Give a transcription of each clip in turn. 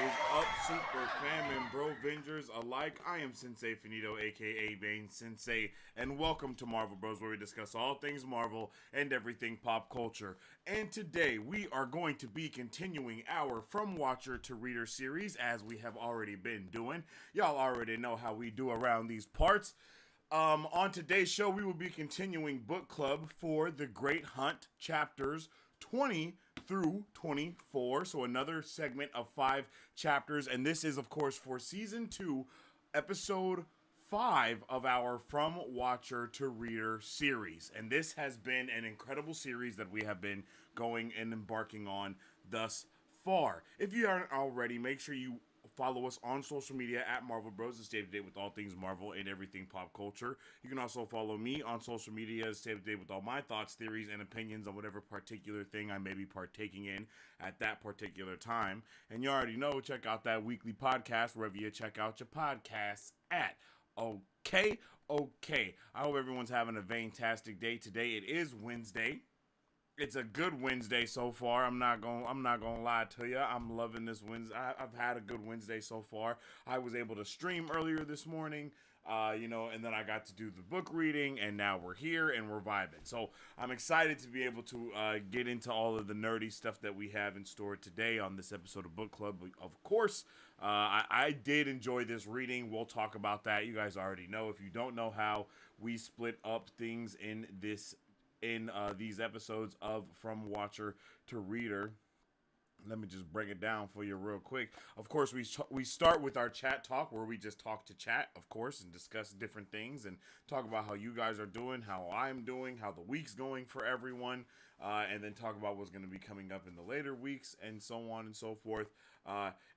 Is up, Super Fam and Brovengers alike? I am Sensei Finito, aka Vane Sensei, and welcome to Marvel Bros, where we discuss all things Marvel and everything pop culture. And today we are going to be continuing our From Watcher to Reader series, as we have already been doing. Y'all already know how we do around these parts. On today's show, we will be continuing book club for The Great Hunt, chapters 20 through 24. So another segment of 5 chapters. And this is, of course, for season 2, episode 5 of our From Watcher to Reader series. And this has been an incredible series that we have been going and embarking on thus far. If you aren't already, make sure you follow us on social media at Marvel Bros to stay up to date with all things Marvel and everything pop culture. You can also follow me on social media to stay up to date with all my thoughts, theories, and opinions on whatever particular thing I may be partaking in at that particular time. And you already know, check out that weekly podcast wherever you check out your podcasts at. Okay. I hope everyone's having a fantastic day today. It is Wednesday. It's a good Wednesday so far. I'm not gonna lie to you. I'm loving this Wednesday. I've had a good Wednesday so far. I was able to stream earlier this morning, and then I got to do the book reading, and now we're here and we're vibing. So I'm excited to be able to get into all of the nerdy stuff that we have in store today on this episode of Book Club. Of course, I did enjoy this reading. We'll talk about that. You guys already know. If you don't know how we split up things in these episodes of From Watcher to Reader, let me just break it down for you real quick. Of course, we start with our chat talk, where we just talk to chat, of course, and discuss different things and talk about how you guys are doing, how I'm doing, how the week's going for everyone, and then talk about what's going to be coming up in the later weeks, and so on and so forth.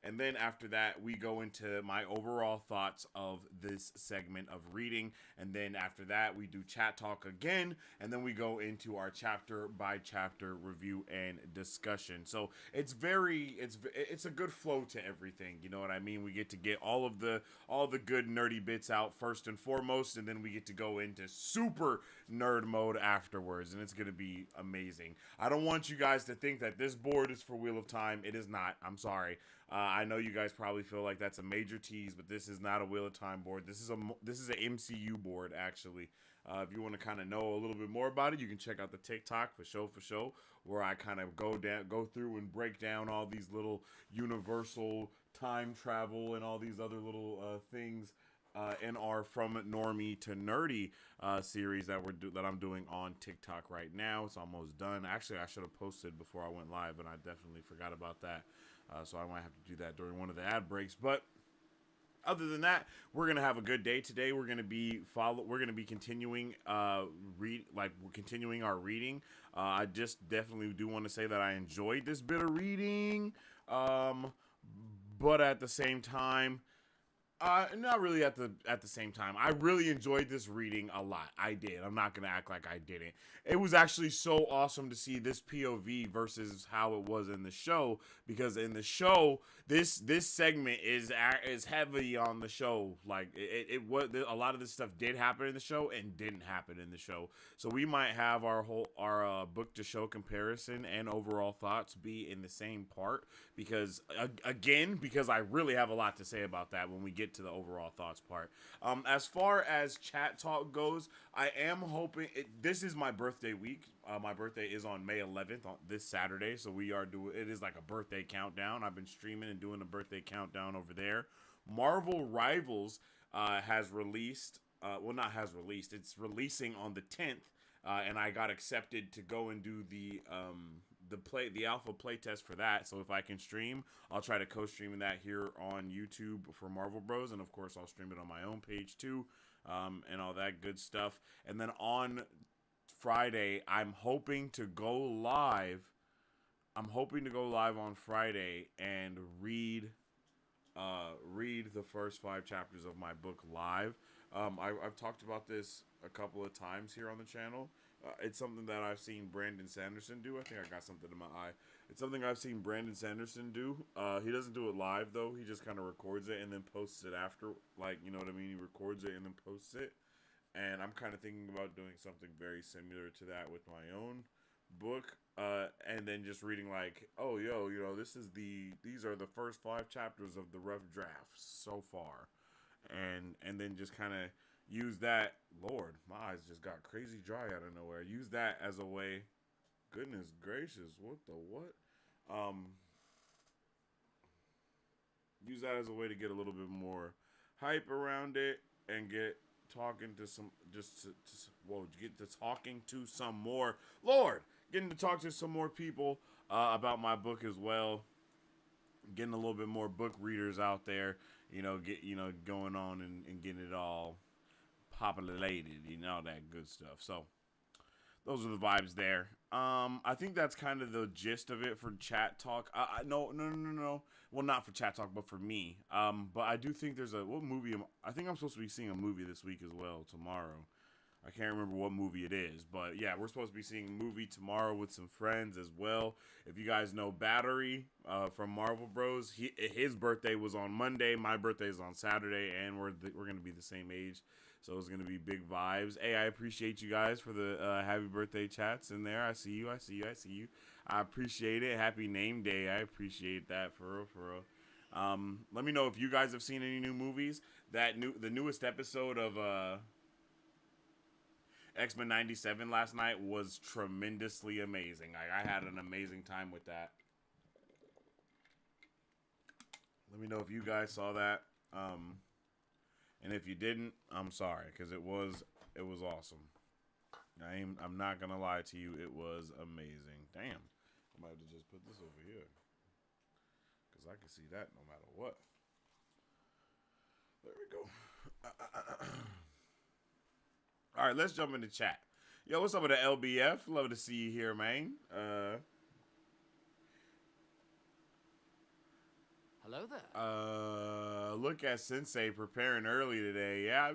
And then after that, we go into my overall thoughts of this segment of reading, and then after that, we do chat talk again, and then we go into our chapter by chapter review and discussion. So it's a good flow to everything. You know what I mean? We get to get all the good nerdy bits out first and foremost, and then we get to go into super nerd mode afterwards, and it's gonna be amazing. I don't want you guys to think that this board is for Wheel of Time. It is not. I'm sorry. I know you guys probably feel like that's a major tease, but this is not a Wheel of Time board. This is a MCU board, actually. If you want to kind of know a little bit more about it, you can check out the TikTok for show, where I kind of go through and break down all these little universal time travel and all these other little things in our From Normie to Nerdy series that I'm doing on TikTok right now. It's almost done. Actually, I should have posted before I went live, and I definitely forgot about that. So I might have to do that during one of the ad breaks, but other than that, we're gonna have a good day today. We're gonna be continuing we're continuing our reading. I just definitely do want to say that I enjoyed this bit of reading, but at the same time, not really at the same time. I really enjoyed this reading a lot. I did. I'm not gonna act like I didn't. It was actually so awesome to see this POV versus how it was in the show, because in the show, this segment is heavy on the show. Like it was, a lot of this stuff did happen in the show and didn't happen in the show. So we might have our book to show comparison and overall thoughts be in the same part, because because I really have a lot to say about that when we get to the overall thoughts part. As far as chat talk goes, I am hoping this is my birthday week. My birthday is on May 11th, on this Saturday, so it is like a birthday countdown. I've been streaming and doing a birthday countdown over there. Marvel Rivals has released, it's releasing on the 10th, and I got accepted to go and do the alpha playtest for that. So if I can stream, I'll try to co-stream that here on YouTube for Marvel Bros, and of course I'll stream it on my own page too, and all that good stuff. And then on Friday, I'm hoping to go live on Friday and read the first 5 chapters of my book live. I've talked about this a couple of times here on the channel. It's something that I've seen Brandon Sanderson do. I think I got something in my eye. It's something I've seen Brandon Sanderson do. He doesn't do it live, though. He just kind of records it and then posts it after. Like, you know what I mean? He records it and then posts it. And I'm kind of thinking about doing something very similar to that with my own book, and then just reading like, oh, yo, these are the first 5 chapters of the rough draft so far, and then just kind of use that. Lord, my eyes just got crazy dry out of nowhere. Use that as a way. Goodness gracious, what the what? Um, use that as a way to get a little bit more hype around it and get talking to some get to talking to some more Lord, getting to talk to some more people about my book as well, getting a little bit more book readers out there, going on and getting it all populated, all that good stuff. So those are the vibes there. I think that's kind of the gist of it for chat talk. No. Well, not for chat talk, but for me. But I do think there's what movie? I think I'm supposed to be seeing a movie this week as well, tomorrow. I can't remember what movie it is, but yeah, we're supposed to be seeing a movie tomorrow with some friends as well. If you guys know Battery from Marvel Bros, his birthday was on Monday. My birthday is on Saturday, and we're gonna be the same age. So it's going to be big vibes. Hey, I appreciate you guys for the happy birthday chats in there. I see you. I appreciate it. Happy name day. I appreciate that for real. Let me know if you guys have seen any new movies. The newest episode of X-Men 97 last night was tremendously amazing. I had an amazing time with that. Let me know if you guys saw that. And if you didn't, I'm sorry, because it was awesome. I'm not gonna lie to you, it was amazing. Damn, I might have to just put this over here, because I can see that no matter what. There we go. All right, let's jump into chat. Yo, what's up with the LBF? Love to see you here, man. Hello there. Look at Sensei preparing early today. Yeah,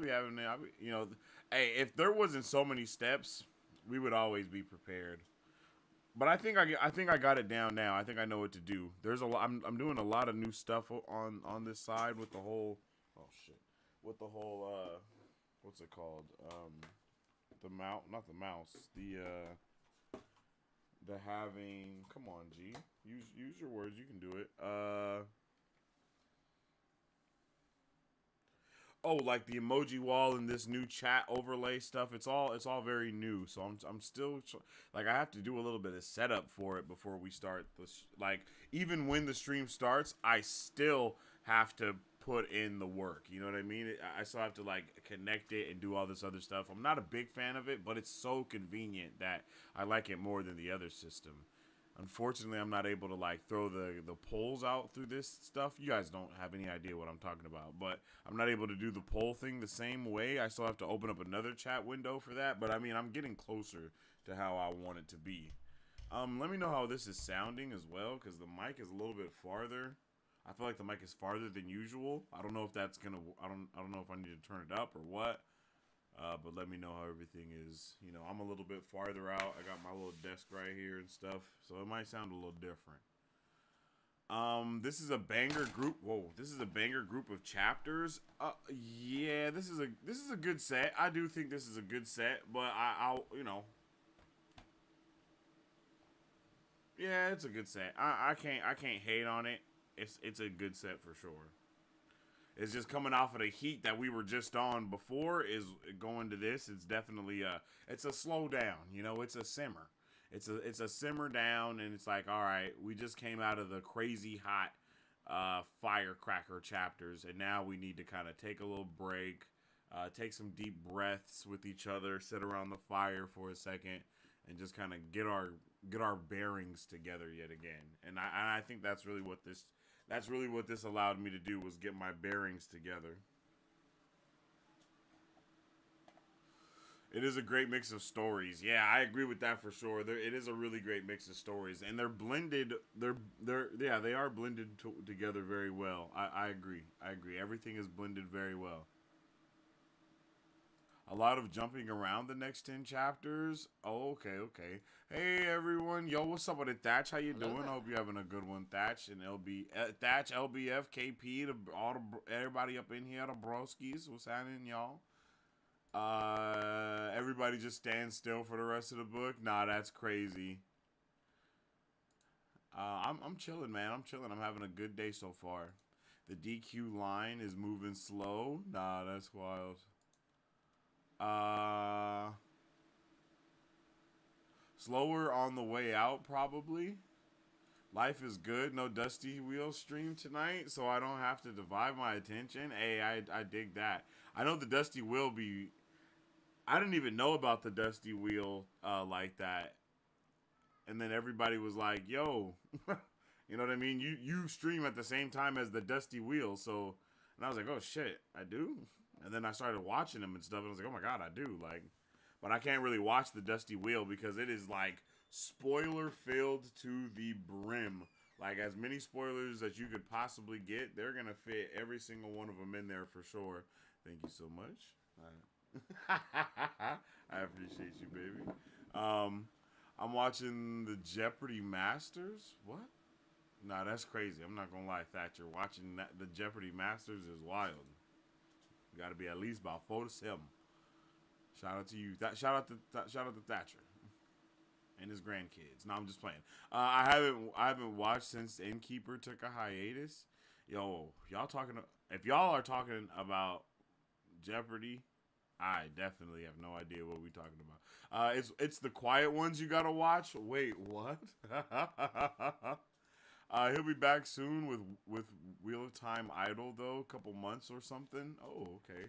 hey, if there wasn't so many steps, we would always be prepared. But I think I got it down now. I think I know what to do. There's a lot. I'm doing a lot of new stuff on this side with the whole. Oh shit. With the whole what's it called? The mouse, not the mouse. The having. Come on, G. Use your words. You can do it. Oh, like the emoji wall and this new chat overlay stuff. It's all very new. So I'm still like I have to do a little bit of setup for it before we start this. Like even when the stream starts, I still have to put in the work. You know what I mean? I still have to like connect it and do all this other stuff. I'm not a big fan of it, but it's so convenient that I like it more than the other system. Unfortunately, I'm not able to like throw the polls out through this stuff. You guys don't have any idea what I'm talking about, but I'm not able to do the poll thing the same way. I still have to open up another chat window for that, but I mean, I'm getting closer to how I want it to be. Let me know how this is sounding as well, because the mic is a little bit farther. I feel like the mic is farther than usual. I don't know if that's gonna. I don't know if I need to turn it up or what. But let me know how everything is. I'm a little bit farther out. I got my little desk right here and stuff, so it might sound a little different. This is a banger group. Whoa, this is a banger group of chapters. Yeah, this is a good set. I do think this is a good set, but I'll yeah, it's a good set. I can't hate on it. It's a good set for sure. It's just coming off of the heat that we were just on before is going to this. It's definitely it's a slow down. It's a simmer. It's a simmer down, and it's like, all right, we just came out of the crazy hot firecracker chapters, and now we need to kind of take a little break, take some deep breaths with each other, sit around the fire for a second, and just kind of get our bearings together yet again. And I think that's really what this allowed me to do, was get my bearings together. It is a great mix of stories. Yeah, I agree with that for sure. It is a really great mix of stories, and they're blended. They are blended together very well. I agree. Everything is blended very well. A lot of jumping around the next 10 chapters. Oh, okay. Hey, everyone. Yo, what's up with it, Thatch? How you doing? I hope you're having a good one, Thatch. And Thatch, LBF, KP, everybody up in here, the broskies. What's happening, y'all? Everybody just stands still for the rest of the book. Nah, that's crazy. I'm chilling, man. I'm chilling. I'm having a good day so far. The DQ line is moving slow. Nah, that's wild. Slower on the way out, probably. Life is good. No Dusty Wheel stream tonight, so I don't have to divide my attention. Hey, I dig that. I know the Dusty Wheel be... I didn't even know about the Dusty Wheel like that. And then everybody was like, yo, you know what I mean? You stream at the same time as the Dusty Wheel. So, and I was like, oh shit, I do? And then I started watching them and stuff. And I was like, oh my God, I do. Like, but I can't really watch the Dusty Wheel because it is like spoiler filled to the brim. Like as many spoilers as you could possibly get, they're going to fit every single one of them in there for sure. Thank you so much. I appreciate you, baby. I'm watching the Jeopardy Masters. What? Nah, that's crazy. I'm not gonna lie, Thatcher. Watching the Jeopardy Masters is wild. You got to be at least about 4 to 7. Shout out to you. Shout out to Thatcher and his grandkids. No, I'm just playing. I haven't watched since Innkeeper took a hiatus. Yo, if y'all are talking about Jeopardy, I definitely have no idea what we're talking about. It's the quiet ones you gotta watch. Wait, what? He'll be back soon with Wheel of Time Idol though, a couple months or something. Oh, okay.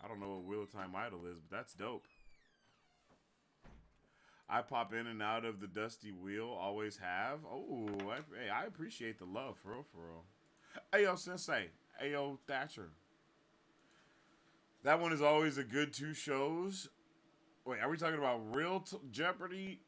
I don't know what Wheel of Time Idol is, but that's dope. I pop in and out of the Dusty Wheel, always have. Oh, I appreciate the love, for real. Hey, yo, Sensei. Hey, yo, Thatcher. That one is always a good 2 shows. Wait, are we talking about real Jeopardy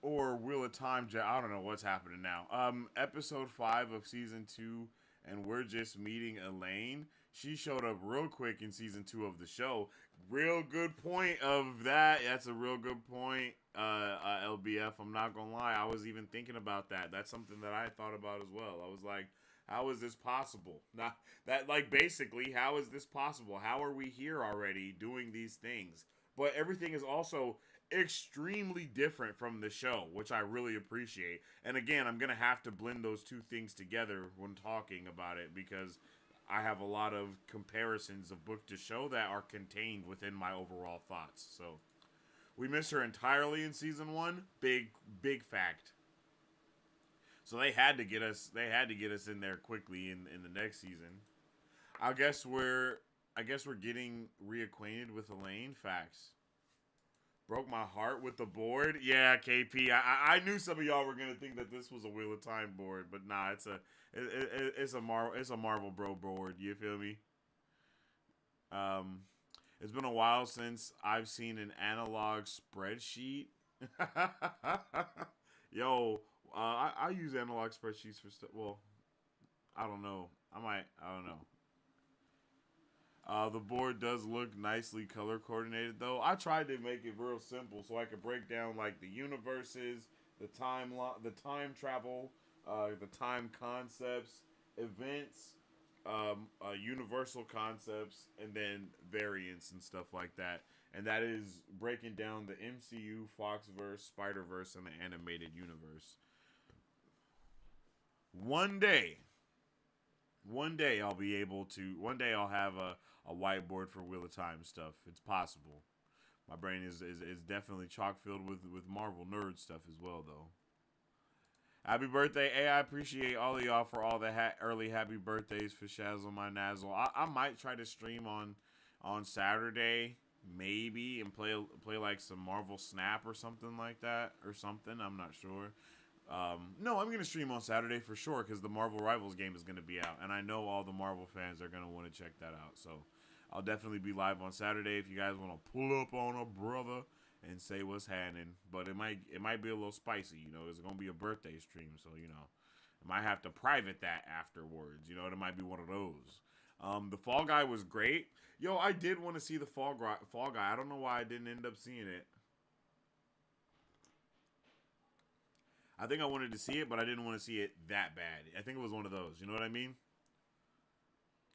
or Wheel of Time? I don't know what's happening now. Episode 5 of season 2, and we're just meeting Elaine. She showed up real quick in season 2 of the show. Real good point of that. That's a real good point, LBF. I'm not gonna lie. I was even thinking about that. That's something that I thought about as well. I was like, how is this possible? Not that, like, basically, how is this possible? How are we here already doing these things? But everything is also extremely different from the show, which I really appreciate. And again, I'm going to have to blend those two things together when talking about it because I have a lot of comparisons of book to show that are contained within my overall thoughts. So we missed her entirely in season 1. Big fact. So they had to get us in there quickly in the next season. I guess we're getting reacquainted with Elaine. Facts. Broke my heart with the board. Yeah, KP. I knew some of y'all were gonna think that this was a Wheel of Time board, but nah, it's a Marvel Bro board. You feel me? It's been a while since I've seen an analog spreadsheet. Yo, I use analog spreadsheets for stuff. Well, I don't know. I don't know. The board does look nicely color coordinated, though. I tried to make it real simple so I could break down like the universes, the time travel, the time concepts, events, universal concepts, and then variants and stuff like that. And that is breaking down the MCU, Foxverse, Spider-Verse, and the animated universe. One day I'll be able to. One day I'll have a whiteboard for Wheel of Time stuff. It's possible. My brain is definitely chock filled with Marvel nerd stuff as well, though. Happy birthday, hey! I appreciate all of y'all for all the early happy birthdays for Shazzle My Nazzle. I might try to stream on Saturday, maybe, and play like some Marvel Snap or something like that, or something. I'm not sure. No, I'm going to stream on Saturday for sure because the Marvel Rivals game is going to be out. And I know all the Marvel fans are going to want to check that out. So I'll definitely be live on Saturday if you guys want to pull up on a brother and say what's happening. But it might be a little spicy. You know, it's going to be a birthday stream. So, you know, I might have to private that afterwards. You know, it might be one of those. The Fall Guy was great. Yo, I did want to see the Fall Guy. I don't know why I didn't end up seeing it. I think I wanted to see it, but I didn't want to see it that bad. I think it was one of those. You know what I mean?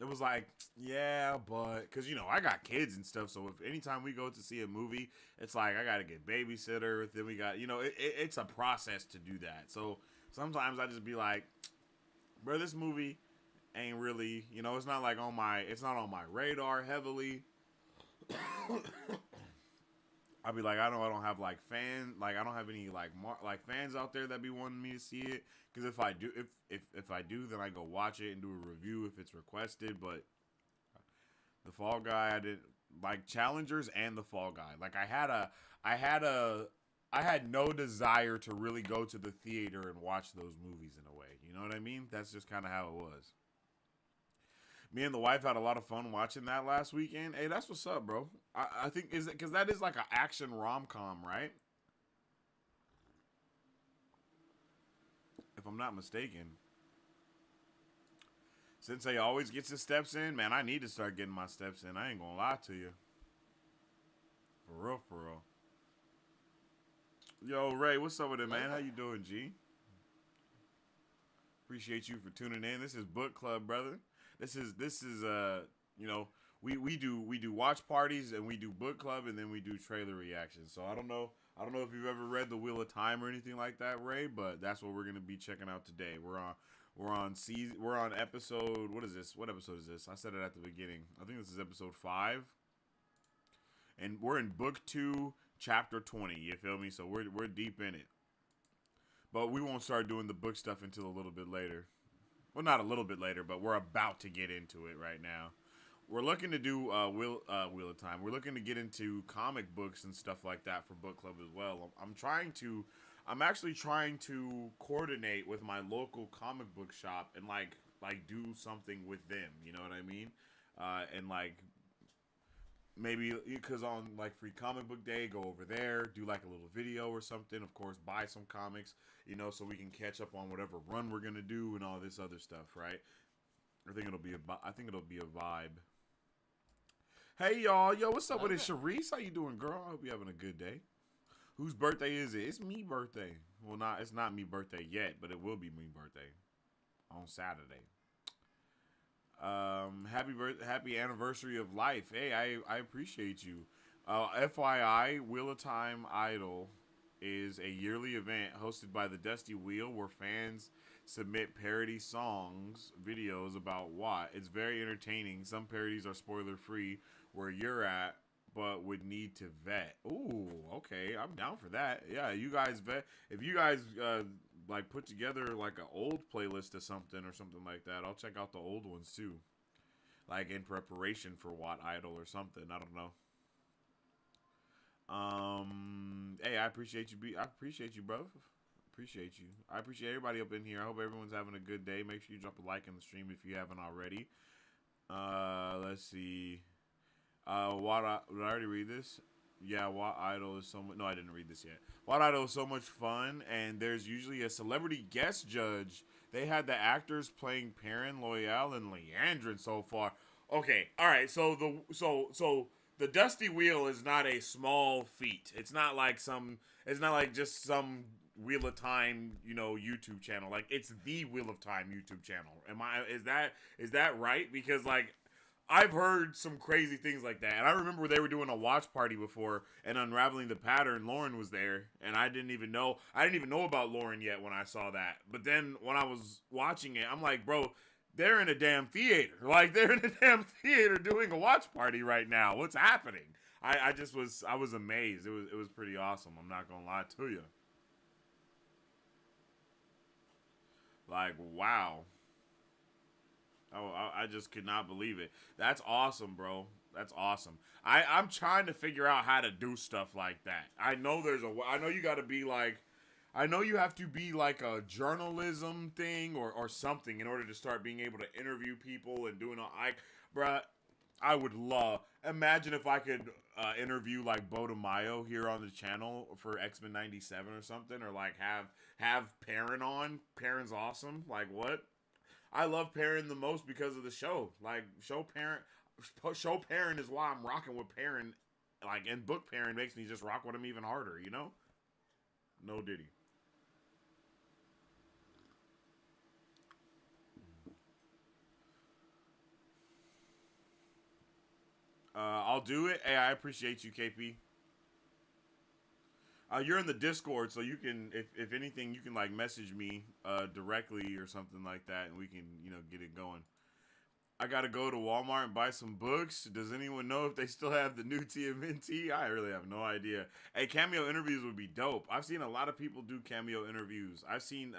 it was like, yeah, but because I got kids and stuff, so if anytime we go to see a movie, it's like I gotta get babysitter. Then we got it's a process to do that. So sometimes I just be like, bro, this movie ain't really, it's not like it's not on my radar heavily. I'll be like, I don't have like I don't have any like fans out there that be wanting me to see it. Because if I do, if I do, then I go watch it and do a review if it's requested. But the Fall Guy, I did like Challengers and the Fall Guy. Like I had no desire to really go to the theater and watch those movies in a way. You know what I mean? That's just kind of how it was. Me and the wife had a lot of fun watching that last weekend. Hey, that's what's up, bro. I think is it because that is like an action rom com, right? If I'm not mistaken. Sensei always gets his steps in, man. I need to start getting my steps in. I ain't gonna lie to you. For real, for real. Yo, Ray, what's up with it, man? How you doing, G? Appreciate you for tuning in. This is Book Club, brother. This is we do watch parties and we do book club and then we do trailer reactions. So I don't know if you've ever read The Wheel of Time or anything like that, Ray, but that's what we're gonna be checking out today. We're on episode, what is this? What episode is this? I said it at the beginning. I think this is episode 5. And we're in book 2, chapter 20, you feel me? So we're deep in it. But we won't start doing the book stuff until a little bit later. Well, not a little bit later, but we're about to get into it right now. We're looking to do Wheel of Time. We're looking to get into comic books and stuff like that for book club as well. I'm actually trying to coordinate with my local comic book shop and like do something with them. You know what I mean? And like maybe because on like Free Comic Book Day, go over there, do like a little video or something. Of course, buy some comics, so we can catch up on whatever run we're gonna do and all this other stuff, right? I think it'll be a vibe. Hey y'all, yo, what's up with it, Sharice? How you doing, girl? I hope you're having a good day. Whose birthday is it? It's me birthday. Well, it's not me birthday yet, but it will be me birthday on Saturday. Happy anniversary of life. Hey, I appreciate you. FYI, Wheel of Time Idol is a yearly event hosted by the Dusty Wheel where fans submit parody songs, videos about what. It's very entertaining. Some parodies are spoiler free where you're at, but would need to vet. Ooh, okay, I'm down for that. Yeah, you guys vet. If you guys like put together like an old playlist or something like that, I'll check out the old ones too. Like in preparation for Watt Idol or something. I don't know. Hey, I appreciate you, bro. Appreciate you. I appreciate everybody up in here. I hope everyone's having a good day. Make sure you drop a like in the stream if you haven't already. Let's see. Did I already read this? Yeah, Watt Idol is so much. No, I didn't read this yet. Watt Idol is so much fun, and there's usually a celebrity guest judge. They had the actors playing Perrin, Loyal, and Leandrin so far. Okay, all right. So the Dusty Wheel is not a small feat. It's not like just some Wheel of Time, YouTube channel. Like it's the Wheel of Time YouTube channel. Is that right? Because like I've heard some crazy things like that. And I remember they were doing a watch party before and unraveling the pattern. Lauren was there and I didn't even know about Lauren yet when I saw that. But then when I was watching it, I'm like, bro, they're in a damn theater. Like they're in a damn theater doing a watch party right now. What's happening? I was amazed. It was pretty awesome. I'm not gonna lie to you. Like, wow. Oh, I just could not believe it. That's awesome, bro. That's awesome. I'm trying to figure out how to do stuff like that. I know you got to be like, I know you have to be like a journalism thing or something in order to start being able to interview people and doing all. Bruh, I would love. Imagine if I could interview like Bo DeMaio here on the channel for X-Men '97 or something, or like have Perrin on. Perrin's awesome. Like what? I love Perrin the most because of the show. Like show Perrin is why I'm rocking with Perrin. Like and book Perrin makes me just rock with him even harder. No Diddy. I'll do it. Hey, I appreciate you, KP. You're in the Discord, so you can, if anything, you can like message me directly or something like that, and we can, get it going. I gotta go to Walmart and buy some books. Does anyone know if they still have the new TMNT? I really have no idea. Hey, cameo interviews would be dope. I've seen a lot of people do cameo interviews. I've seen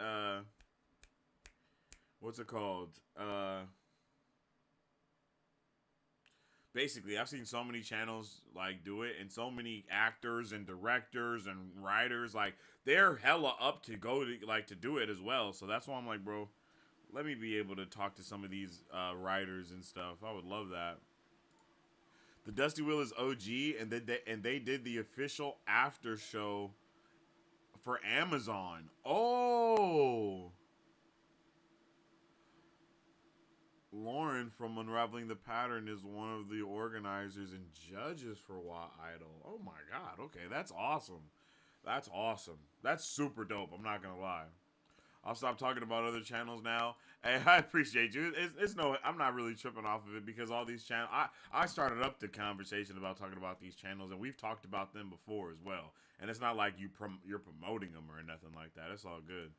what's it called? Basically, I've seen so many channels like do it, and so many actors and directors and writers, like they're hella up to go to do it as well. So that's why I'm like, bro, let me be able to talk to some of these writers and stuff. I would love that. The Dusty Wheel is OG, and they did the official after show for Amazon. Oh, Lauren from Unraveling the Pattern is one of the organizers and judges for WoT Idol. Oh my god. Okay, that's awesome. That's awesome. That's super dope. I'm not gonna lie. I'll stop talking about other channels now. Hey, I appreciate you. It's no, I'm not really tripping off of it because all these channels, I started up the conversation about talking about these channels, and we've talked about them before as well. And it's not like you're promoting them or nothing like that. It's all good.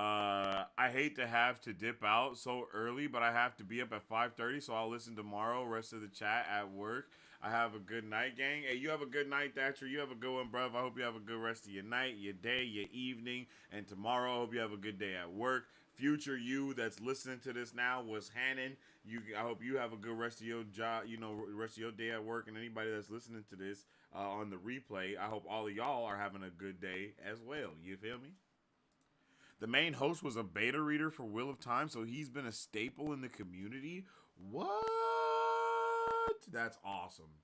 I hate to have to dip out so early, but I have to be up at 5:30, so I'll listen tomorrow. Rest of the chat at work. I have a good night, gang. Hey, you have a good night, Thatcher. You have a good one, bruv. I hope you have a good rest of your night, your day, your evening, and tomorrow. I hope you have a good day at work. Future you that's listening to this now was Hannon. I hope you have a good rest of your job, rest of your day at work, and anybody that's listening to this on the replay, I hope all of y'all are having a good day as well. You feel me? The main host was a beta reader for Wheel of Time, so he's been a staple in the community. What? That's awesome.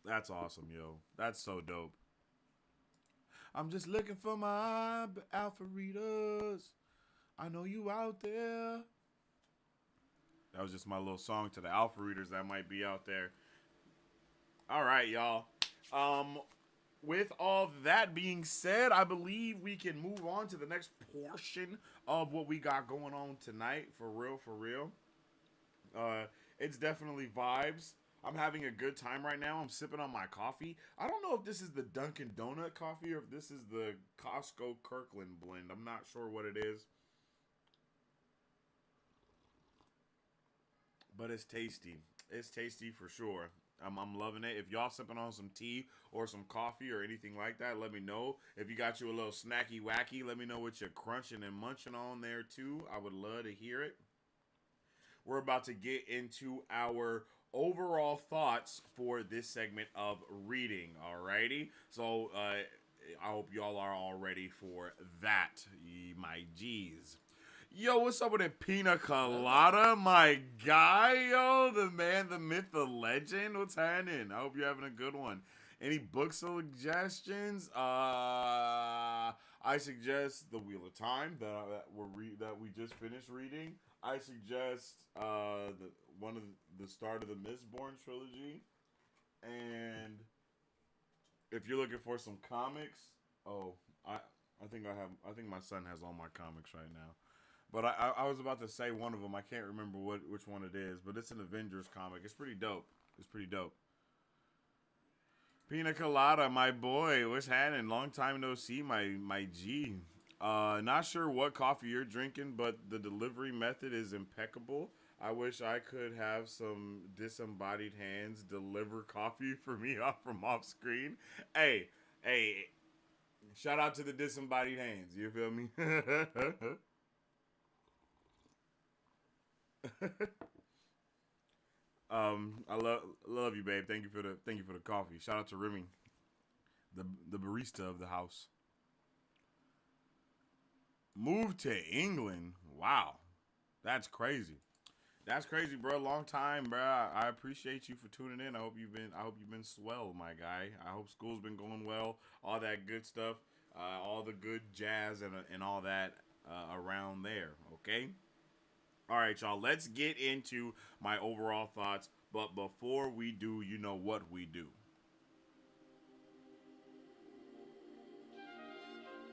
That's awesome, yo. That's so dope. I'm just looking for my alpha readers. I know you out there. That was just my little song to the alpha readers that might be out there. All right, y'all. With all that being said, I believe we can move on to the next portion of what we got going on tonight. For real. It's definitely vibes. I'm having a good time right now. I'm sipping on my coffee. I don't know if this is the Dunkin' Donut coffee or if this is the Costco Kirkland blend. I'm not sure what it is. But it's tasty. It's tasty for sure. I'm loving it. If y'all sipping on some tea or some coffee or anything like that, let me know. If you got you a little snacky wacky, let me know what you're crunching and munching on there too. I would love to hear it. We're about to get into our overall thoughts for this segment of reading. Alrighty. So I hope y'all are all ready for that, my G's. Yo, what's up with a pina colada, my guy? Yo, the man, the myth, the legend. What's happening? I hope you're having a good one. Any book suggestions? I suggest The Wheel of Time that we just finished reading. I suggest the start of the Mistborn trilogy, and if you're looking for some comics, I think my son has all my comics right now. But I was about to say one of them. I can't remember which one it is, but it's an Avengers comic. It's pretty dope. Pina colada, my boy. What's happening? Long time no see, my G. Not sure what coffee you're drinking, but the delivery method is impeccable. I wish I could have some disembodied hands deliver coffee for me from off screen. Hey, shout out to the disembodied hands. You feel me? I love you, babe. Thank you for the coffee. Shout out to Remy, the barista of the house. Moved to England. Wow, that's crazy. That's crazy, bro. Long time, bro. I appreciate you for tuning in. I hope you've been swell, my guy. I hope school's been going well. All that good stuff. All the good jazz and all that around there. Okay. All right, y'all, let's get into my overall thoughts. But before we do, you know what we do.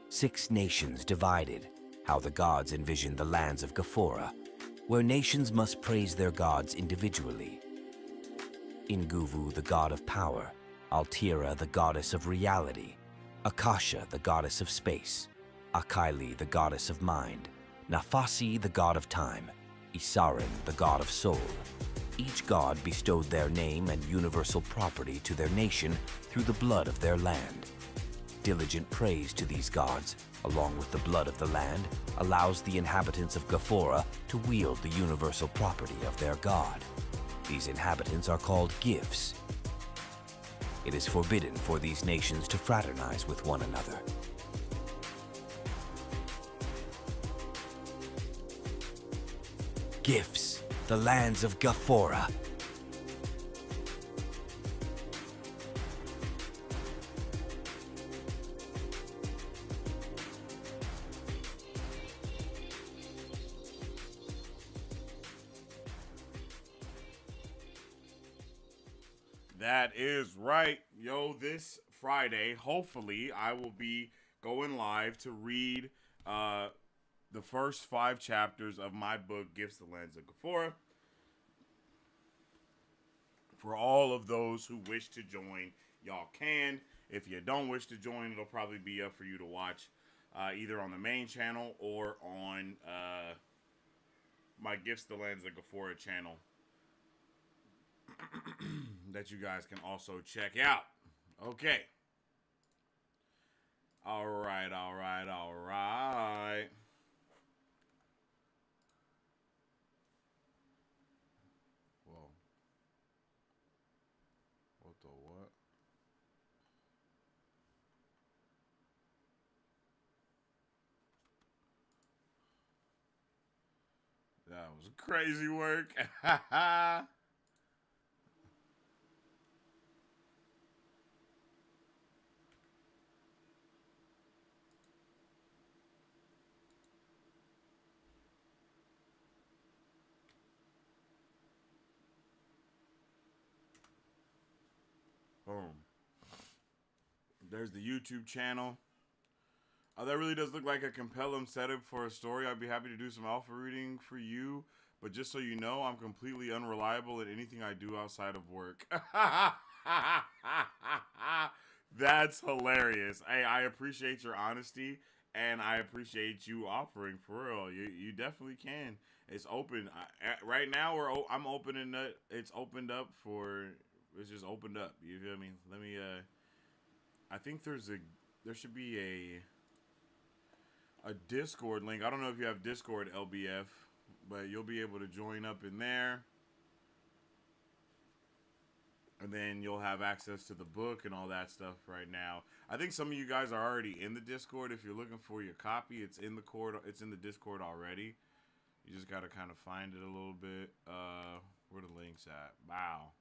6 nations divided, how the gods envisioned the lands of Ghaphora. where nations must praise their gods individually. Inguvu, the god of power, Altira, the goddess of reality, Akasha, the goddess of space, Akaili, the goddess of mind, Nafasi, the god of time, Isarin, the god of soul. Each god bestowed their name and universal property to their nation through the blood of their land. Diligent praise to these gods, along with the blood of the land, allows the inhabitants of Gafora to wield the universal property of their god. These inhabitants are called gifts. It is forbidden for these nations to fraternize with one another. Gifts, the lands of Gafora. That is right. Yo, this Friday, hopefully, I will be going live to read the first 5 chapters of my book, Gifts, the Lands of Gafora. For all of those who wish to join, y'all can. If you don't wish to join, it'll probably be up for you to watch either on the main channel or on my Gifts, the Lands of Gafora channel that you guys can also check out. Okay. All right. Whoa. What the what? That was crazy work. Boom. There's the YouTube channel. That really does look like a compelling setup for a story. I'd be happy to do some alpha reading for you. But just so you know, I'm completely unreliable at anything I do outside of work. That's hilarious. Hey, I appreciate your honesty. And I appreciate you offering, for real. You definitely can. It's open. Right now, I'm opening it. It's opened up for... It's just opened up. You feel me? Let me, I think there should be a Discord link. I don't know if you have Discord, LBF, but you'll be able to join up in there. And then you'll have access to the book and all that stuff right now. I think some of you guys are already in the Discord. If you're looking for your copy, it's in the Discord already. You just got to kind of find it a little bit. Where the link's at? Wow.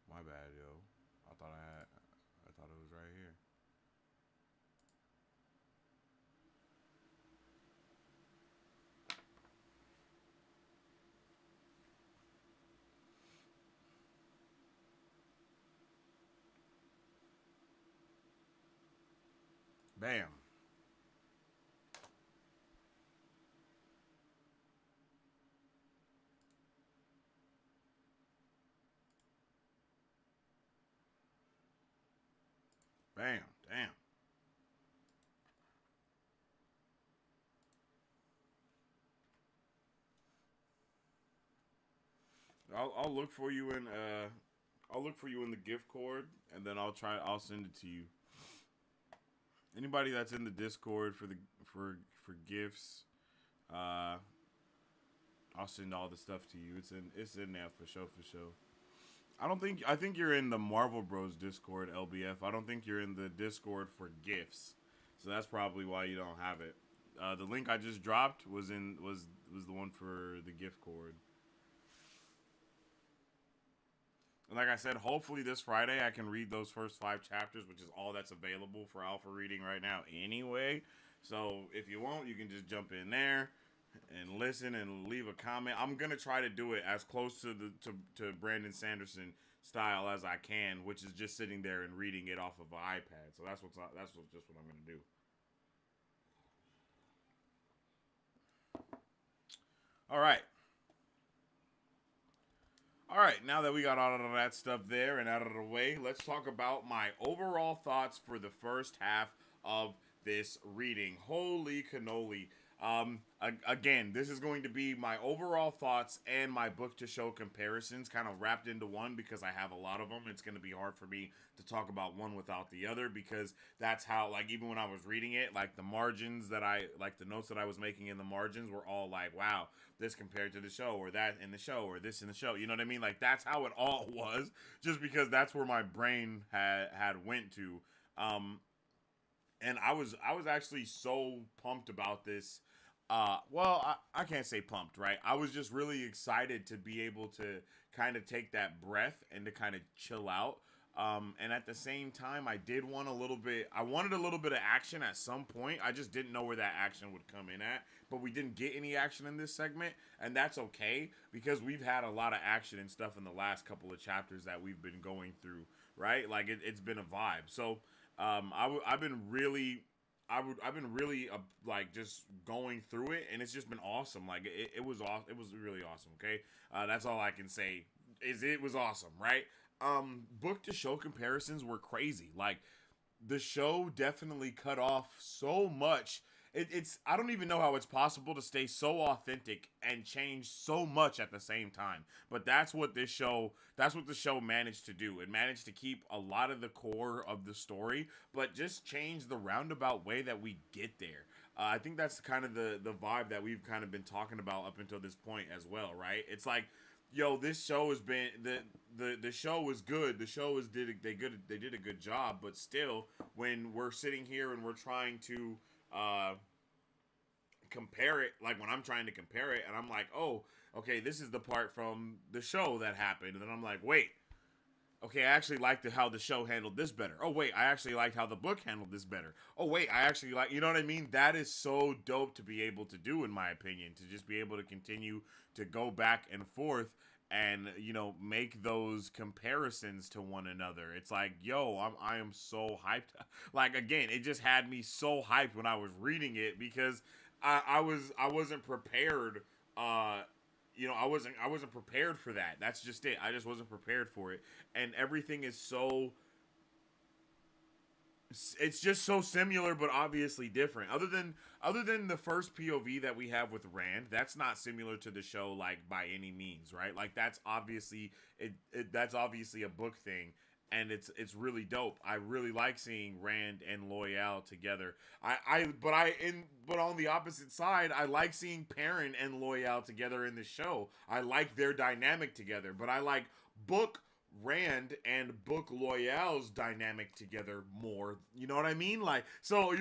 My bad, yo. I thought it was right here. Bam. Bam. Damn. I'll look for you in the gift cord, and then I'll send it to you. Anybody that's in the Discord for gifts, I'll send all the stuff to you. It's in there for sure. I think you're in the Marvel Bros Discord, LBF. I don't think you're in the Discord for gifts. So that's probably why you don't have it. The link I just dropped was the one for the gift cord. And like I said, hopefully this Friday I can read those first 5 chapters, which is all that's available for alpha reading right now anyway. So if you want, you can just jump in there, and listen and leave a comment. I'm gonna try to do it as close to to Brandon Sanderson style as I can, which is just sitting there and reading it off of an iPad. So that's just what I'm gonna do. All right. All right, now that we got all of that stuff there and out of the way, let's talk about my overall thoughts for the first half of this reading. Holy cannoli. Again, this is going to be my overall thoughts and my book to show comparisons kind of wrapped into one because I have a lot of them. It's going to be hard for me to talk about one without the other because that's how, like, even when I was reading it, like the margins that the notes that I was making in the margins were all like, wow, this compared to the show or that in the show or this in the show. You know what I mean? Like, that's how it all was, just because that's where my brain had went to. And I was actually so pumped about this. I can't say pumped, right? I was just really excited to be able to kind of take that breath and to kind of chill out. And at the same time, I wanted a little bit of action at some point. I just didn't know where that action would come in at, but we didn't get any action in this segment, and that's okay because we've had a lot of action and stuff in the last couple of chapters that we've been going through, right? Like it's been a vibe. So, I've been really like just going through it, and it's just been awesome. Like it was awesome. It was really awesome. Okay, that's all I can say. It was awesome, right? Book to show comparisons were crazy. Like the show definitely cut off so much. It's I don't even know how it's possible to stay so authentic and change so much at the same time. But that's what the show managed to do. It managed to keep a lot of the core of the story, but just change the roundabout way that we get there. I think that's kind of the vibe that we've kind of been talking about up until this point as well, right? It's like, yo, this show has been the show was good. The show they did a good job, but still, when we're sitting here and we're trying to compare it, like when I'm trying to compare it, and I'm like, oh, okay, this is the part from the show that happened, and then I'm like, wait, okay, I actually liked how the show handled this better. Oh wait, I actually liked how the book handled this better. Oh wait, I actually like, you know what I mean? That is so dope to be able to do, in my opinion, to just be able to continue to go back and forth and, you know, make those comparisons to one another. It's like, yo, I am so hyped. Like, again, it just had me so hyped when I was reading it because I wasn't prepared. You know, I wasn't prepared for that. That's just it. I just wasn't prepared for it. And everything is it's just so similar but obviously different. Other than the first POV that we have with Rand, that's not similar to the show, like, by any means, right? Like, that's obviously that's obviously a book thing, and it's really dope. I really like seeing Rand and Loyal together. But on the opposite side, I like seeing Perrin and Loyal together in the show. I like their dynamic together, but I like book Rand and book Loyal's dynamic together more. You know what I mean? Like, so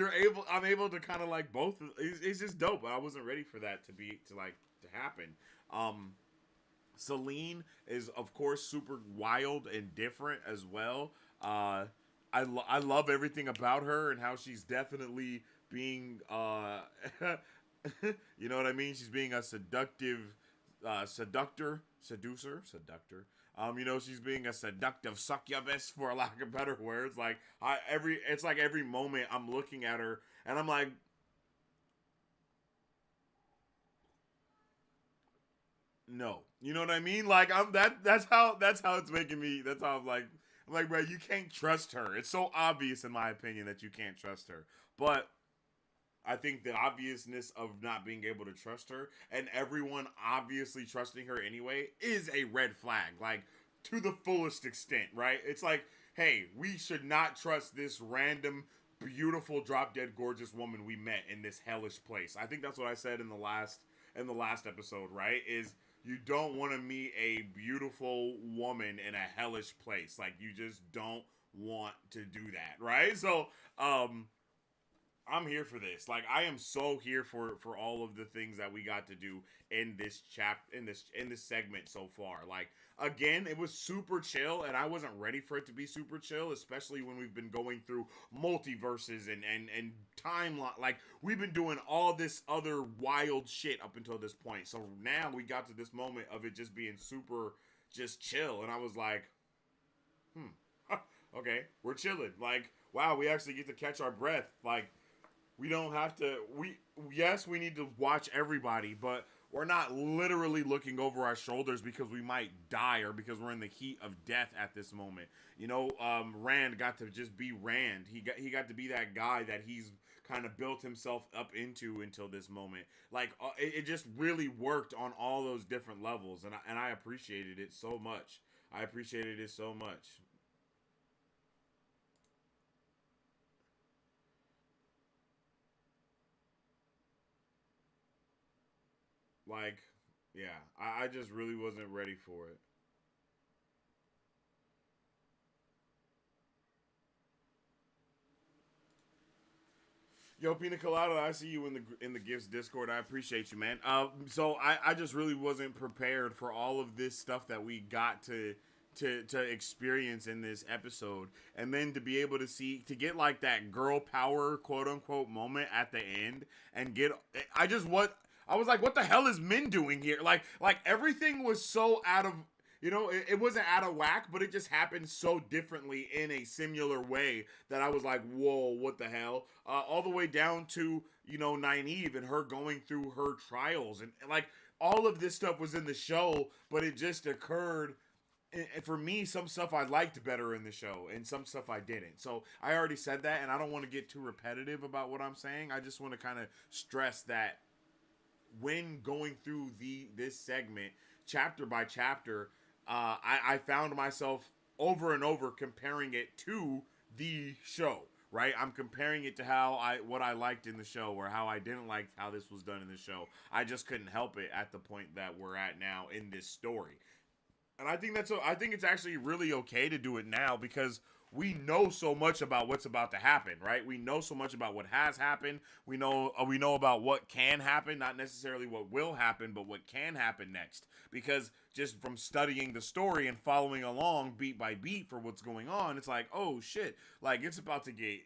I'm able to kind of like both. It's just dope. I wasn't ready for that to happen. Celine is, of course, super wild and different as well. I love everything about her and how she's definitely being, you know what I mean? She's being a seducer. You know, she's being a seductive succubus, for a lack of better words. Like, it's like every moment I'm looking at her and I'm like, no, you know what I mean? Like, that's how it's making me. That's how I'm like, bro, you can't trust her. It's so obvious, in my opinion, that you can't trust her. But I think the obviousness of not being able to trust her and everyone obviously trusting her anyway is a red flag, like, to the fullest extent, right? It's like, hey, we should not trust this random, beautiful, drop dead gorgeous woman we met in this hellish place. I think that's what I said in the last episode, right? Is you don't want to meet a beautiful woman in a hellish place. Like, you just don't want to do that, right? So, I'm here for this. Like, I am so here for all of the things that we got to do in this in this segment so far. Like, again, it was super chill, and I wasn't ready for it to be super chill, especially when we've been going through multiverses and timeline. Like, we've been doing all this other wild shit up until this point. So now we got to this moment of it just being super just chill, and I was like, okay, we're chilling. Like, wow, we actually get to catch our breath. Like, we don't have to. Yes, we need to watch everybody, but we're not literally looking over our shoulders because we might die or because we're in the heat of death at this moment. Rand got to just be Rand. He got to be that guy that he's kind of built himself up into until this moment. Like, it just really worked on all those different levels, and I appreciated it so much. I appreciated it so much. Like, yeah, I just really wasn't ready for it. Yo, Pina Colada, I see you in the gifts Discord. I appreciate you, man. So I just really wasn't prepared for all of this stuff that we got to experience in this episode, and then to be able to get like that girl power quote unquote moment at the end, and get I just what I was like, what the hell is Min doing here? Like everything was so out of, it wasn't out of whack, but it just happened so differently in a similar way that I was like, whoa, what the hell? All the way down to, Nynaeve and her going through her trials. And like, all of this stuff was in the show, but it just occurred. And for me, some stuff I liked better in the show, and some stuff I didn't. So I already said that, and I don't want to get too repetitive about what I'm saying. I just want to kind of stress that when going through this segment, chapter by chapter, I found myself over and over comparing it to the show. Right, I'm comparing it to what I liked in the show, or how I didn't like how this was done in the show. I just couldn't help it at the point that we're at now in this story. And I think it's actually really okay to do it now, because we know so much about what's about to happen, right? We know so much about what has happened. We know about what can happen, not necessarily what will happen, but what can happen next. Because just from studying the story and following along beat by beat for what's going on, it's like, oh shit, like it's about to get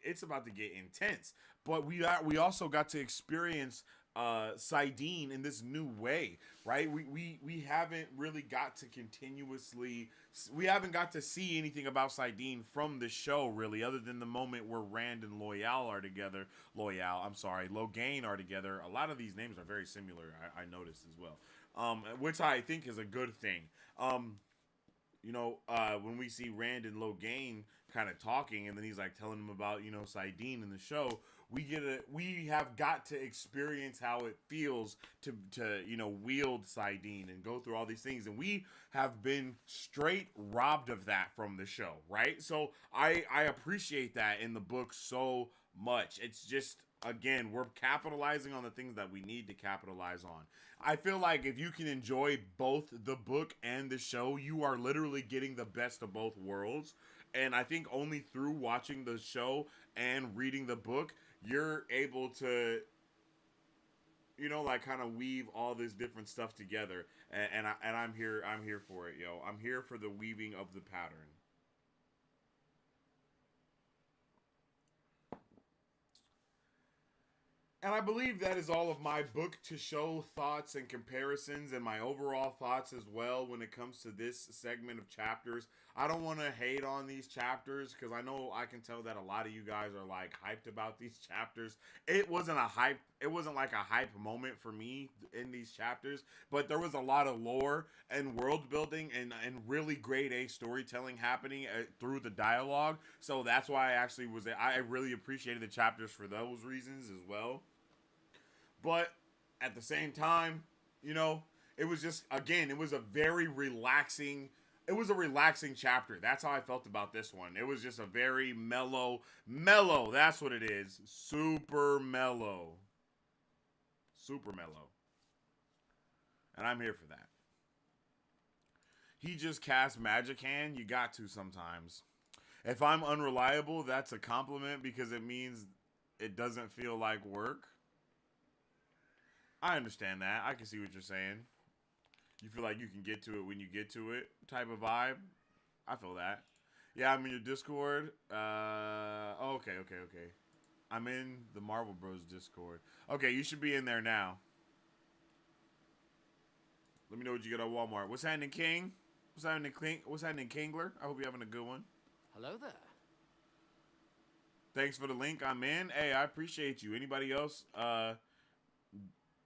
intense. But we also got to experience Sidene in this new way, right? We haven't really got to we haven't got to see anything about Sidene from the show, really, other than the moment where Rand and Logain are together. A lot of these names are very similar, I noticed as well, which I think is a good thing. When we see Rand and Logain kind of talking, and then he's like telling him about, Sidene in the show, we have got to experience how it feels to wield Sidene and go through all these things, and we have been straight robbed of that from the show, right? So I appreciate that in the book so much. It's just, again, we're capitalizing on the things that we need to capitalize on. I feel like if you can enjoy both the book and the show, you are literally getting the best of both worlds. And I think only through watching the show and reading the book, you're able to, like, kind of weave all this different stuff together. I'm here for it, yo. I'm here for the weaving of the pattern. And I believe that is all of my book to show thoughts and comparisons, and my overall thoughts as well when it comes to this segment of chapters. I don't want to hate on these chapters, because I know I can tell that a lot of you guys are like hyped about these chapters. It wasn't like a hype moment for me in these chapters, but there was a lot of lore and world building and really grade A storytelling happening through the dialogue. So that's why I really appreciated the chapters for those reasons as well. But at the same time, it was just, again, it was a relaxing chapter. That's how I felt about this one. It was just a very mellow, that's what it is. Super mellow. Super mellow. And I'm here for that. He just cast Magic Hand. You got to sometimes. If I'm unreliable, that's a compliment, because it means it doesn't feel like work. I understand that. I can see what you're saying. You feel like you can get to it when you get to it type of vibe. I feel that. Yeah, I'm in your Discord. Okay. I'm in the Marvel Bros Discord. Okay, you should be in there now. Let me know what you get at Walmart. What's happening, King? What's happening, Kingler? I hope you're having a good one. Hello there. Thanks for the link. I'm in. Hey, I appreciate you. Anybody else?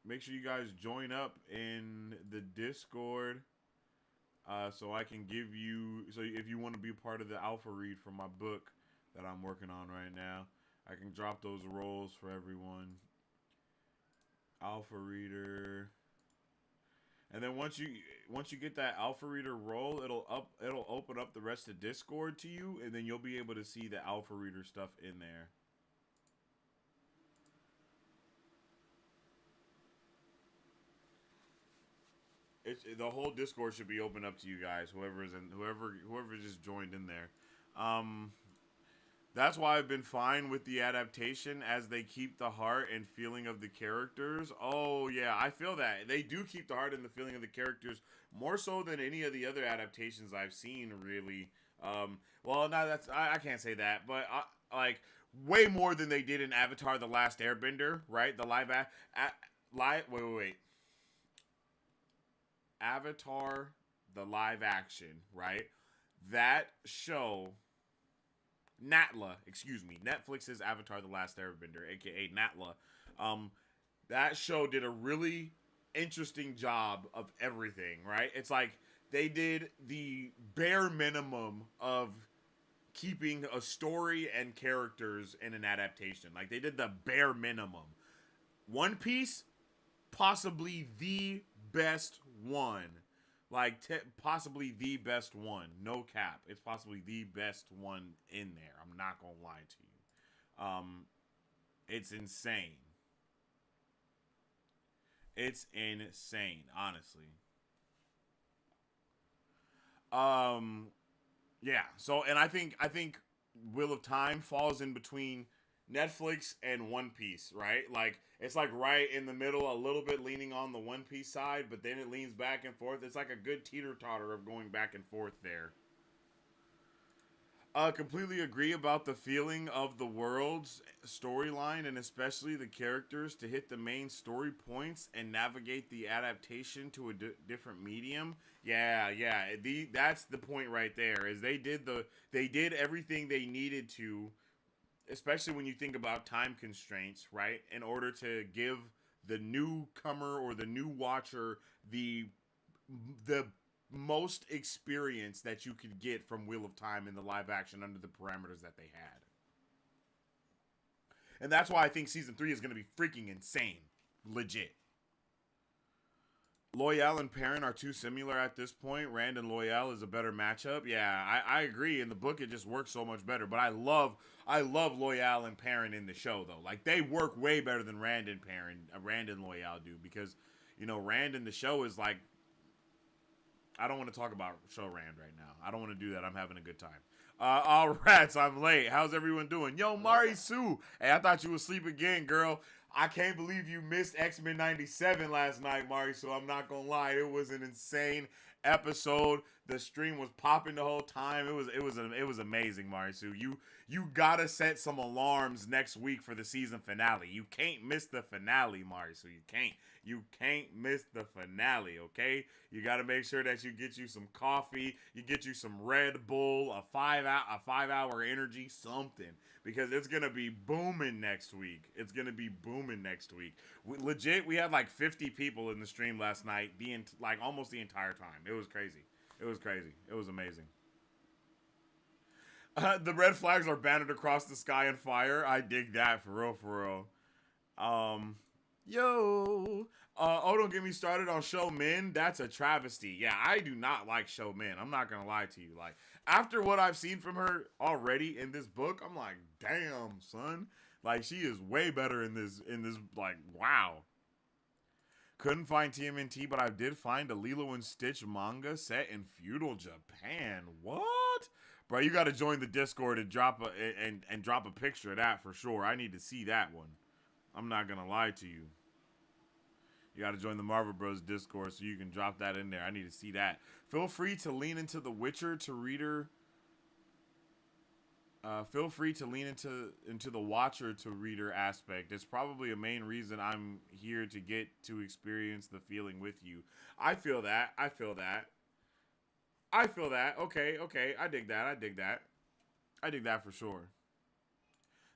Make sure you guys join up in the Discord. So I can give you. So if you want to be part of the alpha read for my book that I'm working on right now, I can drop those roles for everyone. Alpha reader. And then once you get that alpha reader role, it'll open up the rest of Discord to you, and then you'll be able to see the alpha reader stuff in there. The whole Discord should be open up to you guys, whoever just joined in there. That's why I've been fine with the adaptation, as they keep the heart and feeling of the characters. Oh, yeah, I feel that. They do keep the heart and the feeling of the characters more so than any of the other adaptations I've seen, really. Well, no, I can't say that, but like way more than they did in Avatar: The Last Airbender, right? The wait. Avatar: The live action, right? That show, Netflix's Avatar: The Last Airbender, aka Natla. That show did a really interesting job of everything, right? It's like they did the bare minimum of keeping a story and characters in an adaptation. Like, they did the bare minimum. One Piece, possibly the best one. Like, possibly the best one. No cap. It's possibly the best one in there. I'm not gonna lie to you. It's insane. It's insane, honestly. Yeah. So, and I think Wheel of Time falls in between Netflix and One Piece, right? Like, it's like right in the middle, a little bit leaning on the One Piece side, but then it leans back and forth. It's like a good teeter-totter of going back and forth there. Completely agree about the feeling of the world's storyline, and especially the characters, to hit the main story points and navigate the adaptation to a different medium. Yeah. That's the point right there. Is they did everything they needed to, especially when you think about time constraints, right? In order to give the newcomer or the new watcher the most experience that you could get from Wheel of Time in the live action under the parameters that they had. And that's why I think season 3 is going to be freaking insane. Legit. Loyal and Perrin are too similar at this point. Rand and Loyal is a better matchup. Yeah, I agree. In the book, it just works so much better. But I love Loyal and Perrin in the show, though. Like, they work way better than Rand and Loyal do. Because, you know, Rand in the show is like, I don't want to talk about show Rand right now. I don't want to do that. I'm having a good time. All rats, I'm late. How's everyone doing? Yo, Mari Sue. Hey, I thought you would sleep again, girl. I can't believe you missed X-Men 97 last night, Mari, so I'm not gonna lie. It was an insane episode. The stream was popping the whole time. It was amazing, Mari Sue. You gotta set some alarms next week for the season finale. You can't miss the finale, Mari Sue. You can't miss the finale, okay? You gotta make sure that you get you some coffee, you get you some Red Bull, a 5-hour energy, something. Because it's going to be booming next week. Legit, we had like 50 people in the stream last night, almost the entire time. It was crazy. It was amazing. The red flags are banded across the sky and fire. I dig that, for real. Don't get me started on Show Men. That's a travesty. Yeah, I do not like Show Men. I'm not going to lie to you. Like, after what I've seen from her already in this book, I'm like, damn, son. Like, she is way better in this, like, wow. Couldn't find TMNT, but I did find a Lilo and Stitch manga set in feudal Japan. What? Bro, you got to join the Discord and drop a picture of that for sure. I need to see that one. I'm not gonna lie to you. You got to join the Marvel Bros Discord so you can drop that in there. I need to see that. Feel free to lean into the WoTcher to reader. Feel free to lean into the WoTcher to reader aspect. It's probably a main reason I'm here to get to experience the feeling with you. I feel that. I feel that. I feel that. Okay. I dig that. I dig that for sure.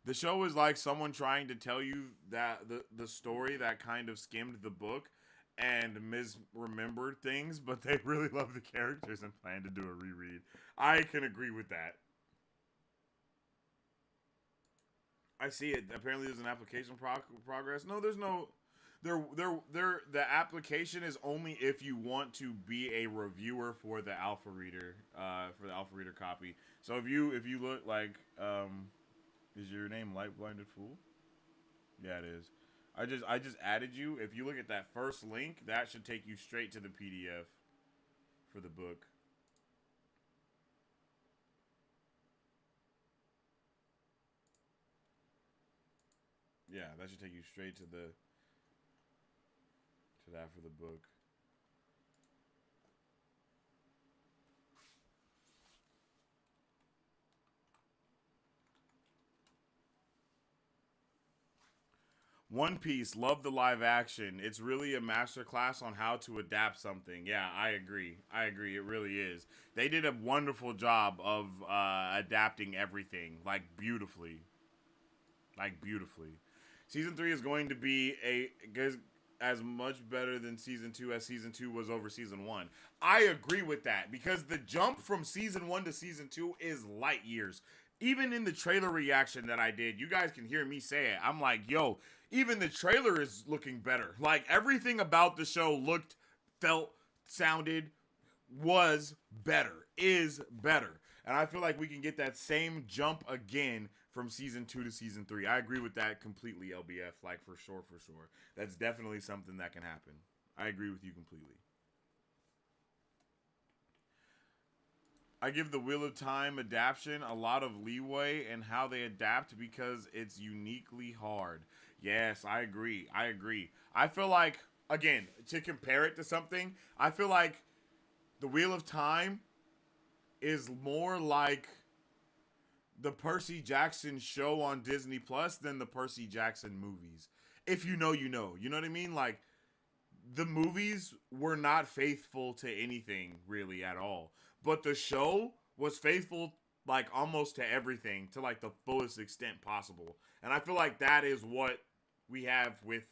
The show is like someone trying to tell you that the story that kind of skimmed the book and misremembered things, but they really love the characters and plan to do a reread. I can agree with that. I see it. Apparently there's an application progress. No, there's no... The application is only if you want to be a reviewer for the alpha reader, copy. So if you look like, is your name Light Blinded Fool? Yeah, it is. I just added you. If you look at that first link, that should take you straight to the PDF for the book. Yeah, that should take you straight to that for the book. One Piece, love the live action. It's really a masterclass on how to adapt something. Yeah, I agree. It really is. They did a wonderful job of adapting everything, like beautifully. Season 3 is going to be as much better than Season 2 as Season 2 was over Season 1. I agree with that, because the jump from Season 1 to Season 2 is light years. Even in the trailer reaction that I did, you guys can hear me say it. I'm like, yo, even the trailer is looking better. Like, everything about the show looked, felt, sounded, was better, is better. And I feel like we can get that same jump again from Season 2 to Season 3. I agree with that completely, LBF. Like, for sure. That's definitely something that can happen. I agree with you completely. I give the Wheel of Time adaptation a lot of leeway in how they adapt because it's uniquely hard. Yes, I agree. I feel like, again, to compare it to something, I feel like the Wheel of Time is more like the Percy Jackson show on Disney Plus than the Percy Jackson movies. If you know, you know. You know what I mean? Like, the movies were not faithful to anything, really, at all. But the show was faithful, like, almost to everything, to, like, the fullest extent possible. And I feel like that is what we have with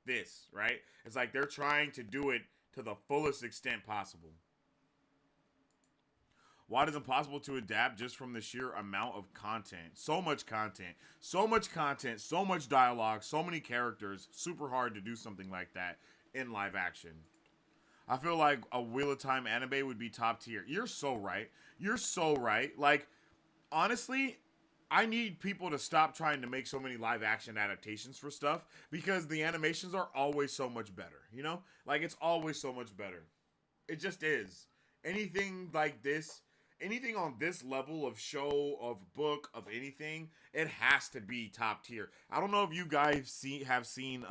this, right? It's like they're trying to do it to the fullest extent possible. Why is it impossible to adapt just from the sheer amount of content? So much content, so much dialogue, so many characters. Super hard to do something like that in live action. I feel like a Wheel of Time anime would be top tier. You're so right. Like, honestly, I need people to stop trying to make so many live action adaptations for stuff because the animations are always so much better, you know? Like, it's always so much better. It just is. Anything like this, anything on this level of show, of book, of anything, it has to be top tier. I don't know if you guys have seen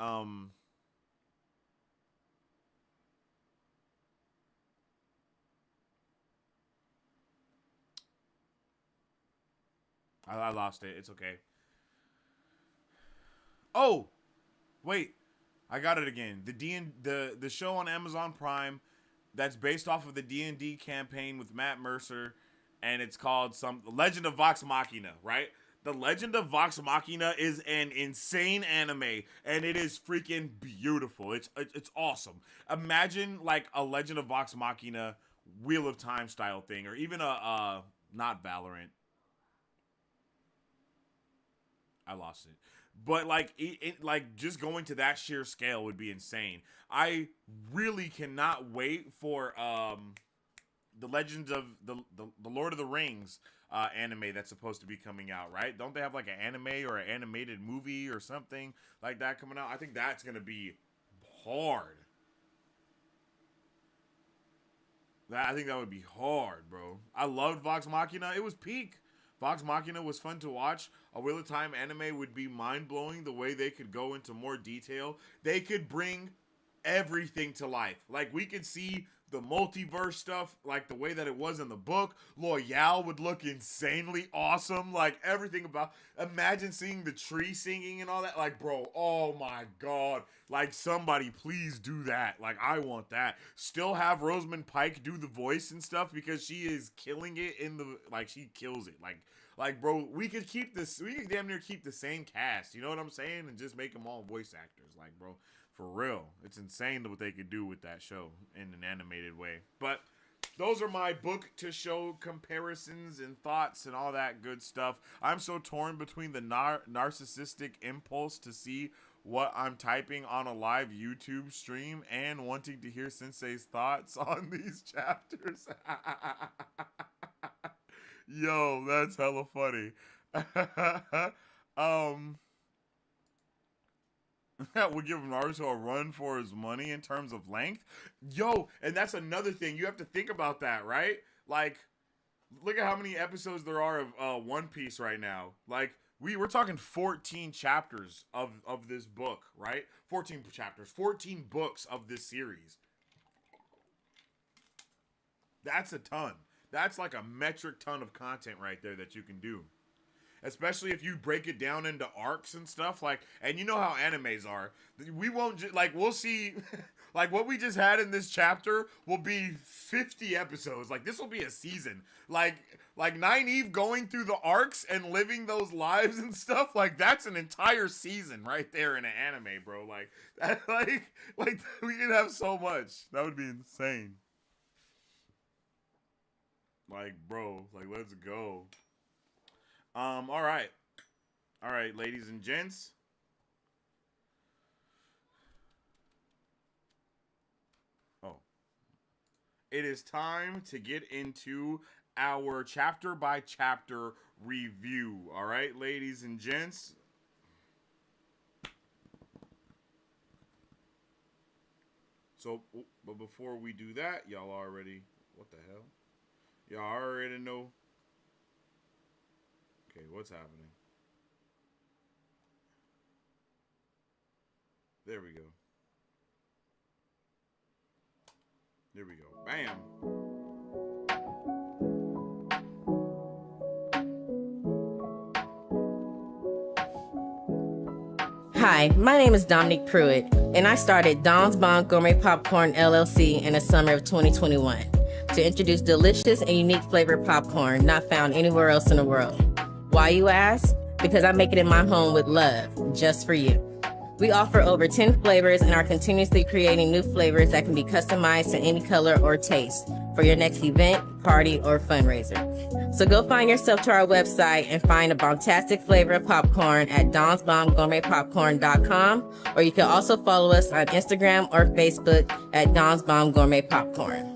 I lost it. It's okay. Oh, wait. I got it again. The show on Amazon Prime that's based off of the D&D campaign with Matt Mercer, and it's called Legend of Vox Machina, right? The Legend of Vox Machina is an insane anime, and it is freaking beautiful. It's awesome. Imagine like a Legend of Vox Machina Wheel of Time style thing, or even a not Valorant. I lost it. But like like just going to that sheer scale would be insane. I really cannot wait for the Legends of the Lord of the Rings anime that's supposed to be coming out, right? Don't they have like an anime or an animated movie or something like that coming out? I think that's going to be hard. I think that would be hard, bro. I loved Vox Machina. It was peak. Vox Machina was fun to watch. A Wheel of Time anime would be mind-blowing the way they could go into more detail. They could bring everything to life. Like, we could see the multiverse stuff, like the way that it was in the book. Loyal would look insanely awesome. Like, everything about... Imagine seeing the tree singing and all that. Like, bro, oh my god. Like, somebody please do that. Like, I want that. Still have Rosamund Pike do the voice and stuff because she is killing it in the... Like, she kills it. Like, bro, we could keep this... We could damn near keep the same cast. You know what I'm saying? And just make them all voice actors. Like, bro... For real. It's insane what they could do with that show in an animated way. But those are my book to show comparisons and thoughts and all that good stuff. I'm so torn between the narcissistic impulse to see what I'm typing on a live YouTube stream and wanting to hear Sensei's thoughts on these chapters. Yo, that's hella funny. Would give Naruto a run for his money in terms of length. Yo, and that's another thing. You have to think about that, right? Like, look at how many episodes there are of One Piece right now. Like, we're talking 14 chapters of this book, right? 14 chapters, 14 books of this series. That's a ton. That's like a metric ton of content right there that you can do. Especially if you break it down into arcs and stuff, like, and you know how animes are. We won't, like, we'll see, like, what we just had in this chapter will be 50 episodes. Like, this will be a season. Like Nynaeve going through the arcs and living those lives and stuff, like, that's an entire season right there in an anime, bro. Like, that, like, we could have so much. That would be insane. Like, bro, like, let's go. All right, ladies and gents. Oh, it is time to get into our chapter by chapter review. All right, ladies and gents. So, but before we do that, y'all already, what the hell? Y'all already know. Okay, what's happening? There we go. There we go. Bam. Hi, my name is Dominique Pruitt, and I started Don's Bomb Gourmet Popcorn LLC in the summer of 2021 to introduce delicious and unique flavored popcorn not found anywhere else in the world. Why, you ask? Because I make it in my home with love, just for you. We offer over 10 flavors and are continuously creating new flavors that can be customized to any color or taste for your next event, party, or fundraiser. So go find yourself to our website and find a bombastic flavor of popcorn at donsbombgourmetpopcorn.com, or you can also follow us on Instagram or Facebook at Don's Bomb Gourmet Popcorn.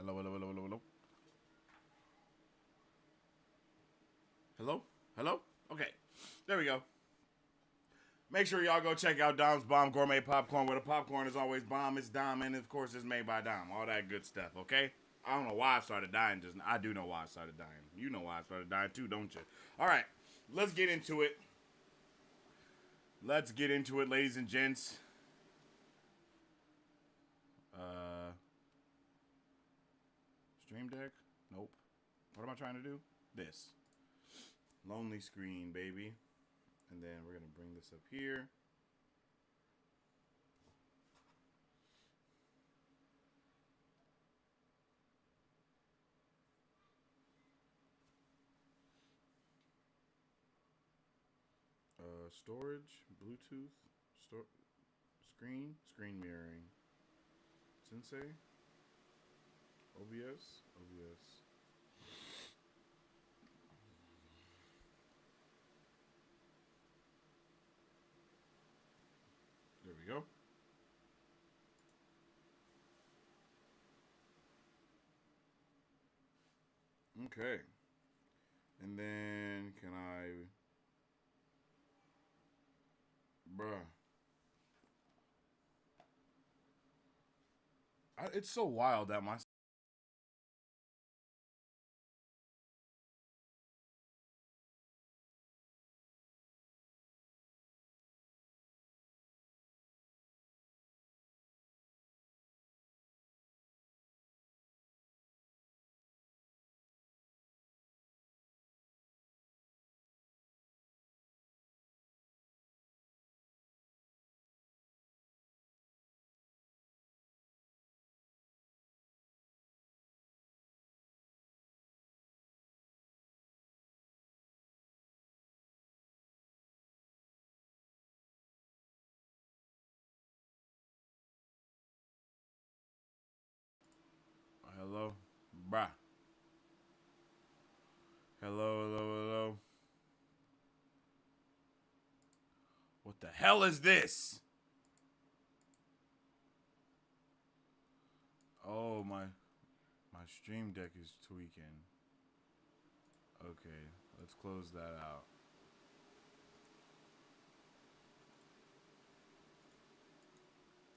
Hello, hello, hello, hello, hello. Hello? Hello? Okay. There we go. Make sure y'all go check out Dom's Bomb Gourmet Popcorn, where the popcorn is always bomb, it's Dom, and of course it's made by Dom. All that good stuff, okay? I don't know why I started dying just now. I do know why I started dying. You know why I started dying too, don't you? All right. Let's get into it. Let's get into it, ladies and gents. Stream Deck? Nope. What am I trying to do? This. Lonely screen, baby. And then we're going to bring this up here. Storage, Bluetooth, screen mirroring, Sensei, OBS. There we go. Okay. And then can I... Bruh. It's so wild that my... Hello? Bruh. Hello. What the hell is this? Oh, my stream deck is tweaking. Okay, let's close that out.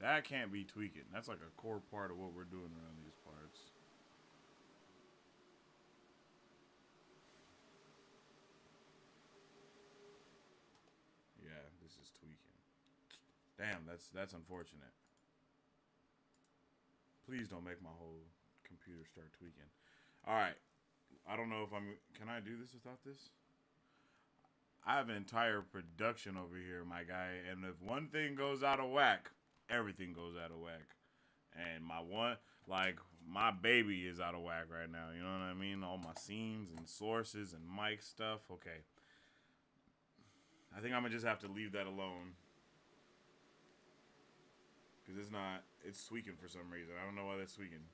That can't be tweaking. That's like a core part of what we're doing around these parts. Yeah, this is tweaking. Damn, that's unfortunate. Please don't make my whole computer start tweaking. All right. I don't know if can I do this without this? I have an entire production over here, my guy, and if one thing goes out of whack, everything goes out of whack. And my baby is out of whack right now, you know what I mean? All my scenes and sources and mic stuff. Okay. I think I'm gonna just have to leave that alone. Because it's tweaking for some reason. I don't know why that's tweaking.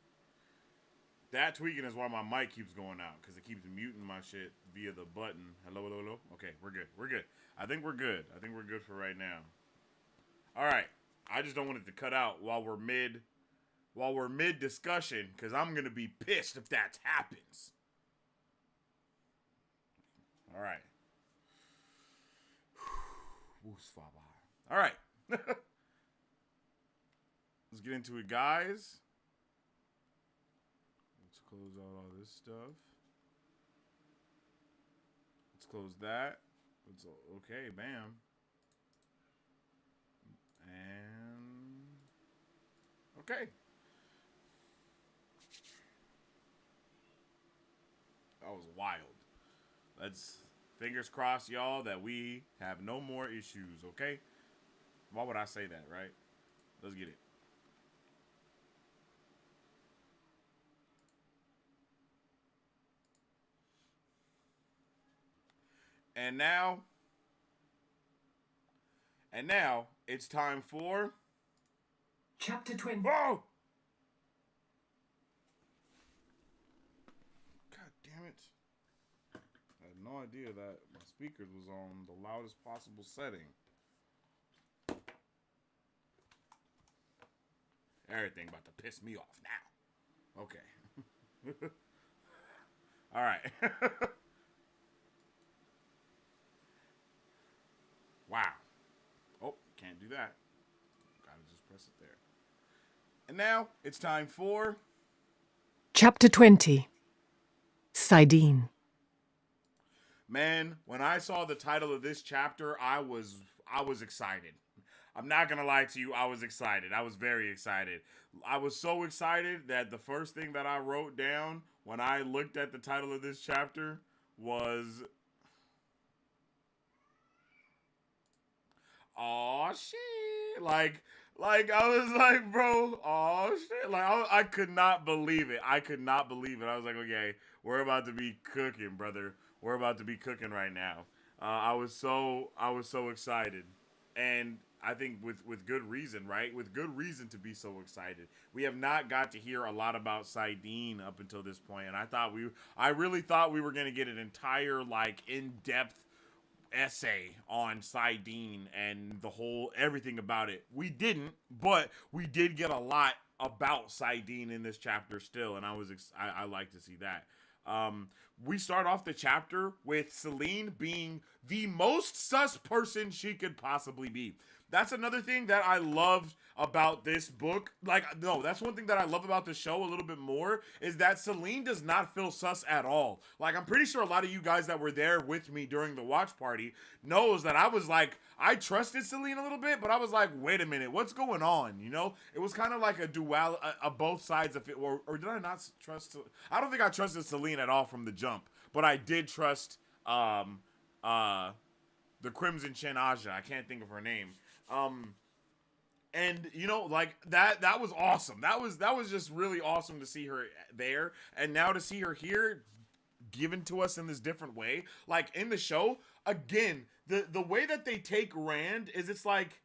That tweaking is why my mic keeps going out. Because it keeps muting my shit via the button. Hello. Okay, we're good. I think we're good for right now. Alright. I just don't want it to cut out while we're mid discussion. Because I'm going to be pissed if that happens. Alright. Alright. Let's get into it, guys. Let's close out all this stuff. Let's close that. Okay, bam. And okay. That was wild. Let's fingers crossed, y'all, that we have no more issues, okay? Why would I say that, right? Let's get it. And now it's time for Chapter 20. Whoa! God damn it. I had no idea that my speakers was on the loudest possible setting. Everything about to piss me off now. Okay. All right. Wow. Oh, can't do that. Gotta just press it there. And now it's time for Chapter 20. Sidene. Man, when I saw the title of this chapter, I was excited. I'm not gonna lie to you, I was excited. I was very excited. I was so excited that the first thing that I wrote down when I looked at the title of this chapter was, "Aw shit!" Like I was like, bro, "Aw shit!" Like I could not believe it. I could not believe it. I was like, okay, we're about to be cooking, brother. We're about to be cooking right now. I was so excited, and I think with good reason, right? With good reason to be so excited. We have not got to hear a lot about Sidene up until this point, and I really thought we were gonna get an entire like in-depth essay on Sidene and the whole everything about it. We didn't, but we did get a lot about Sidene in this chapter still, and I like to see that. We start off the chapter with Selene being the most sus person she could possibly be. That's another thing that I loved about this book. Like, no, that's one thing that I love about the show a little bit more, is that Selene does not feel sus at all. Like, I'm pretty sure a lot of you guys that were there with me during the watch party knows that I was like, I trusted Selene a little bit, but I was like, wait a minute, what's going on? You know, it was kind of like a dual, both sides of it. Or did I not trust? I don't think I trusted Selene at all from the jump, but I did trust the Crimson Chin Aja. I can't think of her name. And you know, like that was awesome. That was just really awesome to see her there, and now to see her here given to us in this different way. Like in the show, again, the way that they take Rand is, it's like,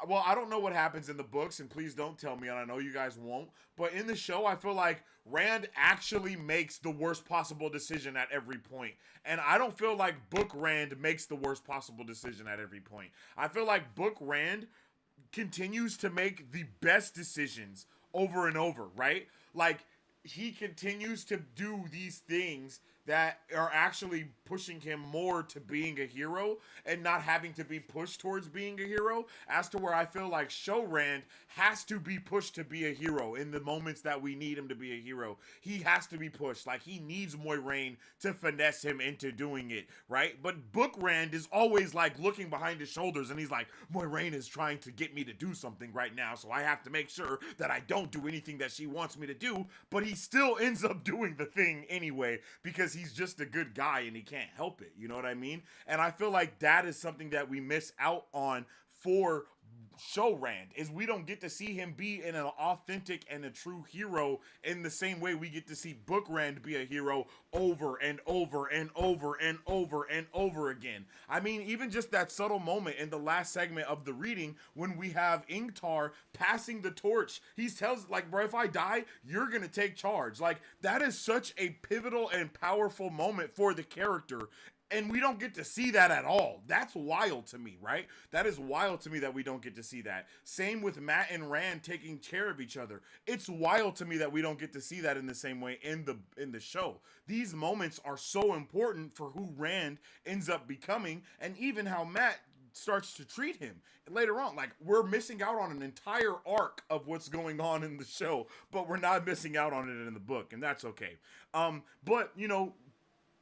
well, I don't know what happens in the books, and please don't tell me, and I know you guys won't, but in the show, I feel like Rand actually makes the worst possible decision at every point. And I don't feel like Book Rand makes the worst possible decision at every point. I feel like Book Rand continues to make the best decisions over and over, right? Like, he continues to do these things that are actually pushing him more to being a hero and not having to be pushed towards being a hero, as to where I feel like Rand has to be pushed to be a hero in the moments that we need him to be a hero. He has to be pushed. Like, he needs Moiraine to finesse him into doing it, right? But Book Rand is always like looking behind his shoulders, and he's like, Moiraine is trying to get me to do something right now, so I have to make sure that I don't do anything that she wants me to do. But he still ends up doing the thing anyway, because he's just a good guy and he can't help it. You know what I mean? And I feel like that is something that we miss out on for Rand, is we don't get to see him be an authentic and a true hero in the same way we get to see Book Rand be a hero over and over and over and over and over again. I mean, even just that subtle moment in the last segment of the reading when we have Ingtar passing the torch. He tells, like, bro, if I die, you're gonna take charge. Like, that is such a pivotal and powerful moment for the character. And we don't get to see that at all. That's wild to me, right? That is wild to me that we don't get to see that. Same with Matt and Rand taking care of each other. It's wild to me that we don't get to see that in the same way in the show. These moments are so important for who Rand ends up becoming, and even how Matt starts to treat him later on. Like, we're missing out on an entire arc of what's going on in the show, but we're not missing out on it in the book, and that's okay. But you know,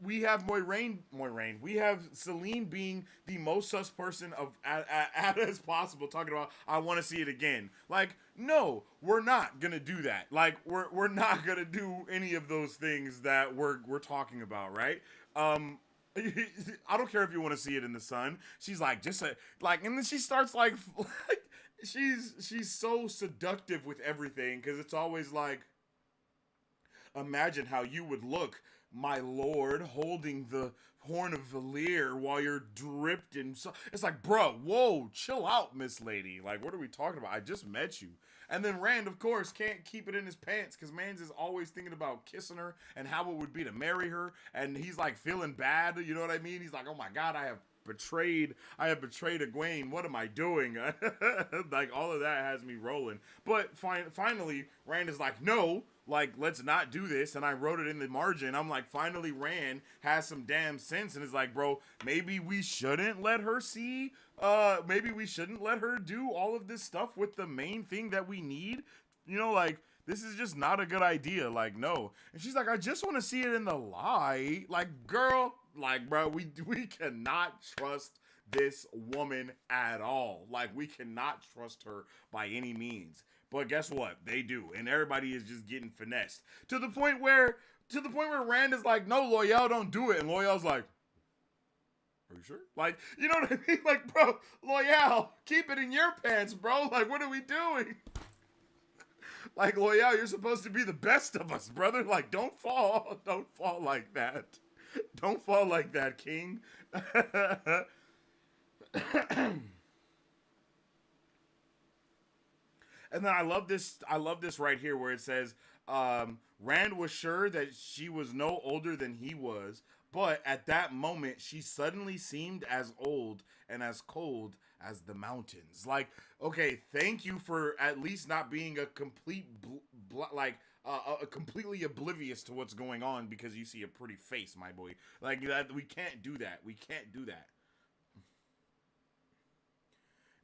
we have Moiraine. We have Selene being the most sus person as possible, talking about, I want to see it again. Like, no, we're not gonna do that. Like, we're not gonna do any of those things that we're talking about, right? I don't care if you want to see it in the sun. She's like, and then she starts like she's so seductive with everything, because it's always like, imagine how you would look, my lord, holding the horn of Valir while you're dripped in. It's like, bro, whoa, chill out, Miss Lady. Like, what are we talking about? I just met you. And then Rand, of course, can't keep it in his pants, because Mans is always thinking about kissing her and how it would be to marry her. And he's like feeling bad. You know what I mean? He's like, oh my God, I have betrayed Egwene. What am I doing? Like, all of that has me rolling. But finally, Rand is like, no, like, let's not do this. And I wrote it in the margin. I'm like, finally Rand has some damn sense and is like, bro, maybe we shouldn't let her see, maybe we shouldn't let her do all of this stuff with the main thing that we need. You know, like, this is just not a good idea. Like, no. And she's like, I just want to see it in the light. Like, girl, like, bro, we cannot trust this woman at all. Like, we cannot trust her by any means. But guess what? They do. And everybody is just getting finessed. To the point where Rand is like, no, Loyal, don't do it. And Loyal's like, are you sure? Like, you know what I mean? Like, bro, Loyal, keep it in your pants, bro. Like, what are we doing? Like, Loyal, you're supposed to be the best of us, brother. Like, don't fall like that. Don't fall like that, King. And then I love this right here where it says, Rand was sure that she was no older than he was, but at that moment, she suddenly seemed as old and as cold as the mountains. Like, okay, thank you for at least not being a complete, completely oblivious to what's going on because you see a pretty face, my boy. Like, that, we can't do that. We can't do that.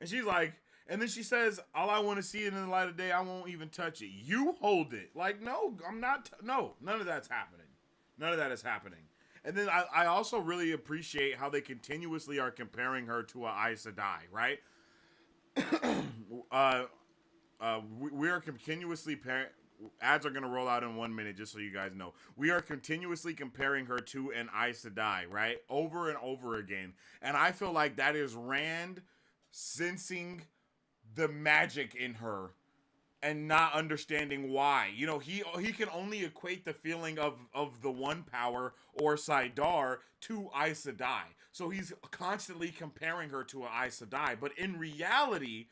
And she's like, and then she says, all I want to see it in the light of day, I won't even touch it. You hold it. Like, no, I'm not. No, none of that's happening. None of that is happening. And then I also really appreciate how they continuously are comparing her to a Aes Sedai, right? We are continuously ads are going to roll out in 1 minute, just so you guys know. We are continuously comparing her to an Aes Sedai, right? Over and over again. And I feel like that is Rand sensing the magic in her and not understanding why. You know, he can only equate the feeling of the one power or Saidar to Aes Sedai. So he's constantly comparing her to an Aes Sedai. But in reality,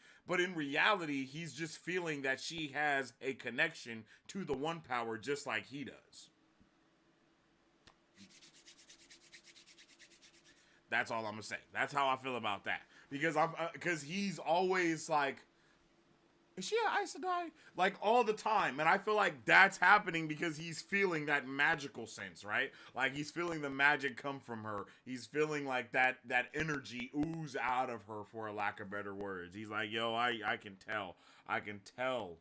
he's just feeling that she has a connection to the one power just like he does. That's all I'm gonna say. That's how I feel about that. Because he's always like, is she an Aes Sedai? Like, all the time. And I feel like that's happening because he's feeling that magical sense, right? Like, he's feeling the magic come from her. He's feeling like that energy ooze out of her, for a lack of better words. He's like, yo, I can tell. I can tell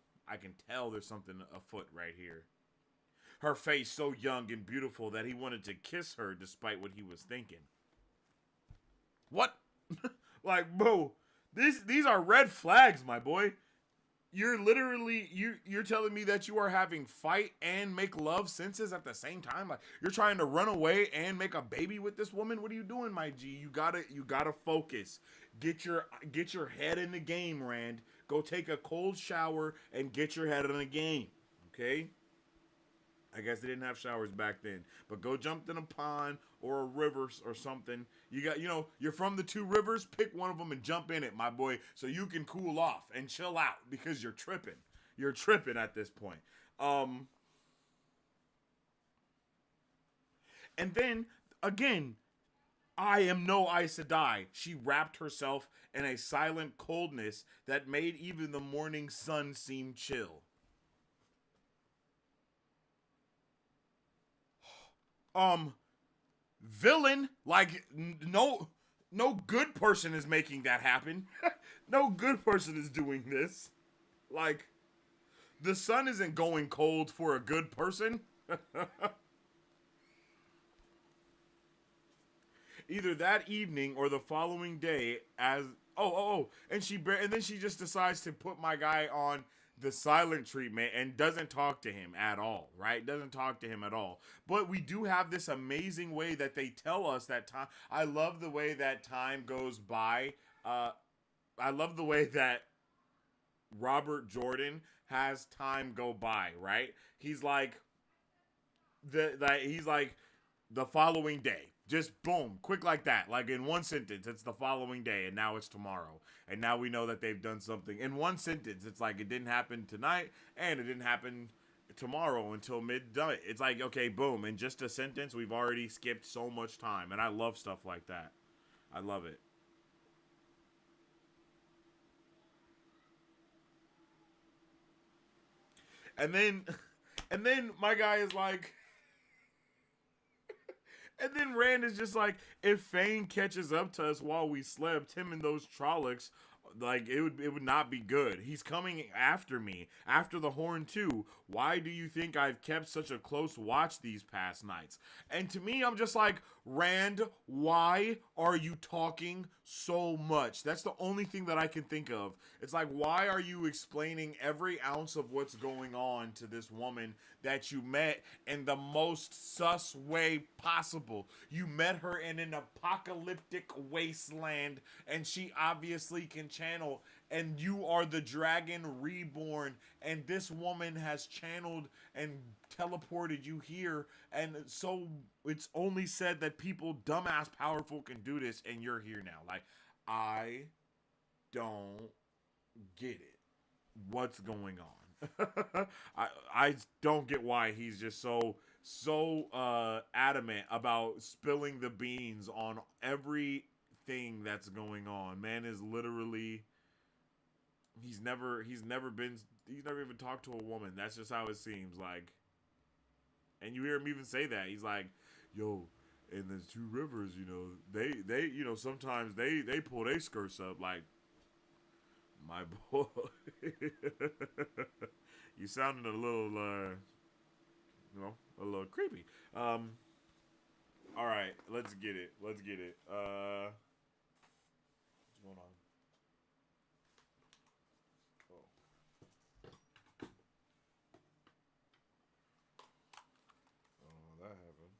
there's something afoot right here. Her face so young and beautiful that he wanted to kiss her despite what he was thinking. What? Like, bro, these are red flags, my boy. You're literally, you're telling me that you are having fight and make love senses at the same time? Like, you're trying to run away and make a baby with this woman? What are you doing, my G? You gotta focus. Get your head in the game, Rand. Go take a cold shower and get your head in the game. Okay? I guess they didn't have showers back then. But go jump in a pond or a river or something. You're from the two rivers. Pick one of them and jump in it, my boy, so you can cool off and chill out because you're tripping. You're tripping at this point. And then, again, I am no Aes Sedai. She wrapped herself in a silent coldness that made even the morning sun seem chill. Villain, like, no good person is making that happen. No good person is doing this. Like, the sun isn't going cold for a good person. Either that evening or the following day, and then she just decides to put my guy on the silent treatment and doesn't talk to him at all, right? Doesn't talk to him at all. But we do have this amazing way that they tell us that time. I love the way that time goes by. I love the way that Robert Jordan has time go by, right? He's like the following day. Just boom, quick like that. Like in one sentence, it's the following day, and now it's tomorrow. And now we know that they've done something. In one sentence, it's like it didn't happen tonight, and it didn't happen tomorrow until midnight. It's like, okay, boom. In just a sentence, we've already skipped so much time. And I love stuff like that. I love it. And then my guy is like... And then Rand is just like, if Fane catches up to us while we slept, him and those Trollocs, like, it would not be good. He's coming after me, after the Horn too. Why do you think I've kept such a close watch these past nights? And to me, I'm just like, Rand, why are you talking so much? That's the only thing that I can think of. It's like, why are you explaining every ounce of what's going on to this woman that you met in the most sus way possible? You met her in an apocalyptic wasteland, and she obviously can channel, and you are the dragon reborn, and this woman has channeled and teleported you here, and so it's only said that people dumbass powerful can do this, and you're here now. Like, I don't get it. What's going on? I don't get why he's just so adamant about spilling the beans on everything that's going on. Man is literally he's never even talked to a woman. That's just how it seems like. And you hear him even say that. He's like, yo, and there's two rivers, you know, they you know, sometimes they pull their skirts up. Like, my boy. You sounded a little you know, a little creepy. All right, let's get it. What's going on? That happened.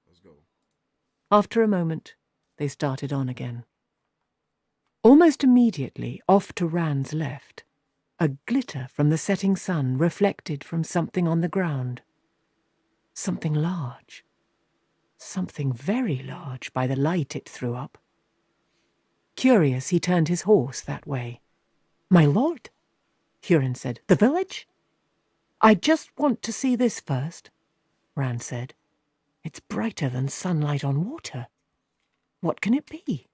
Let's go. After a moment, they started on again. Almost immediately, off to Rand's left, a glitter from the setting sun reflected from something on the ground. Something large. Something very large by the light it threw up. Curious, he turned his horse that way. "My lord," Huron said, "the village?" "I just want to see this first," Rand said. "It's brighter than sunlight on water. What can it be?"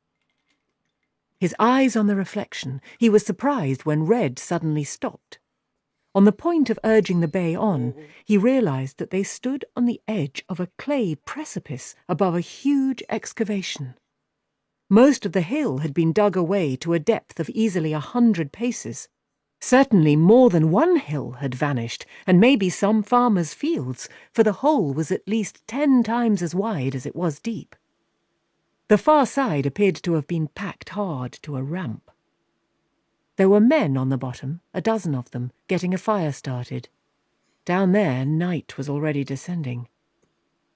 His eyes on the reflection, he was surprised when Red suddenly stopped. On the point of urging the bay on, he realized that they stood on the edge of a clay precipice above a huge excavation. Most of the hill had been dug away to a depth of easily 100 paces. Certainly more than one hill had vanished, and maybe some farmers' fields, for the hole was at least 10 times as wide as it was deep. The far side appeared to have been packed hard to a ramp. There were men on the bottom, a dozen of them, getting a fire started. Down there, night was already descending.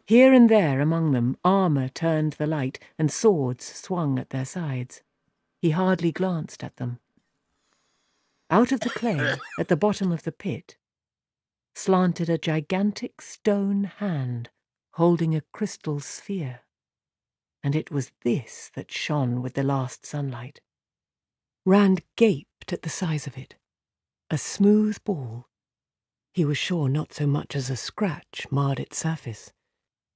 Here and there among them, armour turned the light and swords swung at their sides. He hardly glanced at them. Out of the clay, at the bottom of the pit, slanted a gigantic stone hand holding a crystal sphere. And it was this that shone with the last sunlight. Rand gaped at the size of it. A smooth ball. He was sure not so much as a scratch marred its surface.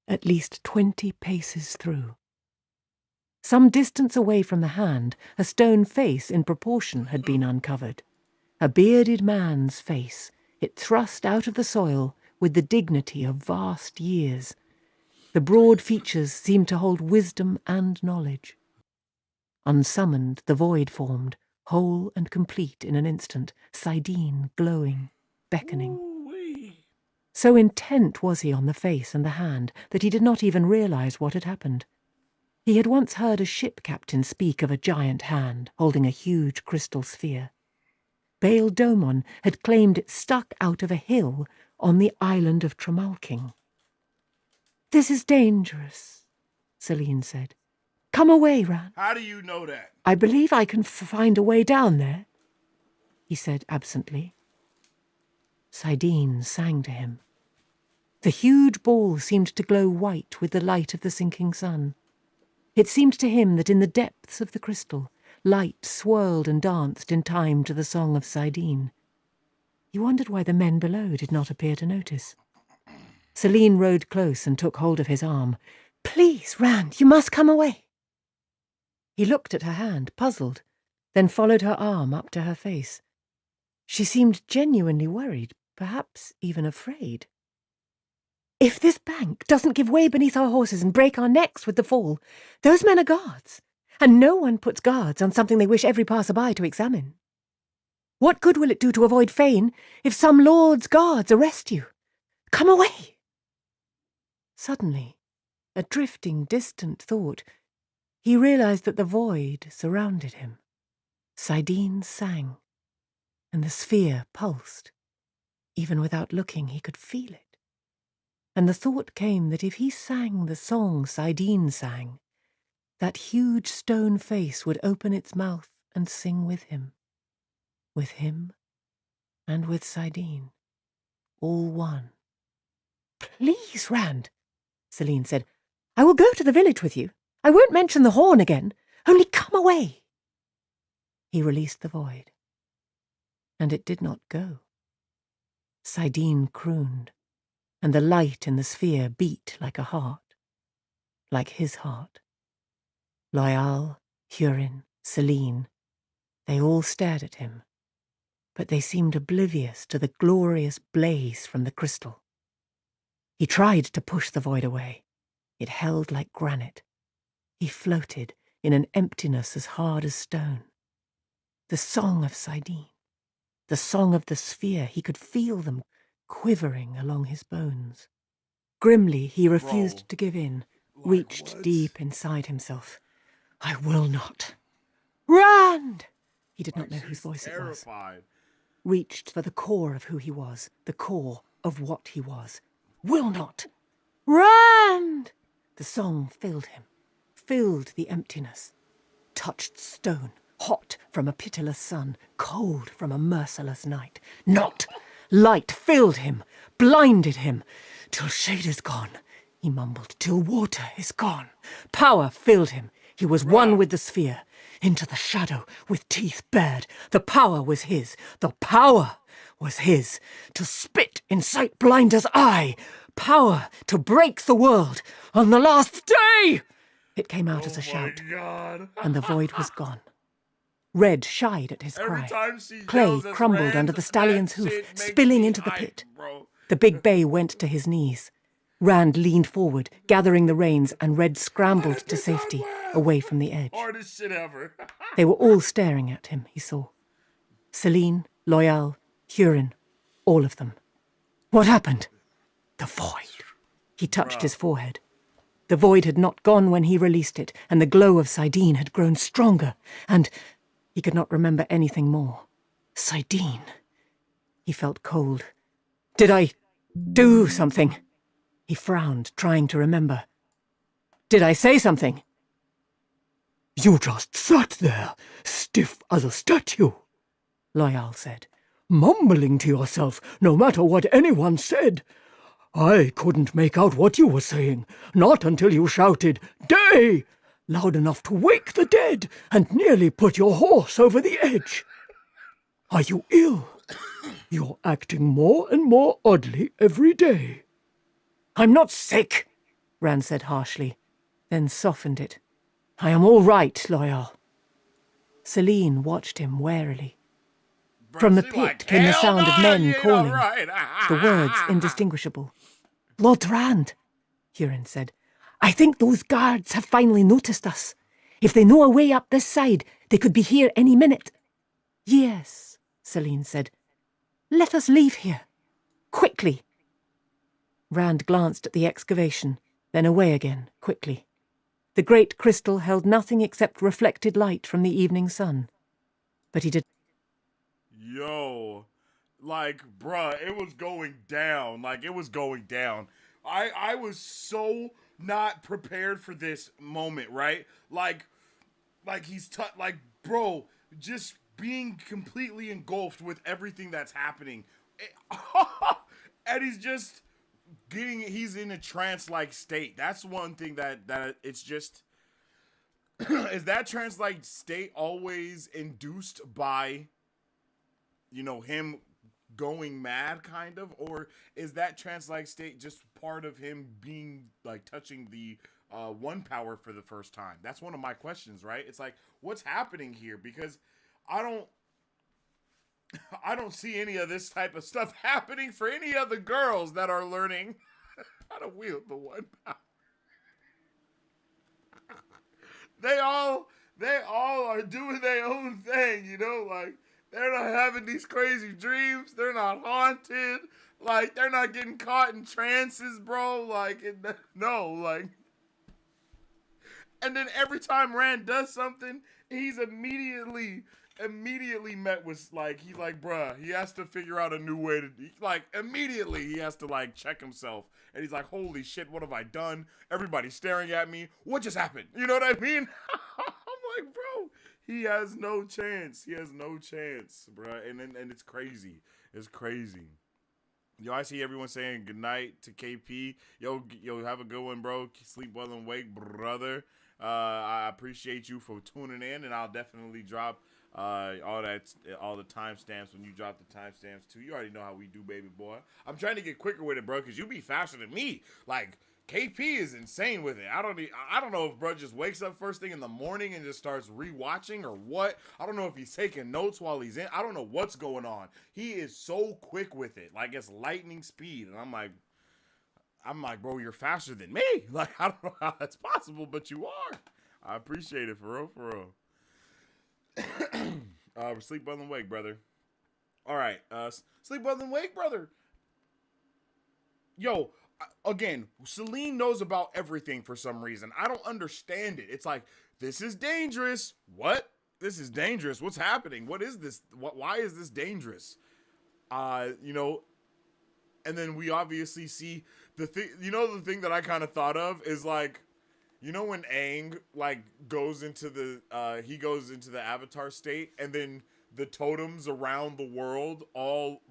At least 20 paces through. Some distance away from the hand, a stone face in proportion had been uncovered. A bearded man's face, it thrust out of the soil with the dignity of vast years. The broad features seemed to hold wisdom and knowledge. Unsummoned, the void formed, whole and complete in an instant, Sidene glowing, beckoning. Ooh-wee. So intent was he on the face and the hand that he did not even realize what had happened. He had once heard a ship captain speak of a giant hand holding a huge crystal sphere. Baal Domon had claimed it stuck out of a hill on the island of Tremalking. "This is dangerous," Selene said. "Come away, Rand." How do you know that? "I believe I can find a way down there," he said absently. Sidene sang to him. The huge ball seemed to glow white with the light of the sinking sun. It seemed to him that in the depths of the crystal, light swirled and danced in time to the song of Sidene. He wondered why the men below did not appear to notice. Selene rode close and took hold of his arm. "Please, Rand, you must come away." He looked at her hand, puzzled, then followed her arm up to her face. She seemed genuinely worried, perhaps even afraid. "If this bank doesn't give way beneath our horses and break our necks with the fall, those men are guards, and no one puts guards on something they wish every passerby to examine." What good will it do to avoid Fane if some lord's guards arrest you? Come away! Suddenly, a drifting, distant thought, he realized that the void surrounded him. Sidene sang, and the sphere pulsed. Even without looking, he could feel it. And the thought came that if he sang the song Sidene sang, that huge stone face would open its mouth and sing with him and with Sidene, all one. Please, Rand, Celine said. I will go to the village with you. I won't mention the horn again. Only come away. He released the void, and it did not go. Sidene crooned, and the light in the sphere beat like a heart, like his heart. Loyal, Hurin, Celine, they all stared at him, but they seemed oblivious to the glorious blaze from the crystal. He tried to push the void away. It held like granite. He floated in an emptiness as hard as stone. The song of Sidene, the song of the sphere, he could feel them quivering along his bones. Grimly, he refused to give in, reached deep inside himself. I will not. Rand! He did not know whose voice it was. Reached for the core of who he was, the core of what he was. Will not. Rand! The song filled him, filled the emptiness. Touched stone, hot from a pitiless sun, cold from a merciless night. Not! Light filled him, blinded him. Till shade is gone, he mumbled, till water is gone. Power filled him. He was one with the sphere. Into the shadow, with teeth bared. The power was his. The power was his. To spit in sight-blinder's eye. Power to break the world on the last day! It came out as a shout, God. and the void was gone. Red shied at his Every cry. time she Clay yells as crumbled Rand, under the stallion's that hoof, shit makes spilling me into the hype, pit. bro. The big bay went to his knees. Rand leaned forward, gathering the reins, and Red scrambled to safety, away from the edge. Hardest shit ever. They were all staring at him, he saw. Celine, Loyal, Hurin, all of them. What happened? The void. He touched his forehead. The void had not gone when he released it, and the glow of Sidene had grown stronger, and he could not remember anything more. Sidene. He felt cold. Did I do something? He frowned, trying to remember. Did I say something? You just sat there, stiff as a statue, Loyal said, mumbling to yourself no matter what anyone said. I couldn't make out what you were saying, not until you shouted, Day! Loud enough to wake the dead and nearly put your horse over the edge. Are you ill? You're acting more and more oddly every day. I'm not sick, Rand said harshly, then softened it. I am all right, Loyal. Celine watched him warily. From the pit came the sound of men calling, the words indistinguishable. Lord Rand, Hurin said, I think those guards have finally noticed us. If they know a way up this side, they could be here any minute. Yes, Celine said. Let us leave here. Quickly. Rand glanced at the excavation, then away again, quickly. The great crystal held nothing except reflected light from the evening sun. But he did. Yo, like, bruh, it was going down. Like, it was going down. I was so not prepared for this moment, right? Like he's like, bro, just being completely engulfed with everything that's happening. And he's just he's in a trance-like state. That's one thing that it's just, is that trance-like state always induced by, you know, him going mad, kind of, or is that trance-like state just part of him being, like, touching the one power for the first time? That's one of my questions, right? It's like, what's happening here? Because I don't see any of this type of stuff happening for any of the girls that are learning how to wield the one power. They all are doing their own thing, you know, like, They're not having these crazy dreams. They're not haunted. Like, they're not getting caught in trances, bro. Like, no, like. And then every time Rand does something, he's immediately met with, like, he's like, bruh, he has to figure out a new way to, like, immediately he has to, like, check himself. And he's like, holy shit, what have I done? Everybody's staring at me. What just happened? You know what I mean? I'm like, bro, he has no chance. He has no chance, bruh. And it's crazy. It's crazy. Yo, I see everyone saying goodnight to KP. Yo, have a good one, bro. Sleep well and wake, brother. I appreciate you for tuning in, and I'll definitely drop all the timestamps when you drop the timestamps too. You already know how we do, baby boy. I'm trying to get quicker with it, bro, because you be faster than me. Like, KP is insane with it. I don't know if bro just wakes up first thing in the morning and just starts rewatching or what. I don't know if he's taking notes while he's in. I don't know what's going on. He is so quick with it, like it's lightning speed, and I'm like, bro, you're faster than me. Like, I don't know how that's possible, but you are. I appreciate it, for real. Sleep well and wake, brother. All right, sleep well and wake, brother. Yo, again, Celine knows about everything for some reason. I don't understand it. It's like, this is dangerous. What? This is dangerous. What's happening? What is this? Why is this dangerous? You know, and then we obviously see the thing. You know, the thing that I kind of thought of is like, you know, when Aang like goes into the Avatar state, and then the totems around the world all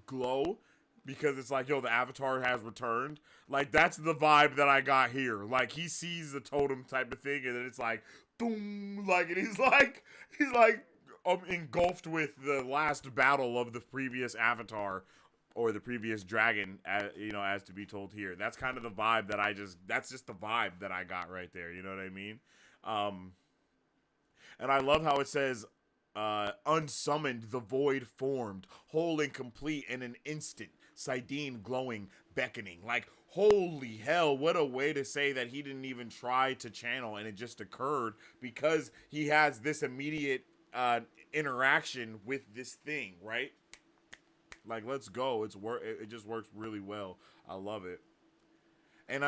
glow because it's like, yo, the Avatar has returned. Like, that's the vibe that I got here. Like, he sees the totem type of thing, and then it's like, boom, like, and he's like engulfed with the last battle of the previous Avatar, or the previous dragon, as to be told here. That's kind of the vibe that's just the vibe that I got right there. You know what I mean? And I love how it says, unsummoned, the void formed, whole and complete in an instant, Sidene glowing, beckoning. Like, holy hell, what a way to say that he didn't even try to channel and it just occurred because he has this immediate interaction with this thing, right? Like, let's go. It just works really well. I love it. And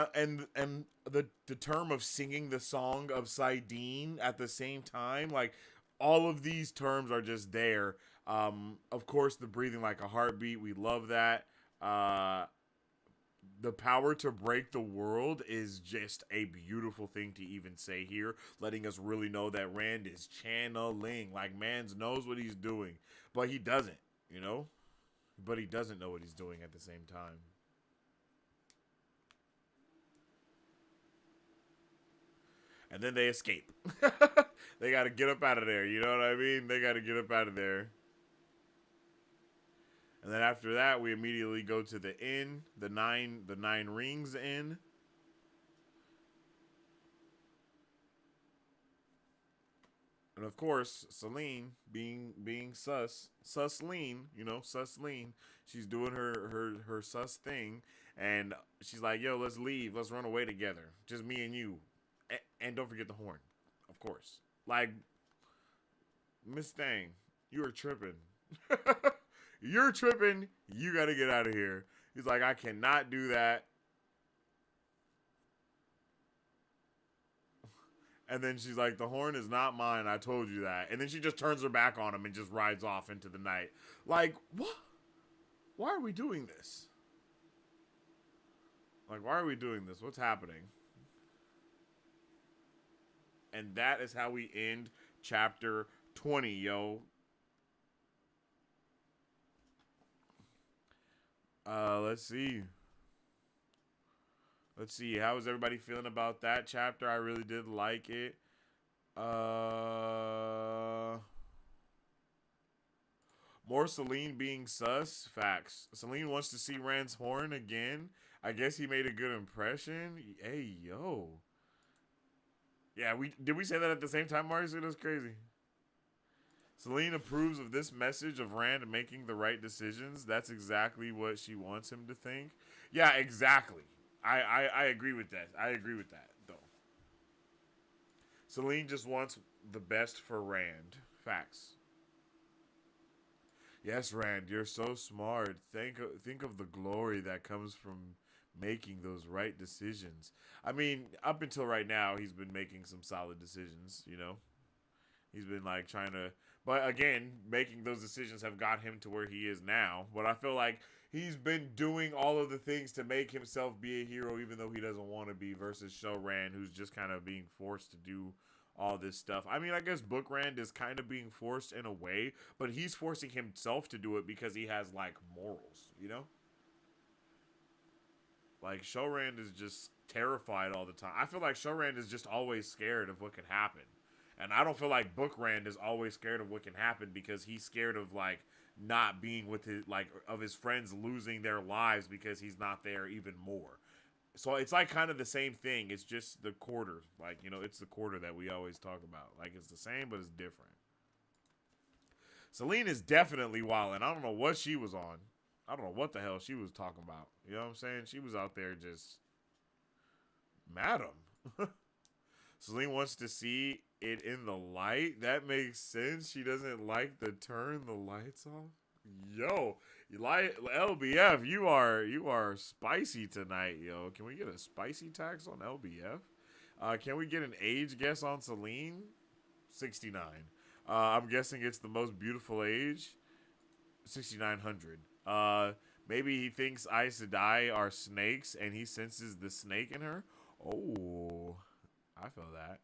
the term of singing the song of Sidene at the same time, like, all of these terms are just there. Of course, the breathing like a heartbeat, we love that. The power to break the world is just a beautiful thing to even say here, letting us really know that Rand is channeling. Like, Mans knows what he's doing, but he doesn't, you know? But he doesn't know what he's doing at the same time. And then they escape. They got to get up out of there. You know what I mean? They got to get up out of there. And then after that, we immediately go to the inn, the nine rings inn. And of course, Celine being sus-lean, you know, sus-lean. She's doing her sus thing, and she's like, "Yo, let's leave. Let's run away together. Just me and you, and don't forget the horn, of course." Like, Miss Thang, you are tripping. You're tripping. You got to get out of here. He's like, "I cannot do that." And then she's like, "The horn is not mine. I told you that." And then she just turns her back on him and just rides off into the night. Like, what? Why are we doing this? Like, why are we doing this? What's happening? And that is how we end chapter 20, yo. Let's see. Let's see. How is everybody feeling about that chapter? I really did like it. More Celine being sus. Facts. Celine wants to see Rand's horn again. I guess he made a good impression. Hey, yo. Yeah, did we say that at the same time, Mario? That's crazy. Celine approves of this message of Rand making the right decisions. That's exactly what she wants him to think. Yeah, exactly. I agree with that. I agree with that, though. Celine just wants the best for Rand. Facts. Yes, Rand, you're so smart. Think of the glory that comes from making those right decisions. I mean, up until right now, he's been making some solid decisions, you know? He's been like trying to, but again, making those decisions have got him to where he is now. But I feel like he's been doing all of the things to make himself be a hero, even though he doesn't want to be, versus Show Rand, who's just kind of being forced to do all this stuff. I mean, I guess Book Rand is kind of being forced in a way, but he's forcing himself to do it because he has like morals, you know? Like, Show Rand is just terrified all the time. I feel like Show Rand is just always scared of what could happen. And I don't feel like Book Rand is always scared of what can happen because he's scared of, like, not being with his, like, of his friends losing their lives because he's not there even more. So it's, like, kind of the same thing. It's just the quarter. Like, you know, it's the quarter that we always talk about. Like, it's the same, but it's different. Selene is definitely wildin'. I don't know what she was on. I don't know what the hell she was talking about. You know what I'm saying? She was out there just... Madam. Selene wants to see it in the light. That makes sense. She doesn't like to turn the lights off. Yo, LBF, you are spicy tonight, yo. Can we get a spicy tax on LBF? Can we get an age guess on Selene? 69. I'm guessing it's the most beautiful age. 6,900. Maybe he thinks Aes Sedai are snakes and he senses the snake in her. Oh, I feel that.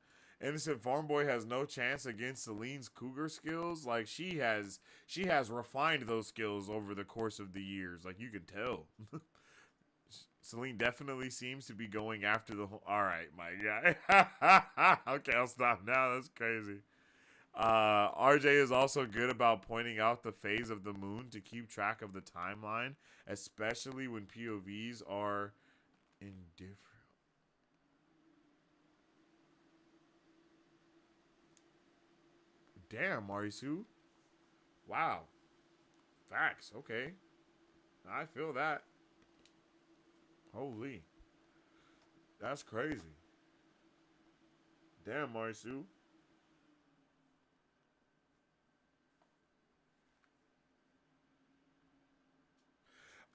Innocent Farm Boy has no chance against Selene's cougar skills. Like, she has refined those skills over the course of the years. Like, you can tell. Selene definitely seems to be going after the whole... All right, my guy. Okay, I'll stop now. That's crazy. RJ is also good about pointing out the phase of the moon to keep track of the timeline, especially when POVs are indifferent. Damn, Marisu. Wow. Facts. Okay. I feel that. Holy. That's crazy. Damn, Marisu.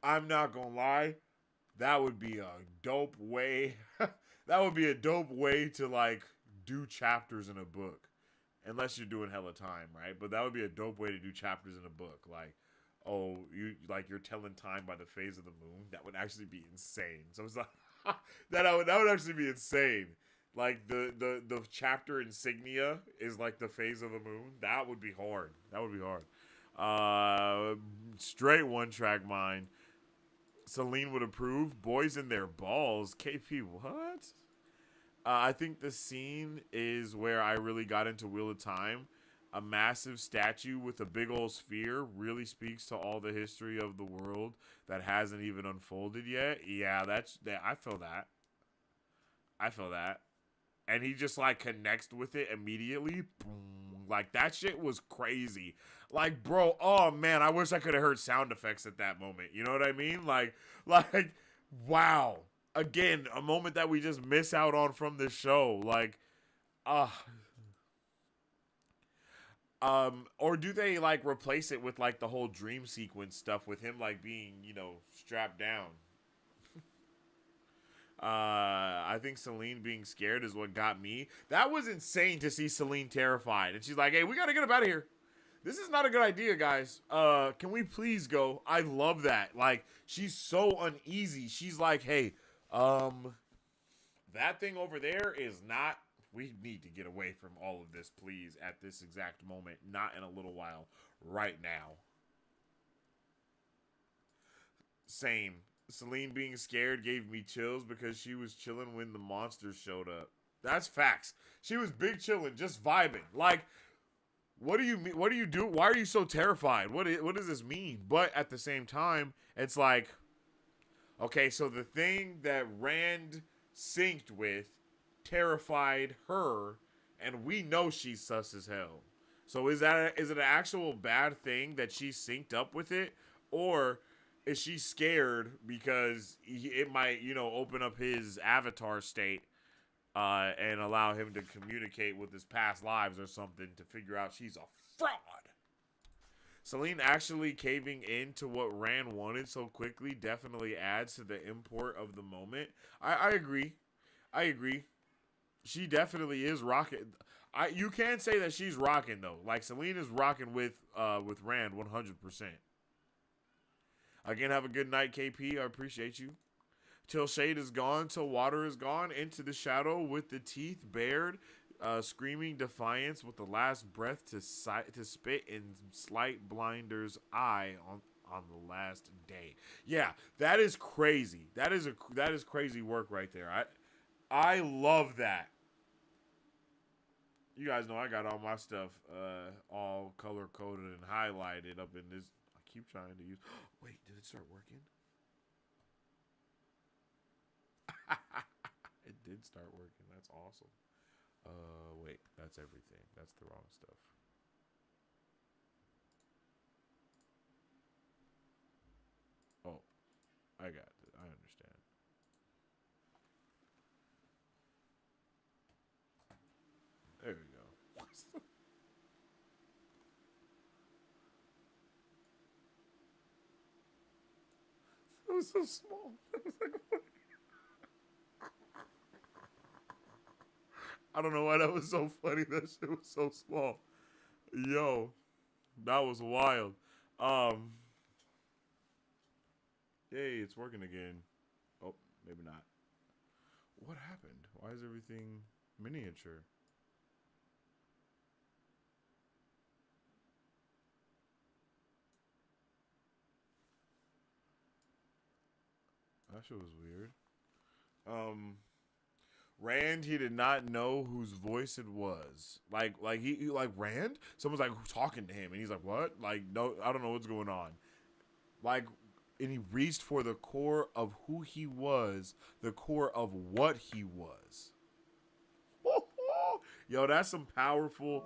I'm not gonna lie. That would be a dope way. That would be a dope way to, like, do chapters in a book. Unless you're doing hella time, right? But that would be a dope way to do chapters in a book. Like, oh, you're telling time by the phase of the moon. That would actually be insane. So it's like that would actually be insane. Like the chapter insignia is like the phase of the moon. That would be hard. That would be hard. Straight one track mind. Selene would approve. Boys in their balls. KP, what? I think the scene is where I really got into Wheel of Time. A massive statue with a big old sphere really speaks to all the history of the world that hasn't even unfolded yet. Yeah, I feel that. I feel that. And he just, like, connects with it immediately. Boom. Like, that shit was crazy. Like, bro, oh, man, I wish I could have heard sound effects at that moment. You know what I mean? Like, wow. Again, a moment that we just miss out on from this show. Like, or do they, like, replace it with, like, the whole dream sequence stuff with him, like, being, you know, strapped down? I think Selene being scared is what got me. That was insane to see Selene terrified. And she's like, hey, we gotta get him out of here. This is not a good idea, guys. Can we please go? I love that. Like, she's so uneasy. She's like, hey, that thing over there is not... We need to get away from all of this, please, at this exact moment. Not in a little while. Right now. Same. Selene being scared gave me chills because she was chilling when the monsters showed up. That's facts. She was big chilling, just vibing. Like, what do you mean? What do you do? Why are you so terrified? What does this mean? But at the same time, it's like, okay, so the thing that Rand synced with terrified her, and we know she's sus as hell. So is it an actual bad thing that she synced up with it, or is she scared because it might, you know, open up his avatar state and allow him to communicate with his past lives or something to figure out she's a fraud? Celine actually caving into what Rand wanted so quickly definitely adds to the import of the moment. I agree. I agree. She definitely is rocking. You can say that she's rocking though. Like Celine is rocking with Rand 100%. Again, have a good night, KP. I appreciate you. Till shade is gone, till water is gone, into the shadow with the teeth bared, screaming defiance with the last breath to spit in slight blinder's eye on the last day. Yeah, that is crazy. That is crazy work right there. I love that. You guys know I got all my stuff all color coded and highlighted up in this. I keep trying to use. Wait, did it start working? It did start working. That's awesome. Wait, that's everything. That's the wrong stuff. Oh, I got it. I understand. There we go. It was so small. It was like I don't know why that was so funny. That shit was so small. Yo, that was wild. Yay, it's working again. Oh, maybe not. What happened? Why is everything miniature? That shit was weird. Rand, he did not know whose voice it was. Like he like Rand? Someone's like talking to him and he's like, what? Like, no, I don't know what's going on. Like, and he reached for the core of who he was, the core of what he was. Yo, that is some powerful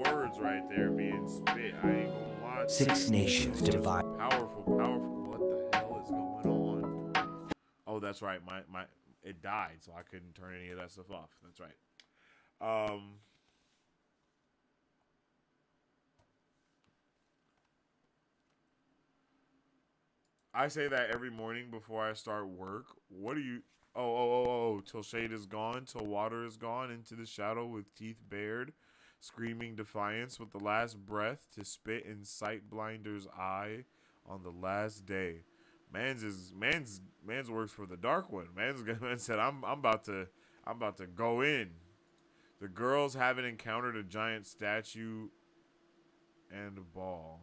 words right there being spit. I ain't gonna lie. Six nations divide. Powerful. What the hell is going on? Oh, that's right. My it died, so I couldn't turn any of that stuff off. That's right. I say that every morning before I start work. What do you... Oh. Till shade is gone, till water is gone, into the shadow with teeth bared, screaming defiance with the last breath to spit in sight blinder's eye on the last day. Man's works for the dark one. Man said, I'm about to go in. The girls haven't encountered a giant statue and a ball.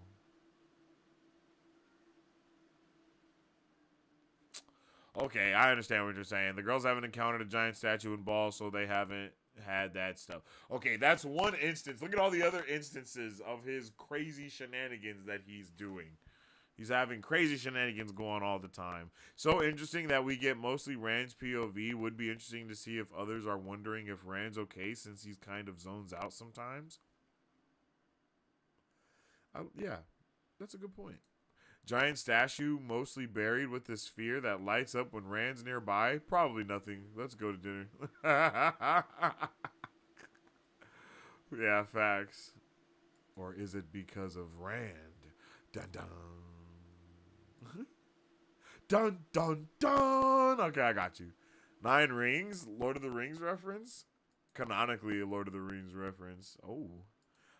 Okay, I understand what you're saying. The girls haven't encountered a giant statue and ball, so they haven't had that stuff. Okay, that's one instance. Look at all the other instances of his crazy shenanigans that he's doing. He's having crazy shenanigans going all the time. So interesting that we get mostly Rand's POV. Would be interesting to see if others are wondering if Rand's okay since he's kind of zones out sometimes. Yeah, that's a good point. Giant statue, mostly buried with the sphere that lights up when Rand's nearby. Probably nothing. Let's go to dinner. Yeah, facts. Or is it because of Rand? Dun dun. Dun dun dun. Okay, I got you. 9 Rings, Lord of the Rings reference. Canonically a Lord of the Rings reference. Oh,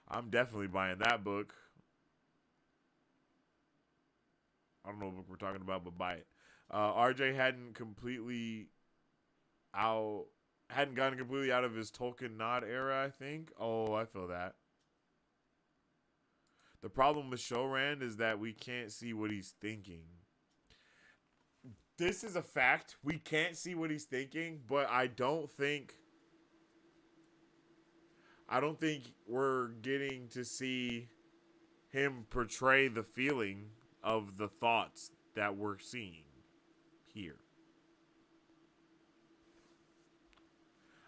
I'm definitely buying that book. I don't know what book we're talking about, but buy it. RJ hadn't gotten completely out of his Tolkien nod era, I think. Oh, I feel that. The problem with Showrand is that we can't see what he's thinking. This is a fact. We can't see what he's thinking, but I don't think we're getting to see him portray the feeling of the thoughts that we're seeing here.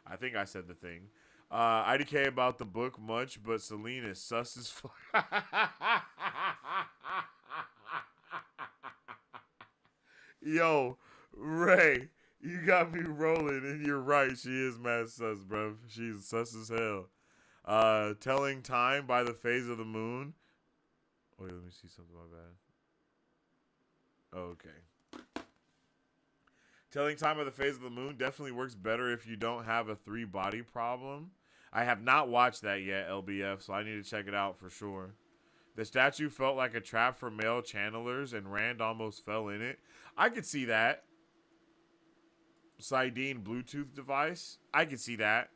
I think I said the thing. IDK about the book much, but Celine is sus as fuck. Yo, Ray, you got me rolling, and you're right. She is mad sus, bro. She's sus as hell. Telling time by the phase of the moon. Wait, let me see something. My bad. Okay. Telling time of the phase of the moon definitely works better if you don't have a 3-body problem. I have not watched that yet, LBF, so I need to check it out for sure. The statue felt like a trap for male channelers, and Rand almost fell in it. I could see that. Sidene Bluetooth device. I could see that.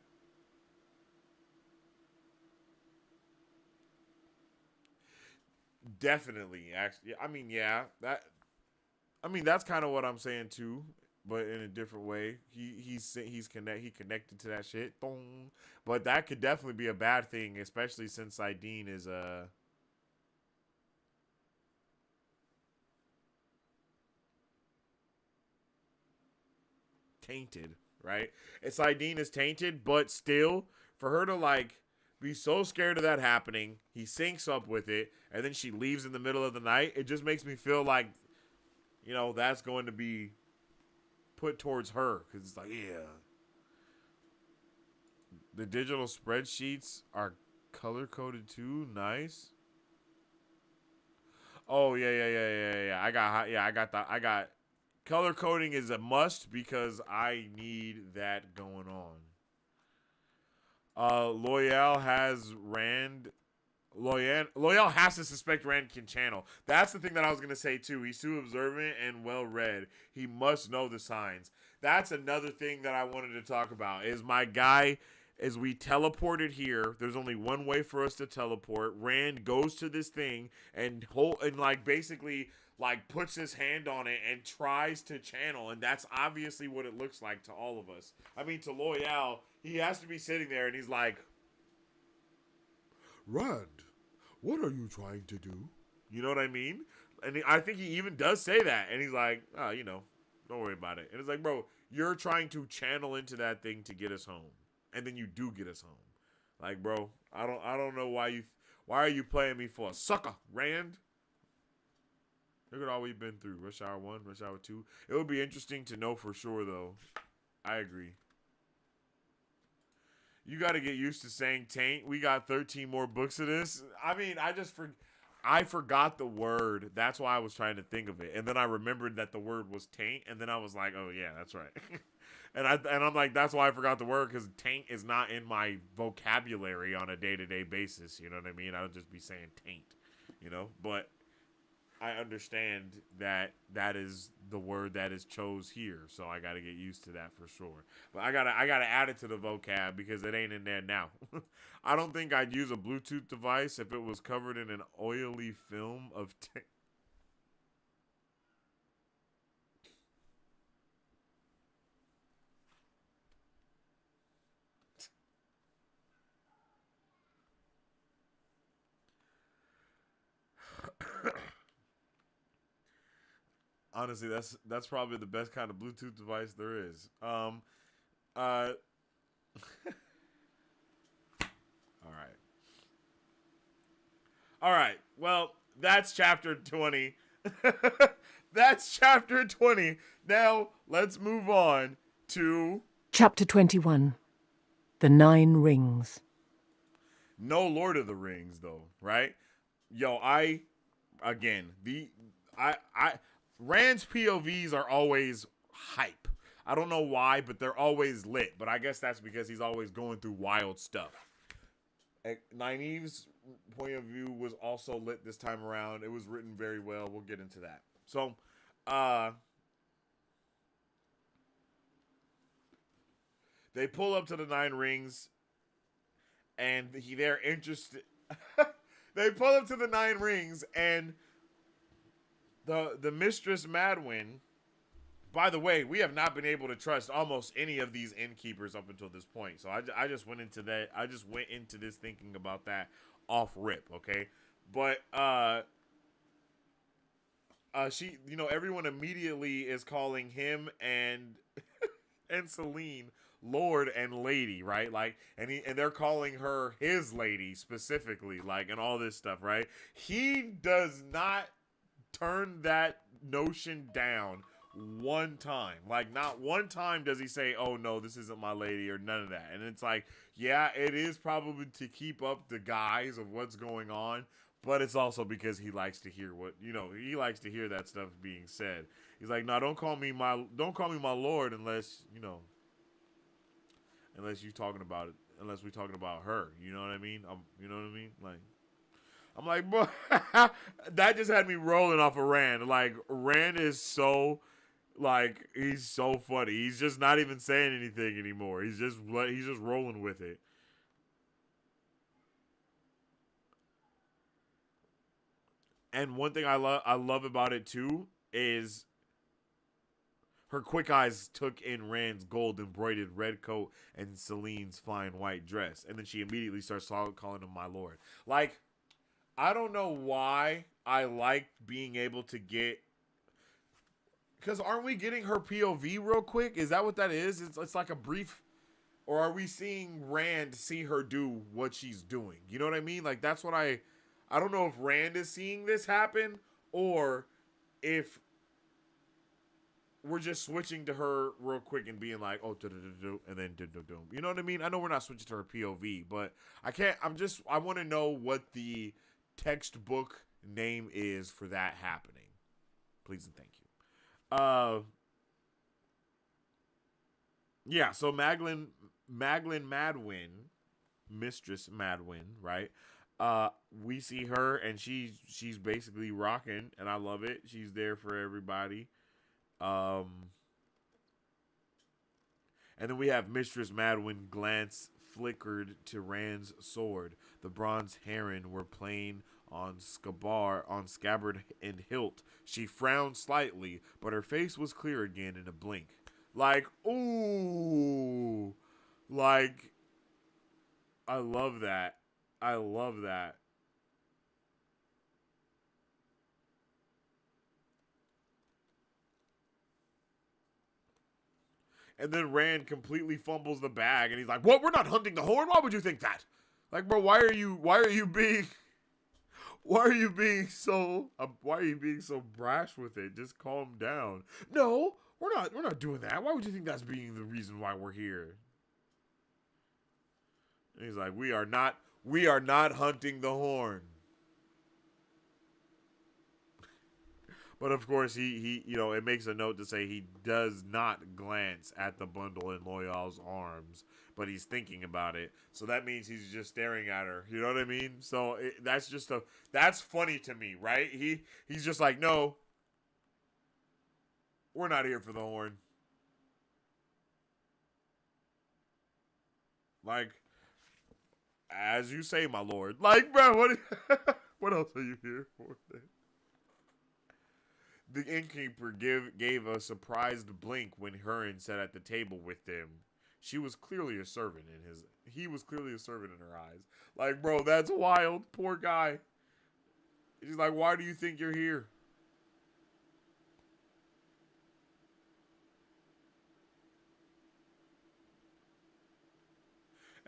Definitely, actually. I mean, yeah, that's kind of what I'm saying too, but in a different way. He connected to that shit. Boom. But that could definitely be a bad thing, especially since Sidene is tainted, right? It's Sidene is tainted, but still, for her to like be so scared of that happening, he syncs up with it, and then she leaves in the middle of the night. It just makes me feel like, you know, that's going to be put towards her, because it's like, yeah. The digital spreadsheets are color coded too. Nice. Oh yeah. I got that. I got color coding is a must because I need that going on. Loyal has Rand. Loyal has to suspect Rand can channel. That's the thing that I was going to say, too. He's too observant and well-read. He must know the signs. That's another thing that I wanted to talk about. Is my guy, as we teleported here, there's only one way for us to teleport. Rand goes to this thing and basically puts his hand on it and tries to channel, and that's obviously what it looks like to all of us. I mean, to Loyal, he has to be sitting there and he's like, Rand, what are you trying to do? You know what I mean? And I think he even does say that, and he's like, oh, you know, don't worry about it. And it's like, bro, you're trying to channel into that thing to get us home, and then you do get us home. Like, bro, I don't know why are you playing me for a sucker, Rand? Look at all we've been through. Rush Hour 1, Rush Hour 2. It would be interesting to know for sure, though. I agree. You got to get used to saying taint. We got 13 more books of this. I mean, I forgot the word. That's why I was trying to think of it. And then I remembered that the word was taint. And then I was like, oh, yeah, that's right. and I'm like, that's why I forgot the word, because taint is not in my vocabulary on a day-to-day basis. You know what I mean? I would just be saying taint, you know? But I understand that that is the word that is chose here, so I got to get used to that for sure. But I gotta add it to the vocab because it ain't in there now. I don't think I'd use a Bluetooth device if it was covered in an oily film of Honestly, that's probably the best kind of Bluetooth device there is. All right. All right. Well, that's chapter 20. That's chapter 20. Now, let's move on to Chapter 21. The 9 Rings. no Lord of the Rings, though, right? Yo, Rand's POVs are always hype. I don't know why, but they're always lit. But I guess that's because he's always going through wild stuff. Nynaeve's point of view was also lit this time around. It was written very well. We'll get into that. So, they pull up to the 9 Rings, and they're interested. They pull up to the 9 Rings, and the Mistress Madwyn. By the way, we have not been able to trust almost any of these innkeepers up until this point. So I just went into that. I just went into this thinking about that off rip, okay? But she, you know, everyone immediately is calling him and and Celine Lord and Lady, right? Like, and they're calling her his lady specifically, like, and all this stuff, right? He does not turn that notion down one time. Like, not one time does he say, oh no, this isn't my lady, or none of that. And it's like, yeah, it is probably to keep up the guise of what's going on, But it's also because he likes to hear he likes to hear that stuff being said. He's like, no, don't call me my lord unless unless we're talking about her. You know what I mean? You know what I mean? Like, I'm like, bro, that just had me rolling off of Rand. Like, Rand is so, like, he's so funny. He's just not even saying anything anymore. He's just rolling with it. And one thing I love about it too is her quick eyes took in Rand's gold embroidered red coat and Celine's fine white dress, and then she immediately starts calling him my lord. Like, I don't know why I like being able to get, because aren't we getting her POV real quick? Is that what that is? It's like a brief, or are we seeing Rand see her do what she's doing? You know what I mean? Like, that's what I don't know if Rand is seeing this happen or if we're just switching to her real quick and being like, oh, and then you know what I mean? I know we're not switching to her POV, but I want to know what the textbook name is for that happening. Please and thank you. Yeah, so Maglin Madwin, Mistress Madwin, right? We see her and she's basically rocking, and I love it. She's there for everybody. And then we have Mistress Madwin glance flickered to Rand's sword. The bronze heron were playing on scabbard and hilt. She frowned slightly, but her face was clear again in a blink. Like, ooh, like, I love that. I love that. And then Rand completely fumbles the bag, and he's like, "What? We're not hunting the horn. Why would you think that? Like, bro, why are you being so brash with it? Just calm down. No, we're not doing that. Why would you think that's being the reason why we're here?" And he's like, we are not hunting the horn. But of course, he it makes a note to say he does not glance at the bundle in Loyal's arms, but he's thinking about it. So that means he's just staring at her. You know what I mean? So that's funny to me, right? He's just like, no, we're not here for the horn. Like, as you say, my lord. Like, bro, what else are you here for then? The innkeeper gave a surprised blink when Hurin sat at the table with them. He was clearly a servant in her eyes. Like, bro, that's wild. Poor guy. He's like, why do you think you're here?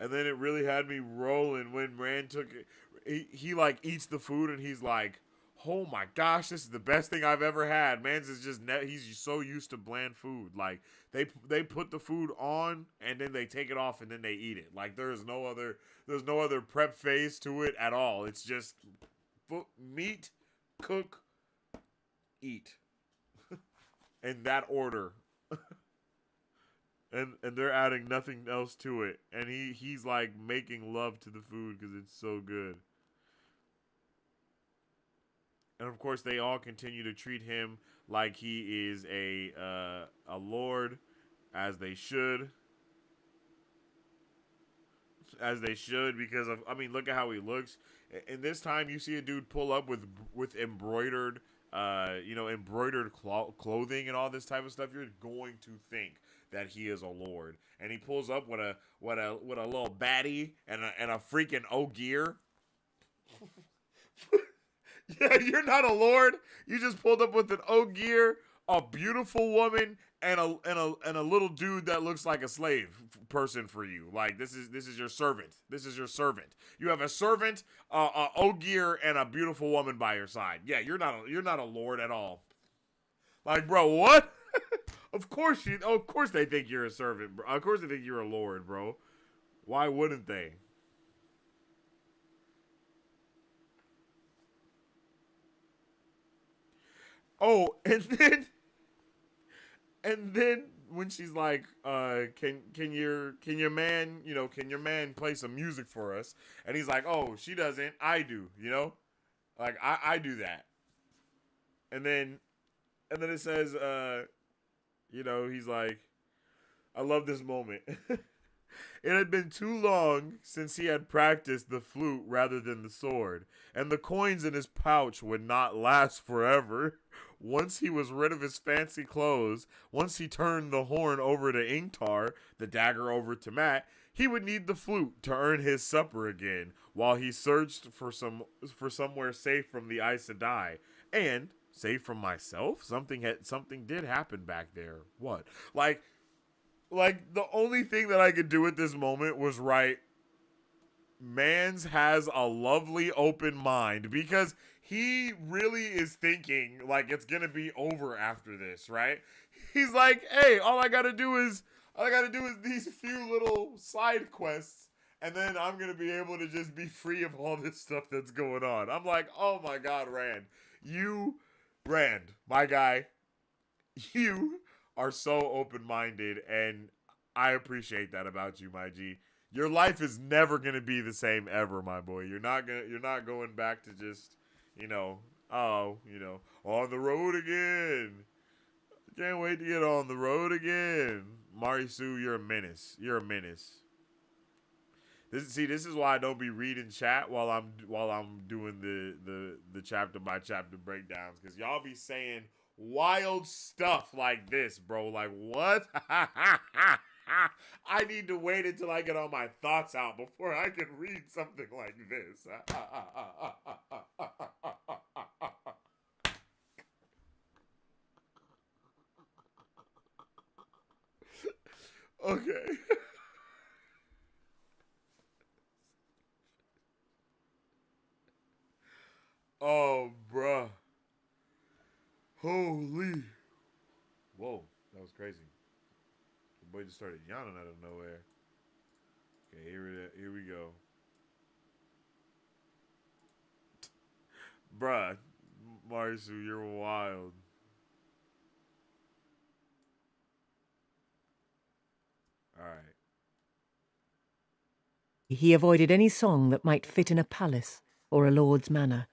And then it really had me rolling when Rand took it. He like eats the food and he's like, oh my gosh, this is the best thing I've ever had. Mans is just he's so used to bland food. Like, they put the food on and then they take it off and then they eat it. Like, there's no other prep phase to it at all. It's just meat, cook, eat. In that order. And they're adding nothing else to it. And he's like making love to the food because it's so good. And of course, they all continue to treat him like he is a lord, as they should. As they should, because of, I mean, look at how he looks. And this time, you see a dude pull up with embroidered, embroidered clothing and all this type of stuff. You're going to think that he is a lord. And he pulls up with a little baddie and a freaking ogier. Yeah, you're not a lord. You just pulled up with an ogier, a beautiful woman, and a little dude that looks like a slave person for you. Like, this is your servant. This is your servant. You have a servant, a ogier, and a beautiful woman by your side. Yeah, you're not a lord at all. Like, bro, what? Of course they think you're a servant, bro. Of course they think you're a lord, bro. Why wouldn't they? Oh, and then when she's like, can your man, can your man play some music for us? And he's like, oh, she doesn't, I do, like I do that. And then it says, he's like, I love this moment. It had been too long since he had practiced the flute rather than the sword, and the coins in his pouch would not last forever. Once he was rid of his fancy clothes, once he turned the horn over to Ingtar, the dagger over to Matt, he would need the flute to earn his supper again, while he searched for somewhere safe from the Aes Sedai. And safe from myself? Something did happen back there. What? Like the only thing that I could do at this moment was write, Mans has a lovely open mind, because he really is thinking like it's gonna be over after this, right? He's like, hey, all I gotta do is these few little side quests, and then I'm gonna be able to just be free of all this stuff that's going on. I'm like, oh my god, Rand, my guy, you are so open-minded, and I appreciate that about you, my G. Your life is never gonna be the same ever, my boy. You're not going back to just, on the road again. Can't wait to get on the road again. Marisu, you're a menace. You're a menace. This is why I don't be reading chat while I'm doing the chapter by chapter breakdowns, because y'all be saying wild stuff like this, bro. Like, what? I need to wait until I get all my thoughts out before I can read something like this. Okay. Oh, bruh. Holy. Whoa, that was crazy. The boy just started yawning out of nowhere. Okay, here we go. Bruh, Marisu, you're wild. Alright. He avoided any song that might fit in a palace or a lord's manor.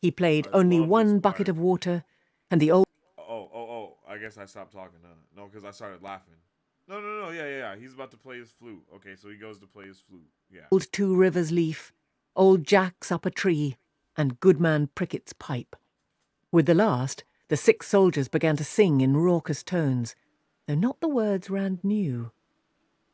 He played only one bucket of water, and the old... Oh, I guess I stopped talking, huh? No, because I started laughing. No, yeah. He's about to play his flute. Okay, so he goes to play his flute. Yeah. Old Two Rivers leaf, old Jack's up a tree, and Goodman Pricket's pipe. With the last, the 6 soldiers began to sing in raucous tones, though not the words Rand knew.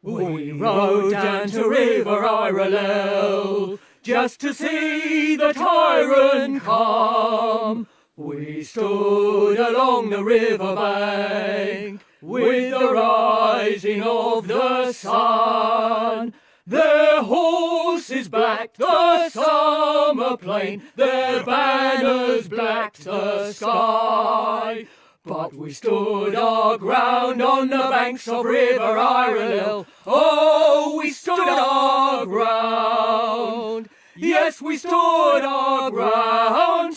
We rode down to River Irelel just to see the tyrant come. We stood along the river bank with the rising of the sun. Their horses blacked the summer plain, their banners blacked the sky. But we stood our ground on the banks of River Irelel. Oh, we stood our ground. Yes, we stood our ground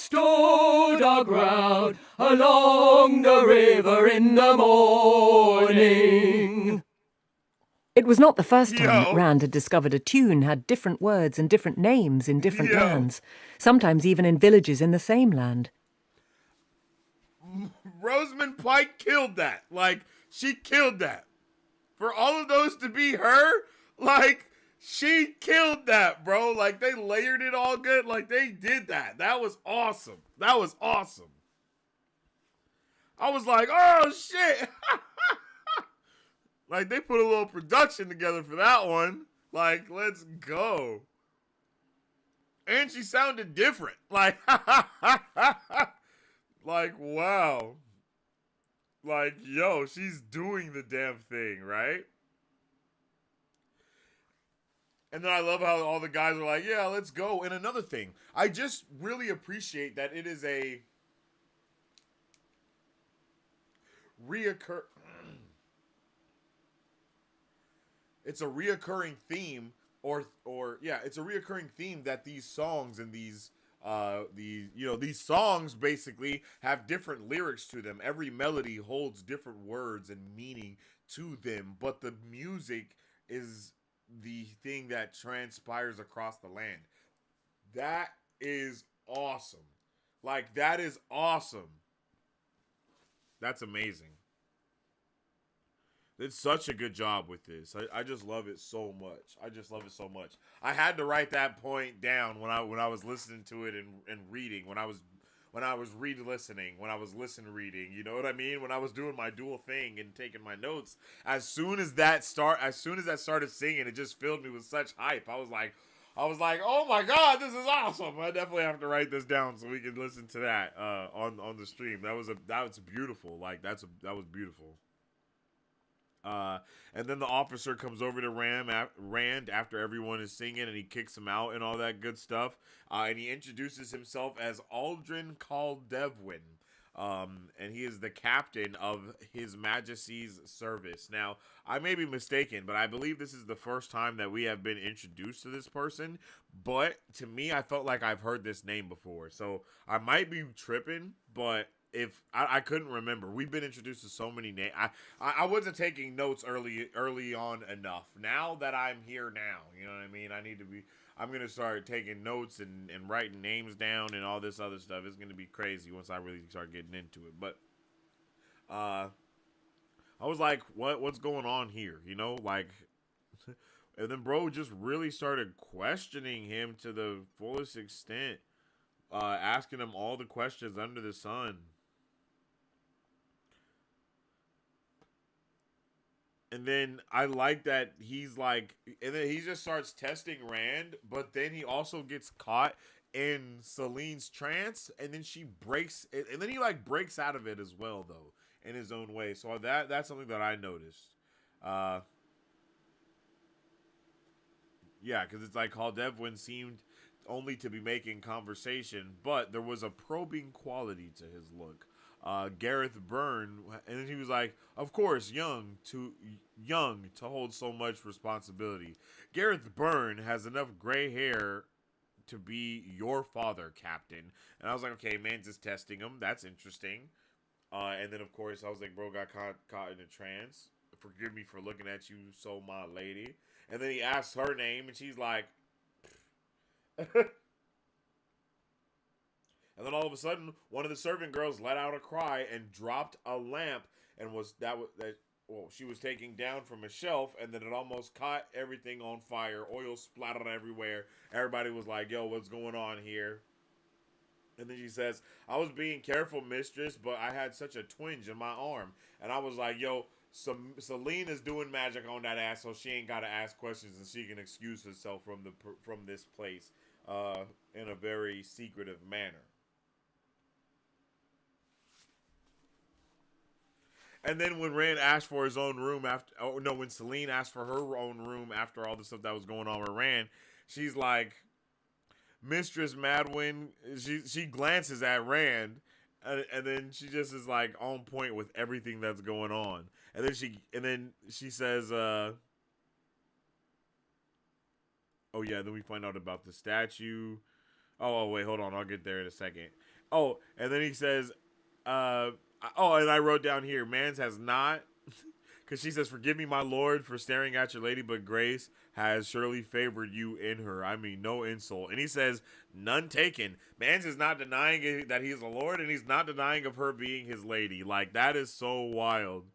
along the river in the morning. It was not the first time that Rand had discovered a tune had different words and different names in different lands, sometimes even in villages in the same land. Rosamund Pike killed that. Like, she killed that. For all of those to be her, like, she killed that, bro. Like, they layered it all good. Like, they did that. That was awesome. That was awesome. I was like, oh, shit. Like, they put a little production together for that one. Like, let's go. And she sounded different. Like, like, wow. Like, yo, she's doing the damn thing, right? And then I love how all the guys are like, yeah, let's go. And another thing, I just really appreciate that it is a it's a reoccurring theme, it's a reoccurring theme that these songs and these These songs basically have different lyrics to them. Every melody holds different words and meaning to them, but the music is the thing that transpires across the land. That is awesome. Like, that is awesome. That's amazing. It's such a good job with this. I just love it so much. I just love it so much. I had to write that point down when I was listening to it and reading, when I was listening, when I was reading, you know what I mean? When I was doing my dual thing and taking my notes, as soon as that started singing, it just filled me with such hype. I was like, oh my God, this is awesome. I definitely have to write this down so we can listen to that on the stream. That was beautiful. Like, that was beautiful. And then the officer comes over to Rand after everyone is singing, and he kicks him out and all that good stuff. And he introduces himself as Aldrin Caldevwin. And he is the captain of His Majesty's service. Now, I may be mistaken, but I believe this is the first time that we have been introduced to this person. But to me, I felt like I've heard this name before. So I might be tripping, but if I couldn't remember. We've been introduced to so many names. I wasn't taking notes early on enough. Now that I'm here now, you know what I mean? I'm going to start taking notes and writing names down and all this other stuff. It's going to be crazy once I really start getting into it. But I was like, what's going on here? You know, like, and then bro just really started questioning him to the fullest extent, asking him all the questions under the sun. And then I like that he's like, and then he just starts testing Rand, but then he also gets caught in Celine's trance, and then she breaks, and then he like breaks out of it as well, though, in his own way. So that's something that I noticed. Yeah, because it's like Caldevwin seemed only to be making conversation, but there was a probing quality to his look. Gareth Byrne, and then he was like, of course, young to hold so much responsibility. Gareth Byrne has enough gray hair to be your father, Captain. And I was like, okay, man, just testing him. That's interesting. And then, of course, I was like, bro got caught in a trance. Forgive me for looking at you, so my lady. And then he asks her name, and she's like, and then all of a sudden, one of the servant girls let out a cry and dropped a lamp, and she was taking down from a shelf, and then it almost caught everything on fire. Oil splattered everywhere. Everybody was like, yo, what's going on here? And then she says, I was being careful, mistress, but I had such a twinge in my arm. And I was like, yo, Celine is doing magic on that ass, so she ain't got to ask questions, and she can excuse herself from this place in a very secretive manner. And then when Rand asked for his own room when Celine asked for her own room after all the stuff that was going on with Rand, she's like, Mistress Madwin, she glances at Rand, and then she just is like on point with everything that's going on. And then she says, oh yeah, then we find out about the statue. Oh wait, hold on, I'll get there in a second. Oh, and then he says, and I wrote down here, Mans has not, because she says, forgive me, my lord, for staring at your lady, but grace has surely favored you in her. I mean, no insult. And he says, none taken. Mans is not denying that he's a lord, and he's not denying of her being his lady. Like, that is so wild.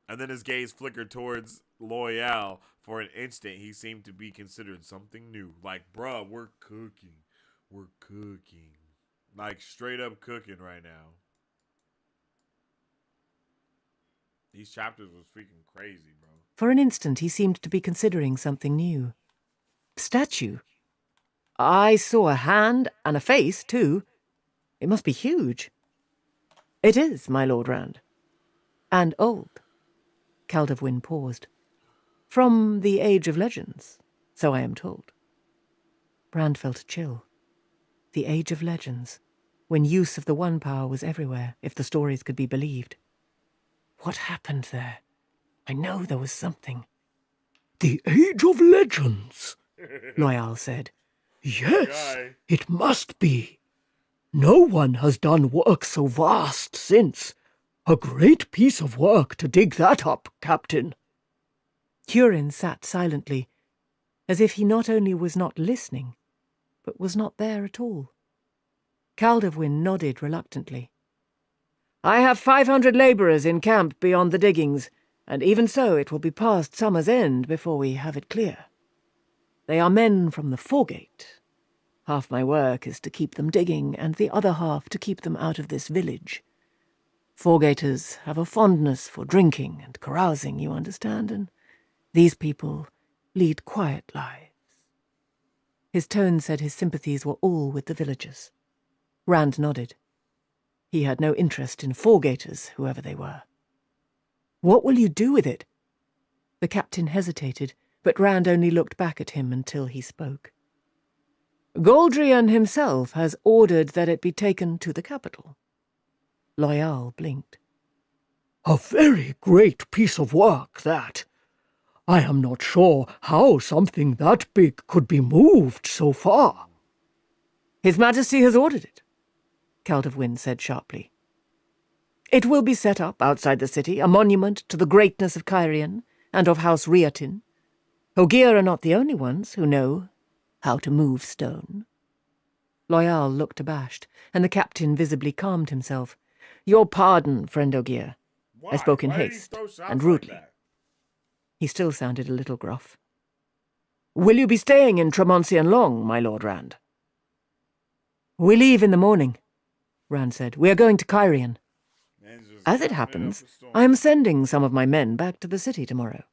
And then his gaze flickered towards Loyal. For an instant, he seemed to be considered something new. Like, bruh, we're cooking. We're cooking. Like, straight up cooking right now. These chapters was freaking crazy, bro. For an instant, he seemed to be considering something new. Statue? I saw a hand and a face, too. It must be huge. It is, my Lord Rand. And old. Caldevwin paused. From the Age of Legends, so I am told. Rand felt a chill. The Age of Legends, when use of the One Power was everywhere, if the stories could be believed. What happened there? I know there was something. The Age of Legends, Loyal said. Yes, Guy. it must be. No one has done work so vast since. A great piece of work to dig that up, Captain. Hurin sat silently, as if he not only was not listening, but was not there at all. Caldovwyn nodded reluctantly. I have 500 labourers in camp beyond the diggings, and even so it will be past summer's end before we have it clear. They are men from the foregate. Half my work is to keep them digging, and the other half to keep them out of this village. Foregaters have a fondness for drinking and carousing, you understand, and these people lead quiet lives. His tone said his sympathies were all with the villagers. Rand nodded. He had no interest in foregaters, whoever they were. What will you do with it? The captain hesitated, but Rand only looked back at him until he spoke. Goldrian himself has ordered that it be taken to the capital. Loyal blinked. A very great piece of work, that. I am not sure how something that big could be moved so far. His Majesty has ordered it, Caldovwyn said sharply. It will be set up outside the city, a monument to the greatness of Cairhien and of House Riatin. Ogier are not the only ones who know how to move stone. Loyal looked abashed, and the captain visibly calmed himself. Your pardon, friend Ogier. Why? I spoke in Why did he haste throw shots and like rudely. that? He still sounded a little gruff. Will you be staying in Tremoncian long, my Lord Rand? We leave in the morning, Rand said. We are going to Cairhien. Man's just As it chopping happens, up a storm. I am sending some of my men back to the city tomorrow.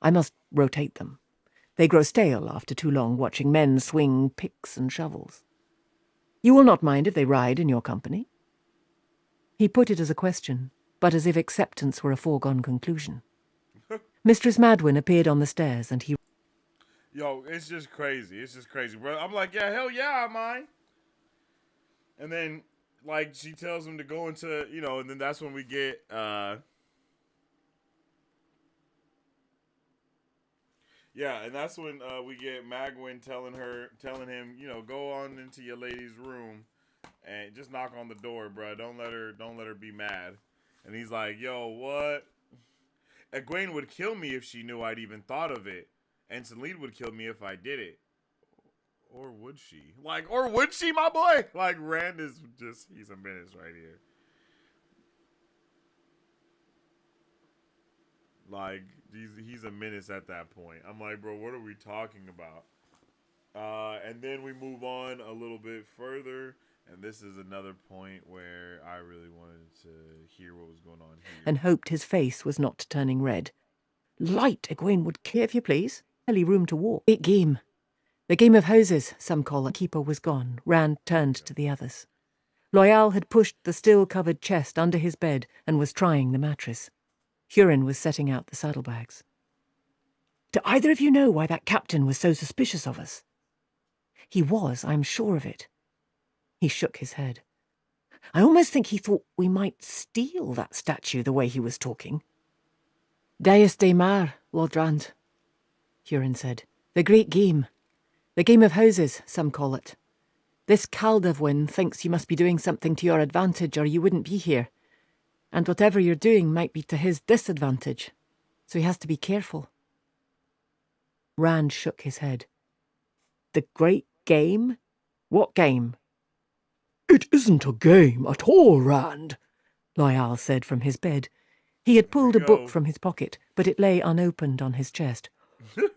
I must rotate them. They grow stale after too long watching men swing picks and shovels. You will not mind if they ride in your company? He put it as a question, but as if acceptance were a foregone conclusion. Mistress Madwyn appeared on the stairs, and he... Yo, it's just crazy. It's just crazy, bro. I'm like, yeah, hell yeah, I mind. And then, like, she tells him to go into, you know, and then that's when we get, yeah, and that's when we get Magwyn telling him, you know, go on into your lady's room and just knock on the door, bro. Don't let her be mad. And he's like, yo, what? Egwene would kill me if she knew I'd even thought of it. And Celine would kill me if I did it. Or would she? Like, or would she, my boy? Like, Rand is just, he's a menace right here. Like, he's a menace at that point. I'm like, bro, what are we talking about? And then we move on a little bit further. And this is another point where I really wanted to hear what was going on here. and hoped his face was not turning red. Light, Egwene would care if you please. Hardly room to walk. Great game. The game of houses, some call it. The keeper was gone. Rand turned to the others. Loyal had pushed the still-covered chest under his bed and was trying the mattress. Hurin was setting out the saddlebags. Do either of you know why that captain was so suspicious of us? He was, I'm sure of it. He shook his head. I almost think he thought we might steal that statue the way he was talking. Dias de Mar, Lord Rand, Hurin said. The great game. The game of houses, some call it. This Caldovwyn thinks you must be doing something to your advantage or you wouldn't be here. And whatever you're doing might be to his disadvantage. So he has to be careful. Rand shook his head. The great game? What game? It isn't a game at all, Rand, Loyal said from his bed. He had pulled a go. book from his pocket, but it lay unopened on his chest.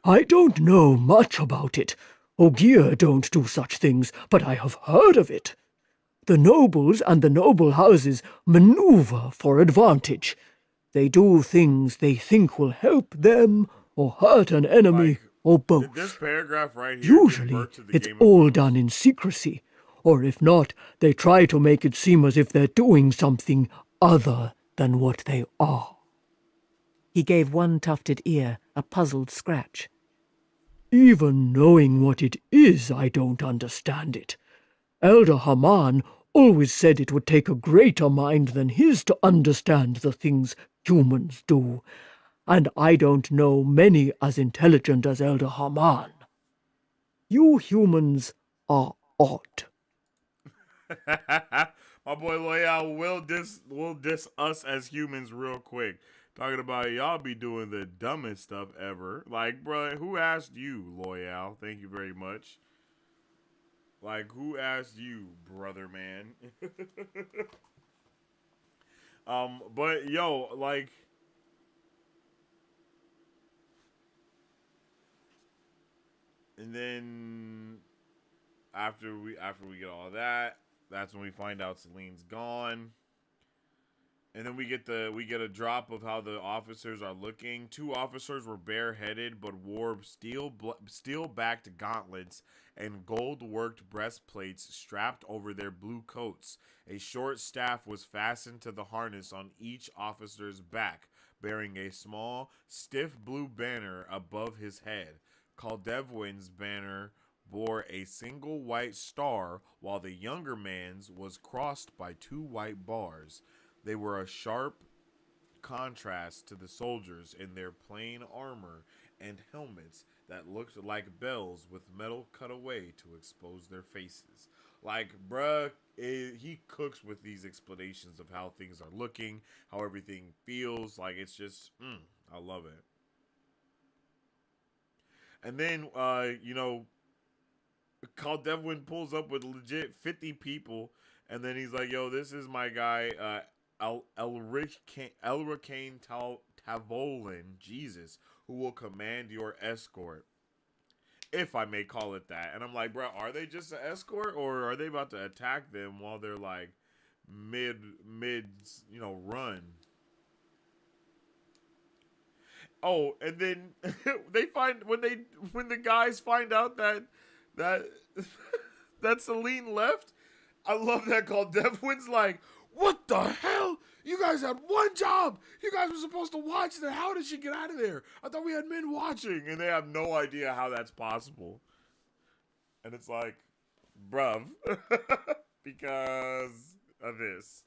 I don't know much about it. Ogier don't do such things, but I have heard of it. The nobles and the noble houses maneuver for advantage. They do things they think will help them or hurt an enemy Like, or both. This paragraph right here. gives Usually, birth to the it's Game of all Thrones. done in secrecy, or if not, they try to make it seem as if they're doing something other than what they are. He gave one tufted ear a puzzled scratch. Even knowing what it is, I don't understand it. Elder Haman always said it would take a greater mind than his to understand the things humans do, and I don't know many as intelligent as Elder Haman. You humans are odd. My boy Loyal will diss us as humans real quick. Talking about y'all be doing the dumbest stuff ever. Like, bro, who asked you, Loyal? Thank you very much. Like, who asked you, brother man? But yo, like, and then after we get all that, that's when we find out Celine's gone. And then we get a drop of how the officers are looking. 2 officers were bareheaded but wore steel-backed gauntlets and gold-worked breastplates strapped over their blue coats. A short staff was fastened to the harness on each officer's back, bearing a small, stiff blue banner above his head. Caldevwin's banner bore a single white star, while the younger man's was crossed by 2 white bars. They were a sharp contrast to the soldiers in their plain armor and helmets that looked like bells with metal cut away to expose their faces. Like, bruh, he cooks with these explanations of how things are looking, how everything feels. Like, it's just, I love it. And then, Caldevwin pulls up with legit 50 people, and then he's like, yo, this is my guy, Elricane Tavolin, Jesus, who will command your escort, if I may call it that. And I'm like, bro, are they just an escort, or are they about to attack them while they're like mid, run? Oh, and then they find when the guys find out that that Celine left. I love that call. Devwin's like, what the hell? You guys had one job. You guys were supposed to watch that. How did she get out of there? I thought we had men watching. And they have no idea how that's possible. And it's like, bruv, because of this.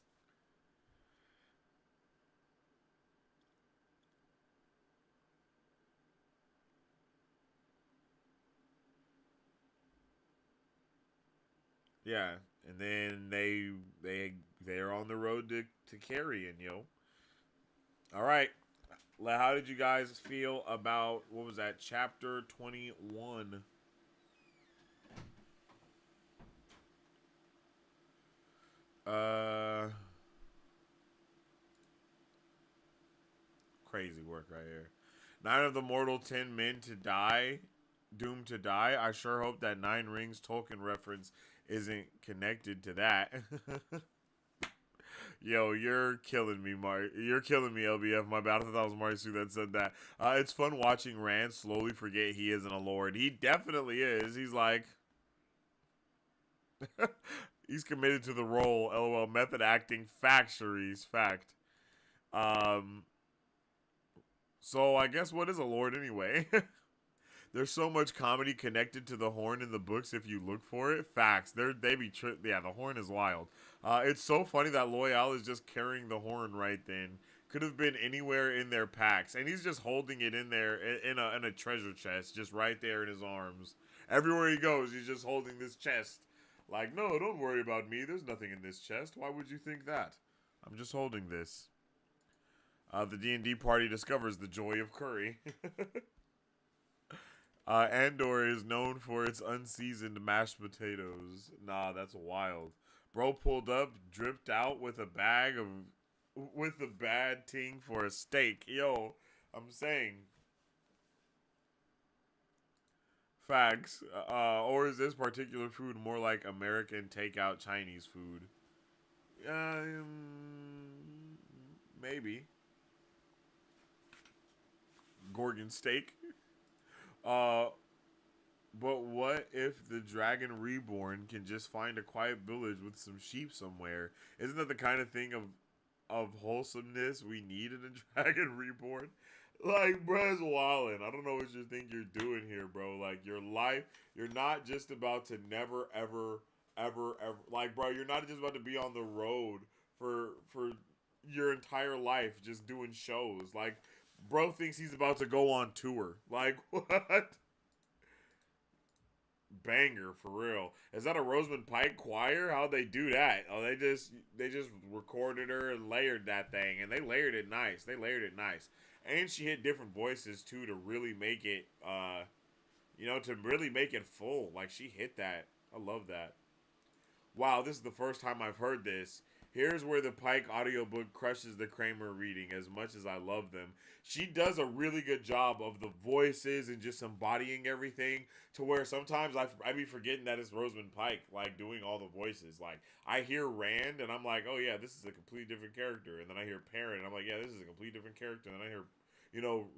Yeah, and then they're on the road to Carrion, yo. All right, how did you guys feel about what was that, chapter 21? Crazy work right here. 9 of the mortal 10 men to die, doomed to die. I sure hope that 9 Rings Tolkien reference isn't connected to that. Yo, you're killing me, Mark. You're killing me, LBF. My bad. I thought that was Marcy that said that. It's fun watching Rand slowly forget he isn't a lord. He definitely is. He's like, he's committed to the role. LOL. Method acting. Factories. Fact. So I guess what is a lord anyway? There's so much comedy connected to the horn in the books if you look for it. Facts. Yeah, the horn is wild. It's so funny that Loyal is just carrying the horn right then. Could have been anywhere in their packs. And he's just holding it in there in a treasure chest, just right there in his arms. Everywhere he goes, he's just holding this chest. Like, no, don't worry about me. There's nothing in this chest. Why would you think that? I'm just holding this. The D&D party discovers the joy of curry. Andor is known for its unseasoned mashed potatoes. Nah, that's wild. Bro pulled up, dripped out with a bad ting for a steak. Yo, I'm saying. Facts. Or is this particular food more like American takeout Chinese food? Maybe. Gorgon steak. But what if the Dragon Reborn can just find a quiet village with some sheep somewhere? Isn't that the kind of thing of wholesomeness we need in a Dragon Reborn? Like, bro, it's wildin'. I don't know what you think you're doing here, bro. Like, your life, you're not just about to never, ever, like, bro, you're not just about to be on the road for your entire life just doing shows. Like, bro thinks he's about to go on tour. Like, what? banger for real. Is that a Rosamund Pike choir? How'd they do that? Oh, they just recorded her and layered that thing, and they layered it nice. And she hit different voices too to really make it, to really make it full. Like she hit that. I love that. Wow, this is the first time I've heard this. Here's where the Pike audiobook crushes the Kramer reading as much as I love them. She does a really good job of the voices and just embodying everything to where sometimes I be forgetting that it's Rosamund Pike, like, doing all the voices. Like, I hear Rand, and I'm like, oh, yeah, this is a completely different character. And then I hear Perrin, and I'm like, yeah, this is a completely different character. And then I hear,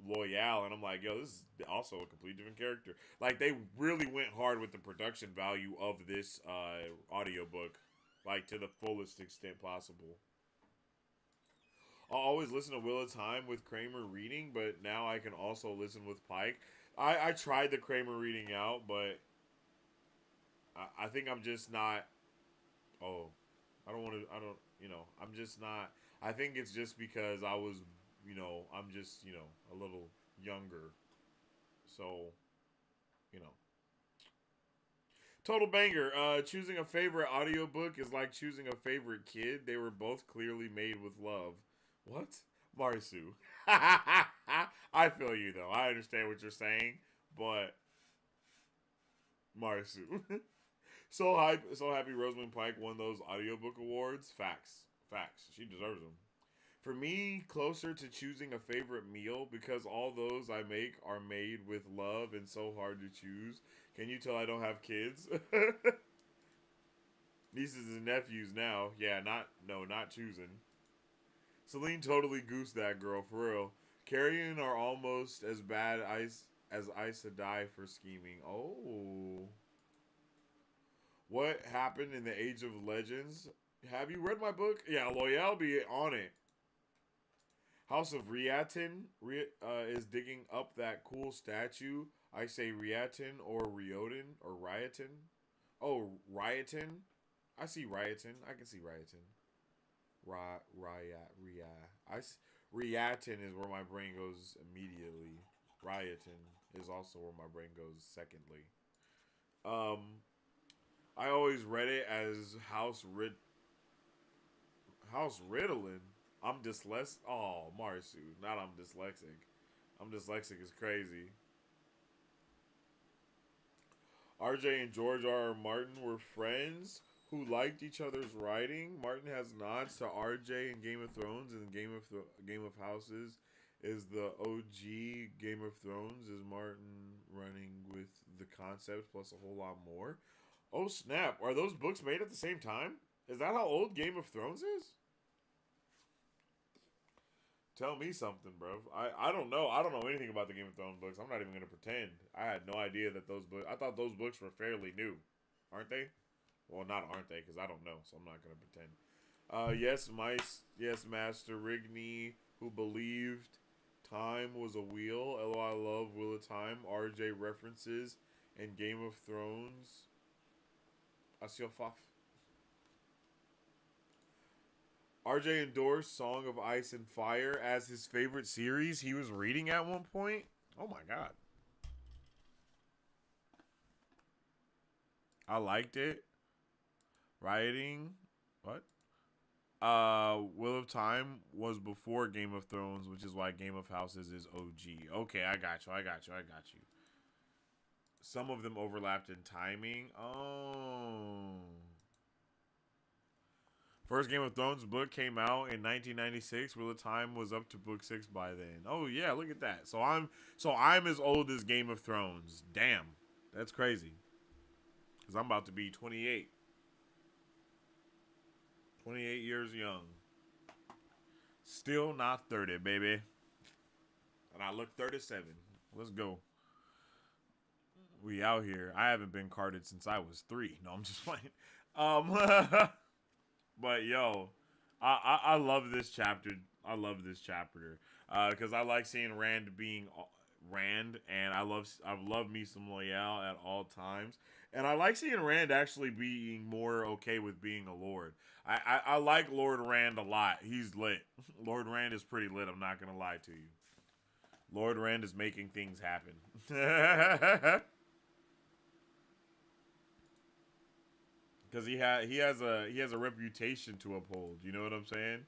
Loyal, and I'm like, yo, this is also a completely different character. Like, they really went hard with the production value of this audiobook. Like, to the fullest extent possible. I'll always listen to Wheel of Time with Kramer reading, but now I can also listen with Pike. I tried the Kramer reading out, but I think I'm just not... Oh, I'm just not... I think it's just because I was, I'm just, a little younger. So, Total banger. Choosing a favorite audiobook is like choosing a favorite kid. They were both clearly made with love. What? Marisu. I feel you, though. I understand what you're saying, but Marisu. So happy Rosamund Pike won those audiobook awards. Facts. She deserves them. For me, closer to choosing a favorite meal because all those I make are made with love and so hard to choose. Can you tell I don't have kids? Nieces and nephews now. Yeah, not choosing. Celine totally goosed that girl, for real. Carrion are almost as bad as Aes Sedai for scheming. Oh. What happened in the Age of Legends? Have you read my book? Yeah, Loyal be on it. House of Riatin is digging up that cool statue. I say Riatin or Riotin or Riotin. Oh, Riotin. I see Riotin. I can see Riotin. Riatin is where my brain goes immediately. Riotin is also where my brain goes secondly. I always read it as House Ritalin. I'm dyslexic. Oh, Marisu. Not I'm dyslexic. I'm dyslexic is crazy. RJ and George R. R. Martin were friends who liked each other's writing. Martin has nods to RJ in Game of Thrones, and Game of Houses is the OG Game of Thrones. Is Martin running with the concept plus a whole lot more? Oh snap! Are those books made at the same time? Is that how old Game of Thrones is? Tell me something, bro. I don't know. I don't know anything about the Game of Thrones books. I'm not even going to pretend. I had no idea that those books... I thought those books were fairly new. Aren't they? Well, not aren't they, because I don't know, so I'm not going to pretend. Yes, Master Rigney, who believed time was a wheel. LOL, I love Wheel of Time. RJ references and Game of Thrones. Asiofaf. RJ endorsed Song of Ice and Fire as his favorite series he was reading at one point. Oh my god. I liked it. Writing. What? Wheel of Time was before Game of Thrones, which is why Game of Houses is OG. Okay, I got you. Some of them overlapped in timing. Oh. First Game of Thrones book came out in 1996. Wheel of Time was up to book 6 by then. Oh yeah, look at that. So I'm as old as Game of Thrones. Damn, that's crazy. Cause I'm about to be 28. 28 years young. Still not 30, baby. And I look 37. Let's go. We out here. I haven't been carded since I was 3. No, I'm just playing. But yo, I love this chapter. I love this chapter because I like seeing Rand being Rand, and I've loved me some Loyal at all times, and I like seeing Rand actually being more okay with being a Lord. I like Lord Rand a lot. He's lit. Lord Rand is pretty lit. I'm not gonna lie to you. Lord Rand is making things happen. because he has a reputation to uphold. You know what I'm saying?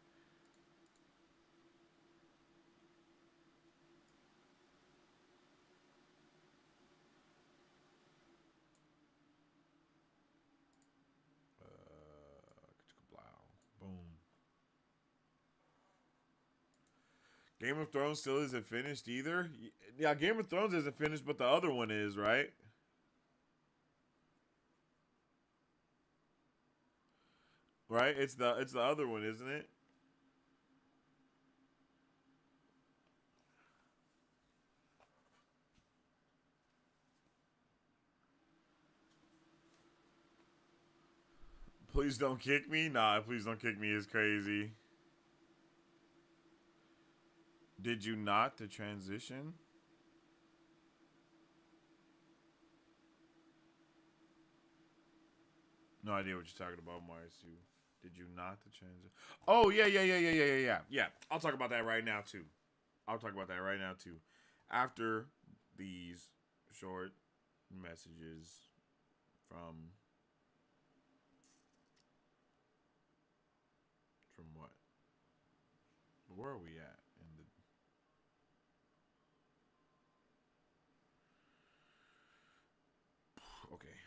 Boom. Game of Thrones still isn't finished either. Yeah, Game of Thrones isn't finished, but the other one is, right? Right? It's the other one, isn't it? Please don't kick me. Nah, please don't kick me is crazy. Did you not the transition? No idea what you're talking about, Marsu. Did you not the transition? Oh yeah. I'll talk about that right now too. After these short messages from what? Where are we at in the? Okay.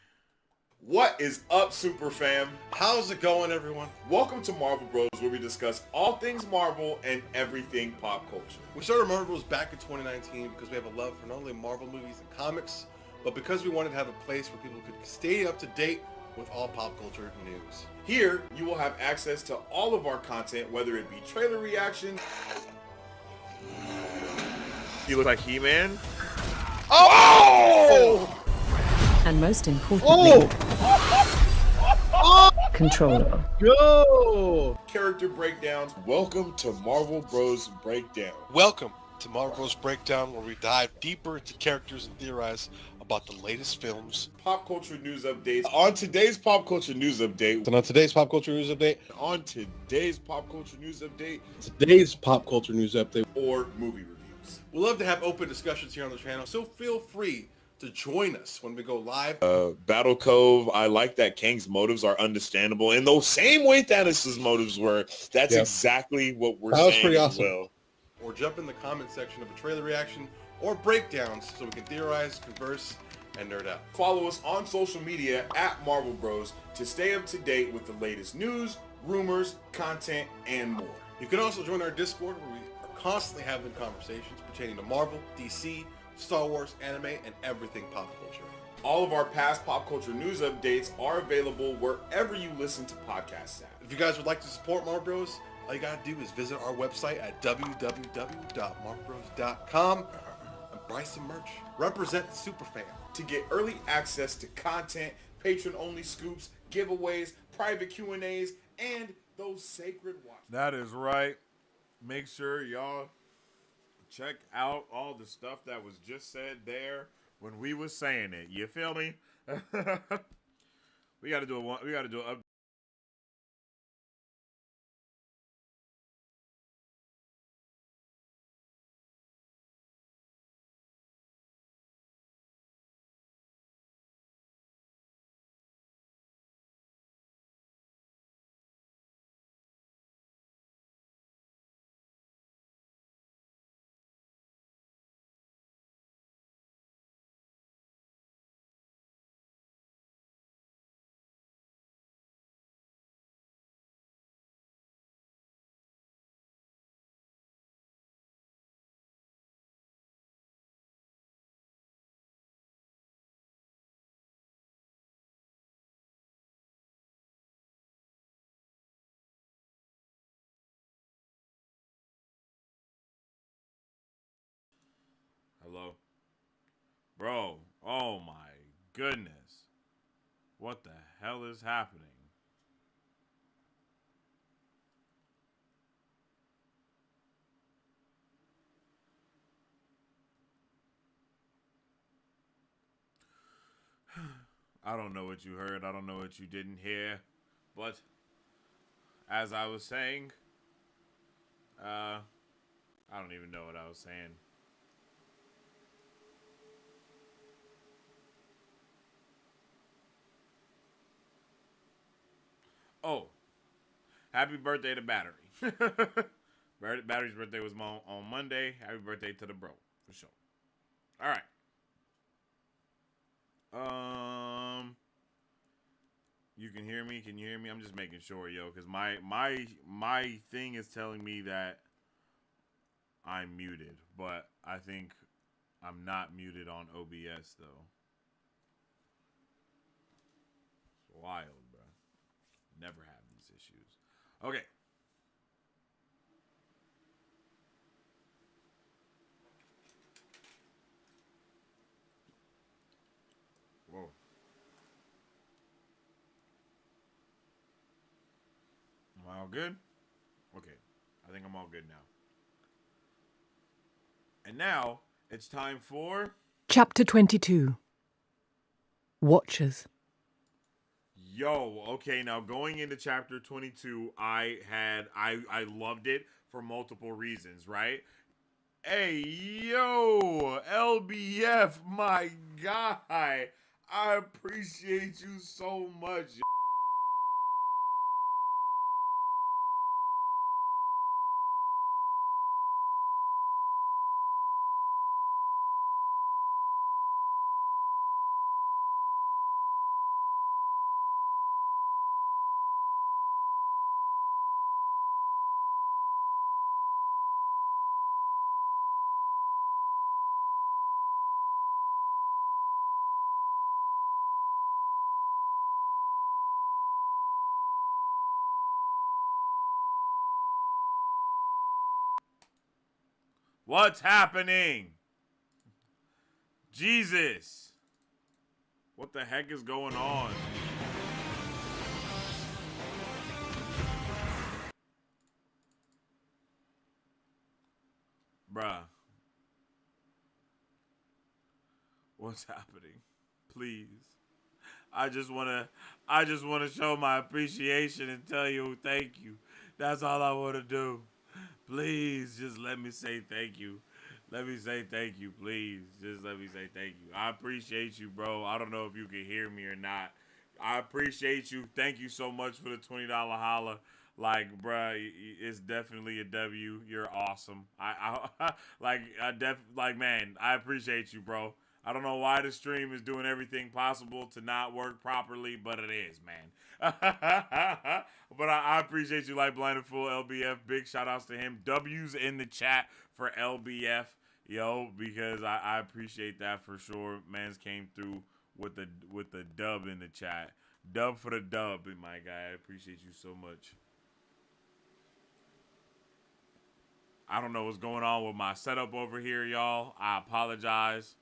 What is up, Super Fam? How's it going, everyone? Welcome to Marvel Bros, where we discuss all things Marvel and everything pop culture. We started Marvel Bros back in 2019 because we have a love for not only Marvel movies and comics, but because we wanted to have a place where people could stay up to date with all pop culture news. Here, you will have access to all of our content, whether it be trailer reaction. You look like He-Man. Oh! And most importantly, controllable. Go! Character breakdowns. Welcome to Marvel Bros Breakdown. Welcome to Marvel Bros Breakdown, where we dive deeper into characters and theorize about the latest films. Pop culture news updates. On today's pop culture news update. And on today's pop culture news update. Or movie reviews. We love to have open discussions here on the channel, so feel free to join us when we go live. Battle Cove, I like that Kang's motives are understandable in the same way Thanos' motives were. That's exactly what we're saying. That was pretty awesome. Well. Or jump in the comment section of a trailer reaction or breakdowns so we can theorize, converse, and nerd out. Follow us on social media at Marvel Bros to stay up to date with the latest news, rumors, content, and more. You can also join our Discord, where we are constantly having conversations pertaining to Marvel, DC, Star Wars, anime, and everything pop culture. All of our past pop culture news updates are available wherever you listen to podcasts at. If you guys would like to support Marvel Bros, all you gotta do is visit our website at www.marvelbros.com and buy some merch. Represent the super fan. To get early access to content, patron-only scoops, giveaways, private Q&As, and those sacred watches. That is right. Make sure y'all check out all the stuff that was just said there when we was saying it. You feel me? We gotta do a Hello? Bro, oh my goodness. What the hell is happening? I don't know what you heard. I don't know what you didn't hear. But as I was saying, I don't even know what I was saying. Oh, happy birthday to Battery. Battery's birthday was on Monday. Happy birthday to the bro, for sure. All right. You can hear me? Can you hear me? I'm just making sure, yo, because my thing is telling me that I'm muted, but I think I'm not muted on OBS though. It's wild, bro. Never have these issues. Okay. Whoa. Am I all good? Okay. I think I'm all good now. And now it's time for Chapter 22. WoTchers. Yo, okay, now going into chapter 22, I loved it for multiple reasons, right? Hey, yo, LBF, my guy. I appreciate you so much. What's happening? Jesus. What the heck is going on? Bruh. What's happening? Please. I just wanna show my appreciation and tell you thank you. That's all I wanna do. Please, just let me say thank you. Let me say thank you, please. Just let me say thank you. I appreciate you, bro. I don't know if you can hear me or not. I appreciate you. Thank you so much for the $20 holla. Like, bruh, it's definitely a W. You're awesome. Man, I appreciate you, bro. I don't know why the stream is doing everything possible to not work properly, but it is, man. But I appreciate you, like Blinded Fool, LBF. Big shout outs to him. W's in the chat for LBF, yo, because I appreciate that for sure. Mans came through with the dub in the chat. Dub for the dub, my guy. I appreciate you so much. I don't know what's going on with my setup over here, y'all. I apologize.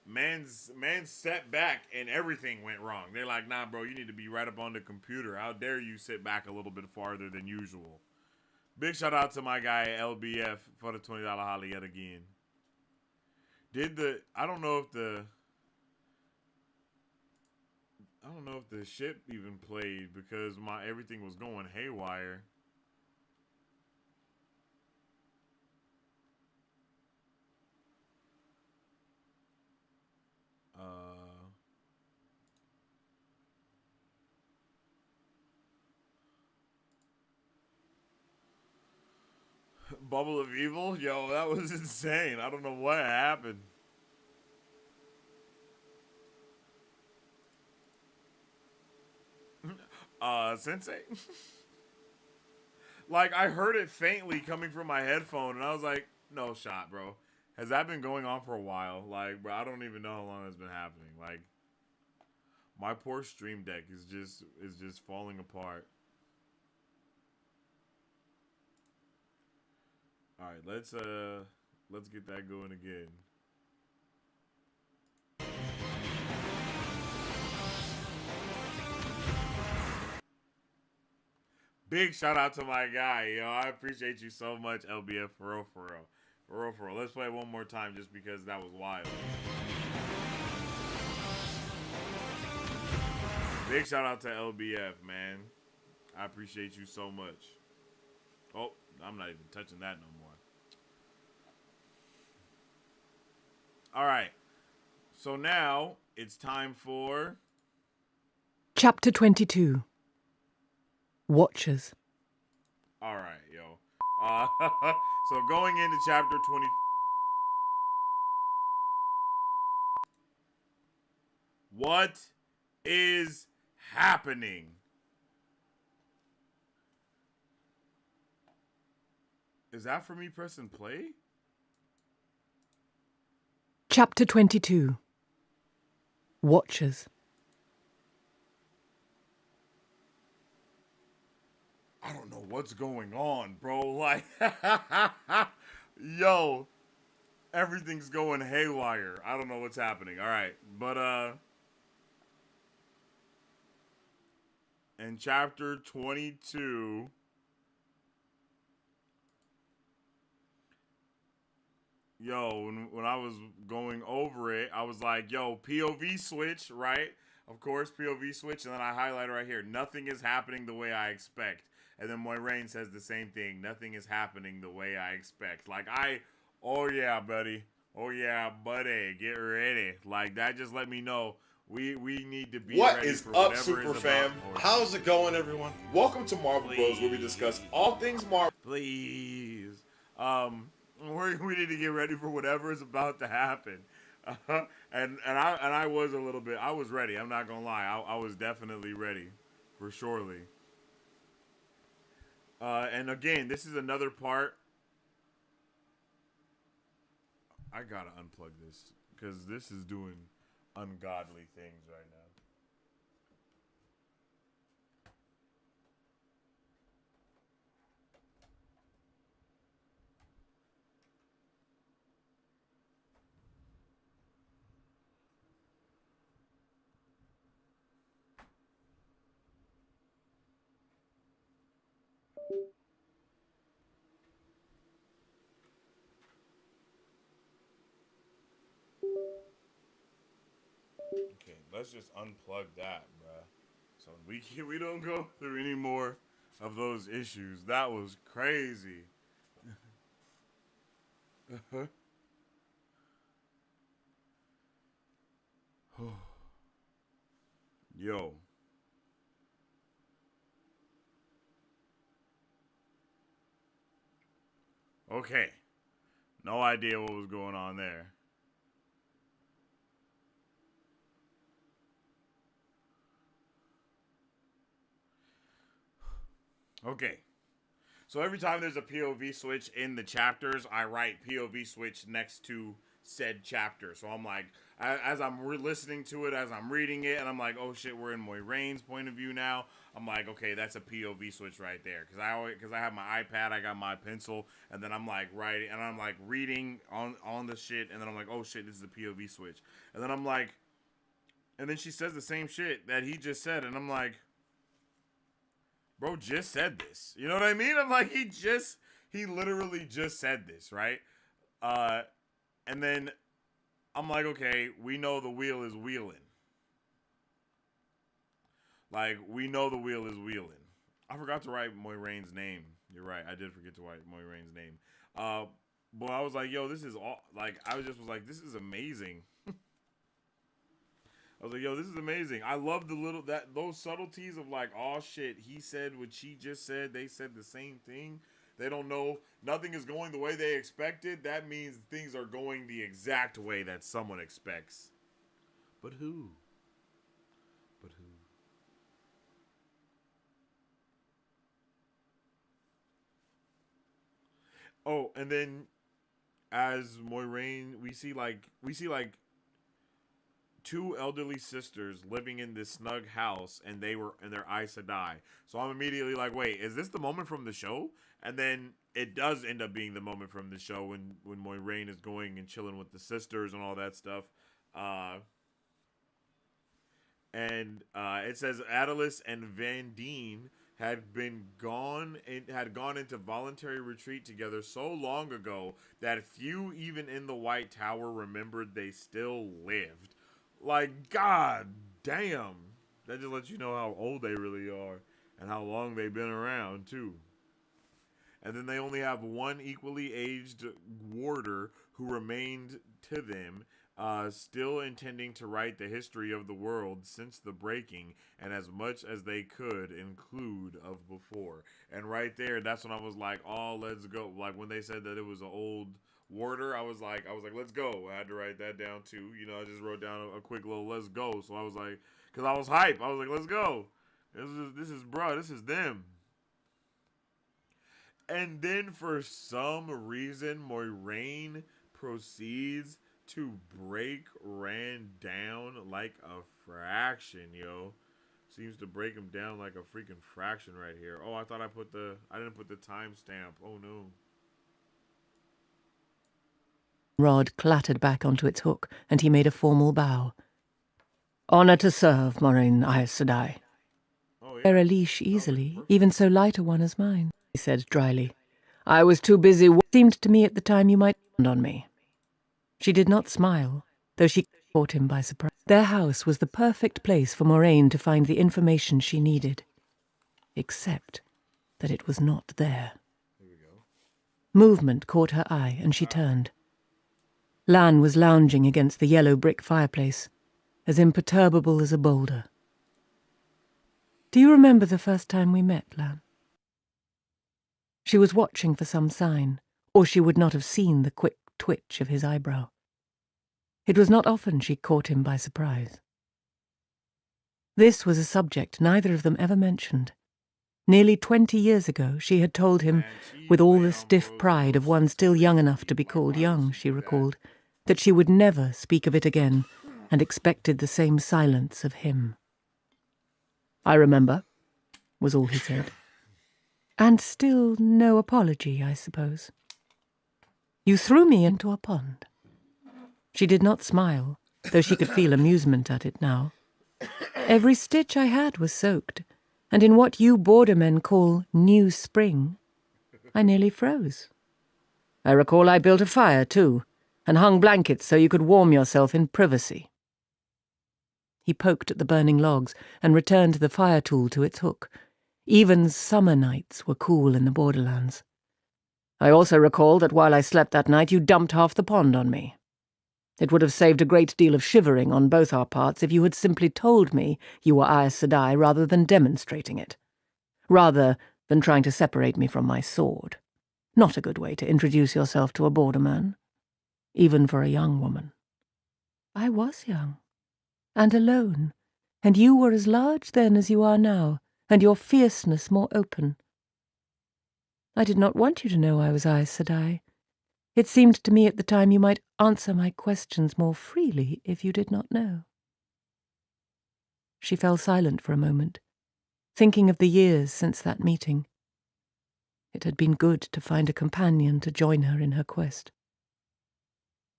Man's set back and everything went wrong. They're like, nah, bro, you need to be right up on the computer. How dare you sit back a little bit farther than usual? Big shout out to my guy LBF for the $20 holla yet again. I don't know if the ship even played because everything was going haywire. Bubble of Evil? Yo, that was insane. I don't know what happened. Sensei? Like, I heard it faintly coming from my headphone, and I was like, no shot, bro. Has that been going on for a while? Like, bro, I don't even know how long it's been happening. Like, my poor stream deck is just falling apart. All right, let's get that going again. Big shout out to my guy, yo. I appreciate you so much, LBF, for real, for real. For real, for real. Let's play it one more time just because that was wild. Big shout out to LBF, man. I appreciate you so much. Oh, I'm not even touching that no more. All right. So now it's time for Chapter 22. Watchers. All right, yo. So going into chapter 20. What is happening? Is that for me pressing play? Chapter 22. Watchers. I don't know what's going on, bro. Like, yo, everything's going haywire. I don't know what's happening. All right, but in chapter 22, yo, when I was going over it, I was like, yo, POV switch, right? Of course, POV switch, and then I highlighted right here, nothing is happening the way I expect. And then Moiraine says the same thing, nothing is happening the way I expect. Like, oh yeah, buddy. Oh yeah, buddy, get ready. Like, that just let me know we need to be What ready is for up, whatever Super is Fam? about. How's it going, everyone? Welcome to Marvel Bros, where we discuss all things Marvel. Please. We need to get ready for whatever is about to happen. And I was a little bit. I was ready. I'm not gonna lie. I was definitely ready, for surely. And again, this is another part. I gotta unplug this because this is doing ungodly things right now. Okay, let's just unplug that, bruh. So we don't go through any more of those issues. That was crazy. Yo. Okay. No idea what was going on there. Okay. So every time there's a POV switch in the chapters, I write POV switch next to said chapter. So I'm like, as I'm listening to it, as I'm reading it, and I'm like, oh shit, we're in Moiraine's point of view now. I'm like, okay, that's a POV switch right there. Because I have my iPad, I got my pencil, and then I'm like writing, and I'm like reading on the shit, and then I'm like, oh shit, this is a POV switch. And then I'm like, and then she says the same shit that he just said, and I'm like, bro just said this. You know what I mean? I'm like, he literally just said this, right? And then I'm like, okay, we know the wheel is wheeling. Like, we know the wheel is wheeling. I forgot to write Moiraine's name. You're right, I did forget to write Moiraine's name. But I was like, yo, this is all, like, I was like, this is amazing. I was like, yo, this is amazing. I love those subtleties of like, oh shit, he said what she just said. They said the same thing. They don't know. Nothing is going the way they expected. That means things are going the exact way that someone expects. But who? But who? Oh, and then as Moiraine, we see like two elderly sisters living in this snug house, and their Aes Sedai. So I'm immediately like, wait, is this the moment from the show? And then it does end up being the moment from the show when Moiraine is going and chilling with the sisters and all that stuff. And it says Attalus and Van Deen had gone into voluntary retreat together so long ago that few even in the White Tower remembered they still lived. Like, god damn. That just lets you know how old they really are and how long they've been around, too. And then they only have one equally aged warder who remained to them, still intending to write the history of the world since the breaking, and as much as they could include of before. And right there, that's when I was like, oh, let's go. Like when they said that it was an old Warder, I was like, let's go. I had to write that down too. You know, I just wrote down a quick little let's go. So I was like, because I was hype. I was like, let's go. This is them. And then for some reason, Moiraine proceeds to break Rand down like a fraction, yo. Seems to break him down like a freaking fraction right here. Oh, I thought I didn't put the timestamp. Oh no. Rod clattered back onto its hook, and he made a formal bow. "Honor to serve, Moiraine Aes Sedai." Oh, yeah. "Bear a leash easily, even so light a one as mine," he said dryly. "I was too busy. Seemed to me at the time you might land on me." She did not smile, though she caught him by surprise. Their house was the perfect place for Moiraine to find the information she needed, except that it was not there. Here we go. Movement caught her eye, and she turned. Lan was lounging against the yellow brick fireplace, as imperturbable as a boulder. "Do you remember the first time we met, Lan?" She was watching for some sign, or she would not have seen the quick twitch of his eyebrow. It was not often she caught him by surprise. This was a subject neither of them ever mentioned. Nearly 20 years ago she had told him, with all the stiff pride of one still young enough to be called young, she recalled, that she would never speak of it again, and expected the same silence of him. "I remember," was all he said. "And still no apology, I suppose." "You threw me into a pond." She did not smile, though she could feel amusement at it now. "Every stitch I had was soaked, and in what you bordermen call New Spring, I nearly froze. I recall I built a fire, too, and hung blankets so you could warm yourself in privacy." He poked at the burning logs and returned the fire tool to its hook. Even summer nights were cool in the borderlands. "I also recall that while I slept that night you dumped half the pond on me. It would have saved a great deal of shivering on both our parts if you had simply told me you were Aes Sedai rather than demonstrating it. Rather than trying to separate me from my sword. Not a good way to introduce yourself to a borderman, even for a young woman." "I was young, and alone, and you were as large then as you are now, and your fierceness more open. I did not want you to know I was Aes Sedai. It seemed to me at the time you might answer my questions more freely if you did not know." She fell silent for a moment, thinking of the years since that meeting. It had been good to find a companion to join her in her quest.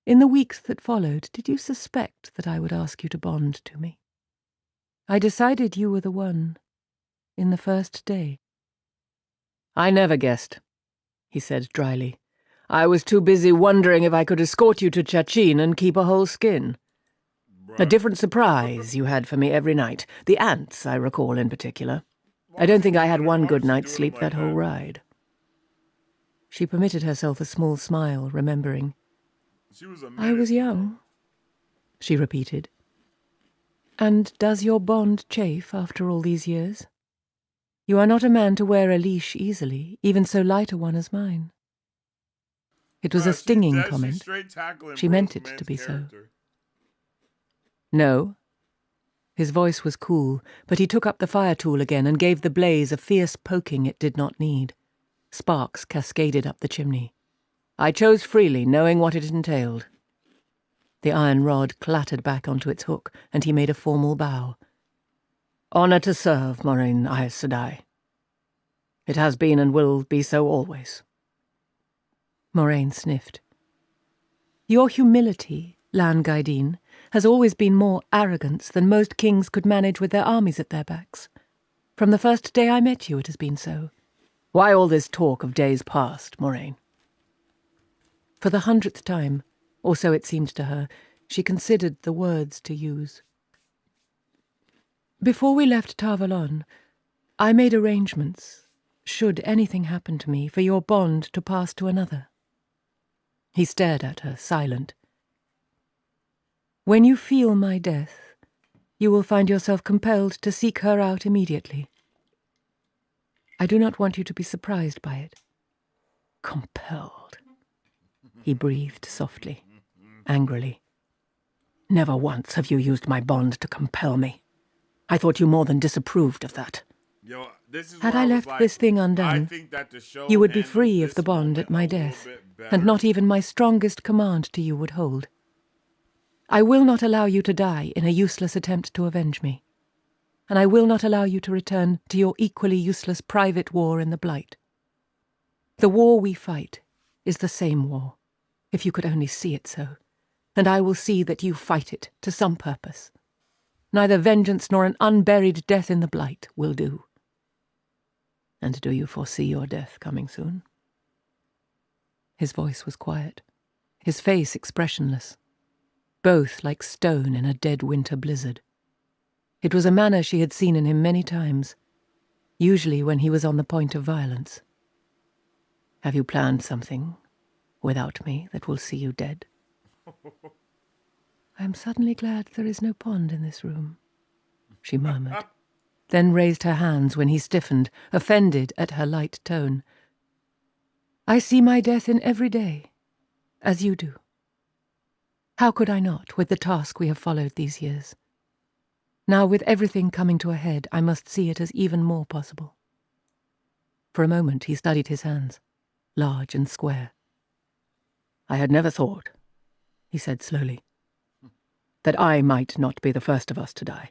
"In the weeks that followed, did you suspect that I would ask you to bond to me? I decided you were the one, in the first day." "I never guessed," he said dryly. "I was too busy wondering if I could escort you to Chachin and keep a whole skin. A different surprise you had for me every night. The ants, I recall in particular. I don't think I had one good night's sleep that whole ride." She permitted herself a small smile, remembering. "I was young," she repeated. "And does your bond chafe after all these years? You are not a man to wear a leash easily, even so light a one as mine." It was a stinging comment. She meant it to be so. "No." His voice was cool, but he took up the fire tool again and gave the blaze a fierce poking it did not need. Sparks cascaded up the chimney. "I chose freely, knowing what it entailed." The iron rod clattered back onto its hook, and he made a formal bow. "Honor to serve, Moiraine Aes Sedai. It has been and will be so always." Moiraine sniffed. "Your humility, Lan Gaidin, has always been more arrogance than most kings could manage with their armies at their backs. From the first day I met you, it has been so. Why all this talk of days past, Moiraine?" For the 100th time, or so it seemed to her, she considered the words to use. "Before we left Tarvalon, I made arrangements, should anything happen to me, for your bond to pass to another." He stared at her, silent. When you feel my death, you will find yourself compelled to seek her out immediately. I do not want you to be surprised by it. Compelled. He breathed softly, angrily. Never once have you used my bond to compel me. I thought you more than disapproved of that. Yo, this is Had where I was left like, this thing I undone, think that the show you would be handled free of this the bond moment at my a little death, bit better. and not even my strongest command to you would hold. I will not allow you to die in a useless attempt to avenge me, and I will not allow you to return to your equally useless private war in the Blight. The war we fight is the same war, if you could only see it so, and I will see that you fight it to some purpose. Neither vengeance nor an unburied death in the Blight will do. And do you foresee your death coming soon? His voice was quiet, his face expressionless, both like stone in a dead winter blizzard. It was a manner she had seen in him many times, usually when he was on the point of violence. Have you planned something, without me, that will see you dead? I am suddenly glad there is no pond in this room, she murmured, then raised her hands when he stiffened, offended at her light tone. I see my death in every day, as you do. How could I not, with the task we have followed these years? Now, with everything coming to a head, I must see it as even more possible. For a moment he studied his hands, large and square. I had never thought, he said slowly, that I might not be the first of us to die.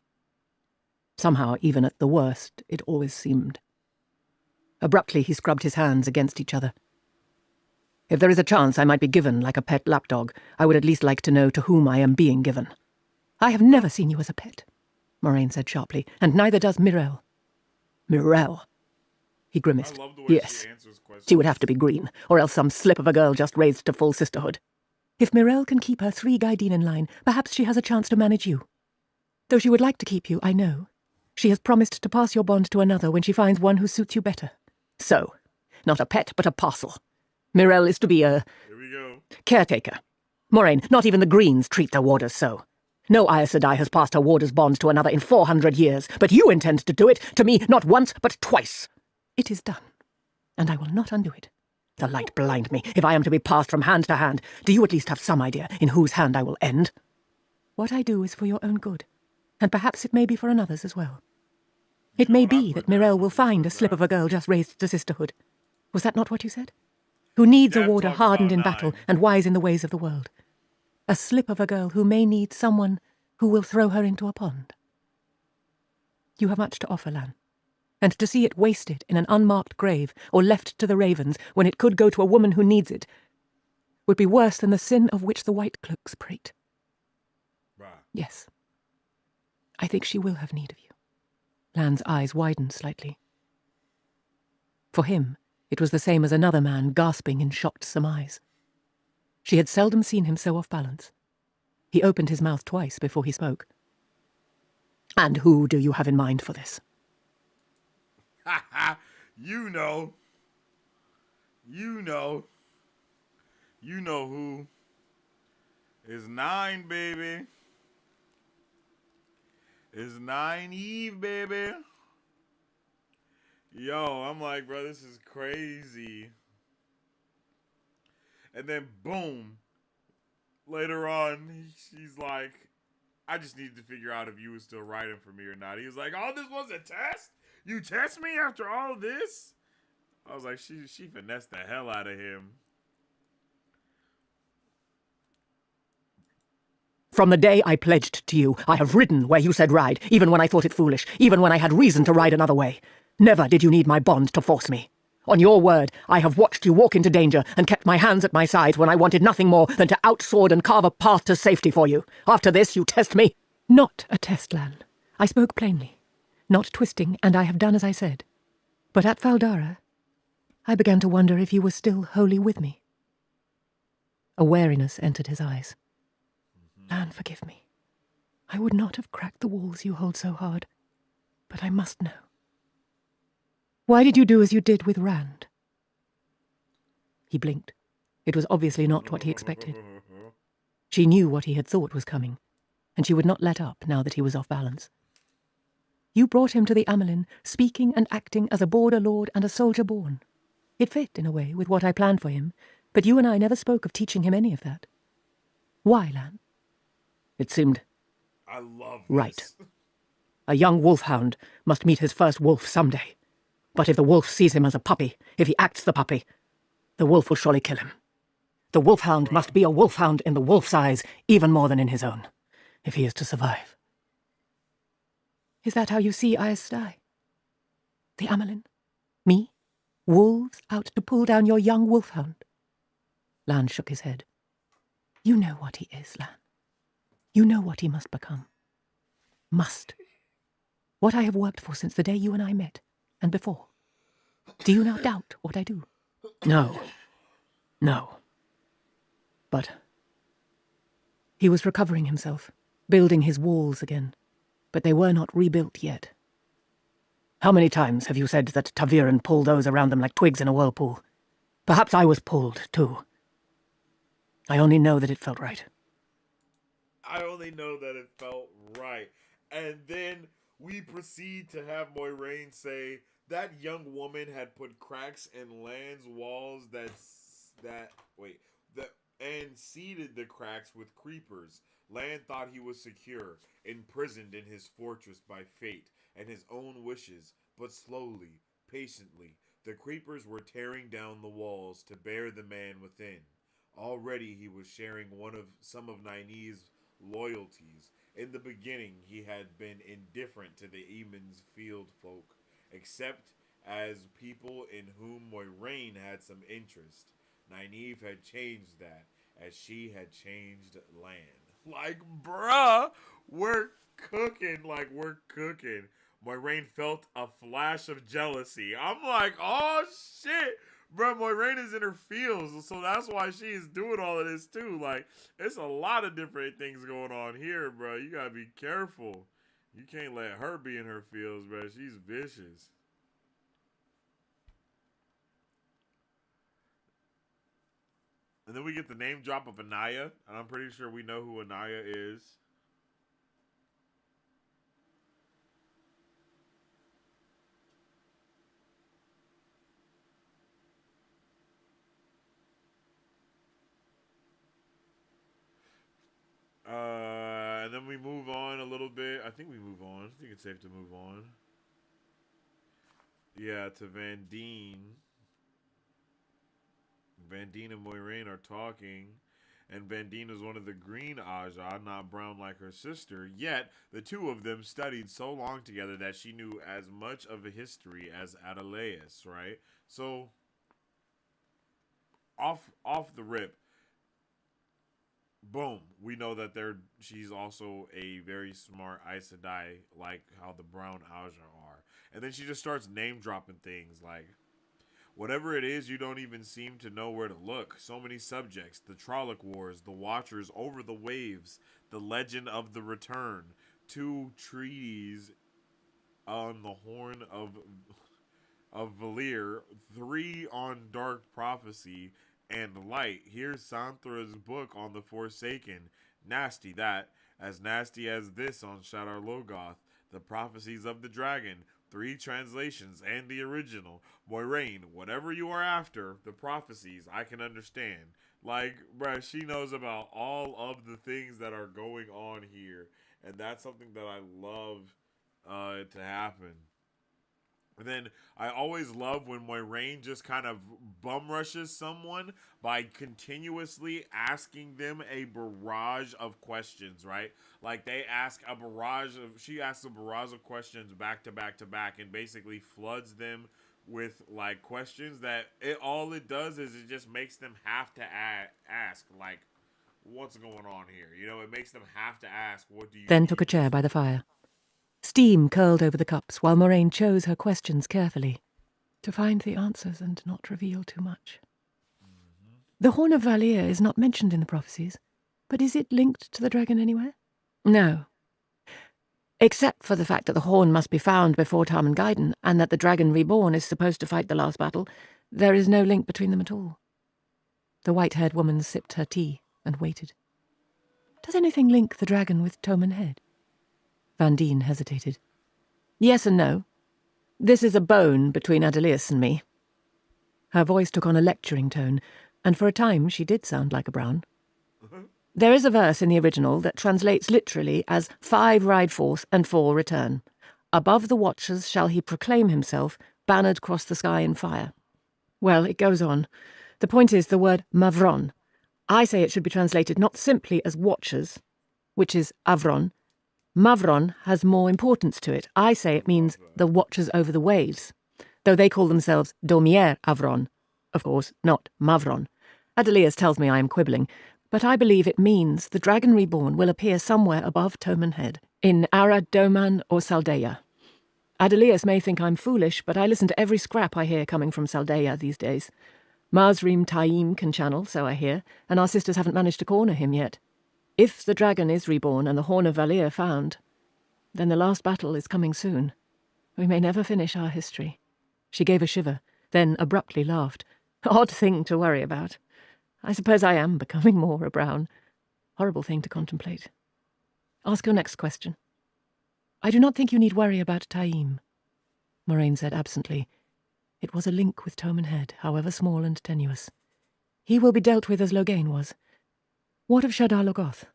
Somehow, even at the worst, it always seemed. Abruptly he scrubbed his hands against each other. If there is a chance I might be given like a pet lapdog, I would at least like to know to whom I am being given. I have never seen you as a pet, Moraine said sharply, and neither does Mirelle. Mirelle? He grimaced. I love the way Yes. she answers questions. She would have to be green, or else some slip of a girl just raised to full sisterhood. If Mirelle can keep her 3 Guideen in line, perhaps she has a chance to manage you. Though she would like to keep you, I know. She has promised to pass your bond to another when she finds one who suits you better. So, not a pet, but a parcel. Mirelle is to be a Here we go. caretaker. Moraine, not even the Greens treat their warders so. No Aes Sedai has passed her warder's bond to another in 400 years, but you intend to do it to me not once, but twice. It is done, and I will not undo it. The light blind me. If I am to be passed from hand to hand, do you at least have some idea in whose hand I will end? What I do is for your own good, and perhaps it may be for another's as well. It may be that Mirelle will find a slip of a girl just raised to sisterhood. Was that not what you said? Who needs a Dad warder talked hardened in about battle 9. and wise in the ways of the world. A slip of a girl who may need someone who will throw her into a pond. You have much to offer, Lan. And to see it wasted in an unmarked grave or left to the ravens when it could go to a woman who needs it would be worse than the sin of which the White Cloaks prate. Right. Yes. I think she will have need of you. Lan's eyes widened slightly. For him, it was the same as another man gasping in shocked surmise. She had seldom seen him so off balance. He opened his mouth twice before he spoke. And who do you have in mind for this? Ha ha! You know. You know who. It's 9, baby. It's 9 Eve, baby. Yo, I'm like, bro, this is crazy. And then, boom. Later on, she's like, I just needed to figure out if you were still writing for me or not. He was like, oh, this was a test? You test me after all this? I was like, she finessed the hell out of him. From the day I pledged to you, I have ridden where you said ride, even when I thought it foolish, even when I had reason to ride another way. Never did you need my bond to force me. On your word, I have watched you walk into danger and kept my hands at my sides when I wanted nothing more than to outsword and carve a path to safety for you. After this, you test me. Not a test, Lan. I spoke plainly, not twisting, and I have done as I said. But at Valdara, I began to wonder if you were still wholly with me. A wariness entered his eyes. Lan, forgive me. I would not have cracked the walls you hold so hard, but I must know. Why did you do as you did with Rand? He blinked. It was obviously not what he expected. She knew what he had thought was coming, and she would not let up now that he was off balance. You brought him to the Amelin, speaking and acting as a border lord and a soldier born. It fit, in a way, with what I planned for him, but you and I never spoke of teaching him any of that. Why, Lan? It seemed I love this. right. A young wolfhound must meet his first wolf someday. But if the wolf sees him as a puppy, if he acts the puppy, the wolf will surely kill him. The wolfhound must be a wolfhound in the wolf's eyes, even more than in his own, if he is to survive. Is that how you see Aes Sedai? The Amelin? Me? Wolves out to pull down your young wolfhound? Lan shook his head. You know what he is, Lan. You know what he must become. Must. What I have worked for since the day you and I met, and before. Do you now doubt what I do? No. No. But he was recovering himself, building his walls again, but they were not rebuilt yet. How many times have you said that Taviran pulled those around them like twigs in a whirlpool? Perhaps I was pulled, too. I only know that it felt right. I only know that it felt right. And then we proceed to have Moiraine say that young woman had put cracks in Lan's walls and seeded the cracks with creepers. Lan thought he was secure, imprisoned in his fortress by fate and his own wishes, but slowly, patiently, the creepers were tearing down the walls to bear the man within. Already he was sharing some of Nynaeve's loyalties. In the beginning, he had been indifferent to the Eamon's field folk, except as people in whom Moiraine had some interest. Nynaeve had changed that, as she had changed Lan. Like, bruh, we're cooking. Moiraine felt a flash of jealousy. I'm like, oh shit, bro. Moiraine is in her feels, so that's why she is doing all of this too. Like, it's a lot of different things going on here, bro. You gotta be careful. You can't let her be in her feels, bro. She's vicious. And then we get the name drop of Anaya, and I'm pretty sure we know who Anaya is. And then we move on a little bit. I think we move on. I think it's safe to move on. Yeah, to Van Dien. Van Dien and Moiraine are talking, and Van Dien is one of the green Aja, not brown like her sister. Yet, the two of them studied so long together that she knew as much of a history as Adelaus, right? So, off the rip, boom, we know that she's also a very smart Aes Sedai, like how the brown Aja are. And then she just starts name-dropping things like, whatever it is, you don't even seem to know where to look. So many subjects. The Trolloc Wars, the Watchers over the waves, the Legend of the Return, 2 treaties on the Horn of Valir, 3 on Dark Prophecy, and Light. Here's Santhra's book on the Forsaken. Nasty that. As nasty as this on Shadar Logoth. The Prophecies of the Dragon. 3 translations and the original. Moiraine, whatever you are after, the prophecies, I can understand. Like, bruh, she knows about all of the things that are going on here. And that's something that I love to happen. And then I always love when Moiraine just kind of bum rushes someone by continuously asking them a barrage of questions, right? Like she asks a barrage of questions back to back to back and basically floods them with like questions that all it does is it just makes them have to ask like, what's going on here? You know, it makes them have to ask, what do you Then need? took a chair by the fire. Steam curled over the cups while Moraine chose her questions carefully, to find the answers and not reveal too much. The Horn of Valir is not mentioned in the prophecies, but is it linked to the dragon anywhere? No. Except for the fact that the horn must be found before Tarmangaiden, and that the dragon reborn is supposed to fight the last battle, there is no link between them at all. The white-haired woman sipped her tea and waited. Does anything link the dragon with Toman Head? Van Dien hesitated. Yes and no. This is a bone between Adelius and me. Her voice took on a lecturing tone, and for a time she did sound like a Brown. There is a verse in the original that translates literally as 5 ride forth and 4 return. Above the watchers shall he proclaim himself, bannered cross the sky in fire. Well, it goes on. The point is the word mavron. I say it should be translated not simply as watchers, which is avron. Mavron has more importance to it. I say it means the watchers over the waves, though they call themselves Domier Avron. Of course, not Mavron. Adelius tells me I am quibbling, but I believe it means the dragon reborn will appear somewhere above Toman Head, in Ara Doman or Saldeia. Adelius may think I'm foolish, but I listen to every scrap I hear coming from Saldeia these days. Mazrim Taim can channel, so I hear, and our sisters haven't managed to corner him yet. If the dragon is reborn and the Horn of Valir found, then the last battle is coming soon. We may never finish our history. She gave a shiver, then abruptly laughed. Odd thing to worry about. I suppose I am becoming more a Brown. Horrible thing to contemplate. Ask your next question. I do not think you need worry about Taim, Moraine said absently. It was a link with Toman Head, however small and tenuous. He will be dealt with as Loghain was. What of Shadar Logoth?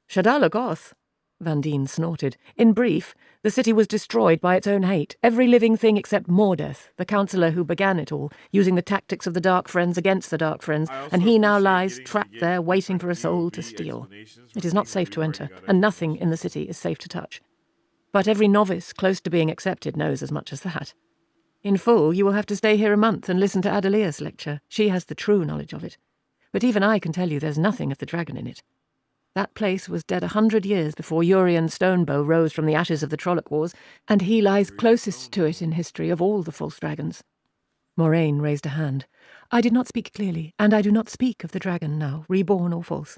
Shadar Logoth? Van Dien snorted. In brief, the city was destroyed by its own hate. Every living thing except Mordeth, the counsellor who began it all, using the tactics of the Dark Friends against the Dark Friends, and he now lies trapped there waiting for a soul to steal. It is not safe to enter, and nothing in the city is safe to touch. But every novice close to being accepted knows as much as that. In full, you will have to stay here a month and listen to Adelia's lecture. She has the true knowledge of it. But even I can tell you there's nothing of the dragon in it. That place was dead 100 years before Urien Stonebow rose from the ashes of the Trolloc Wars, and he lies closest to it in history of all the false dragons. Moraine raised a hand. I did not speak clearly, and I do not speak of the dragon now, reborn or false.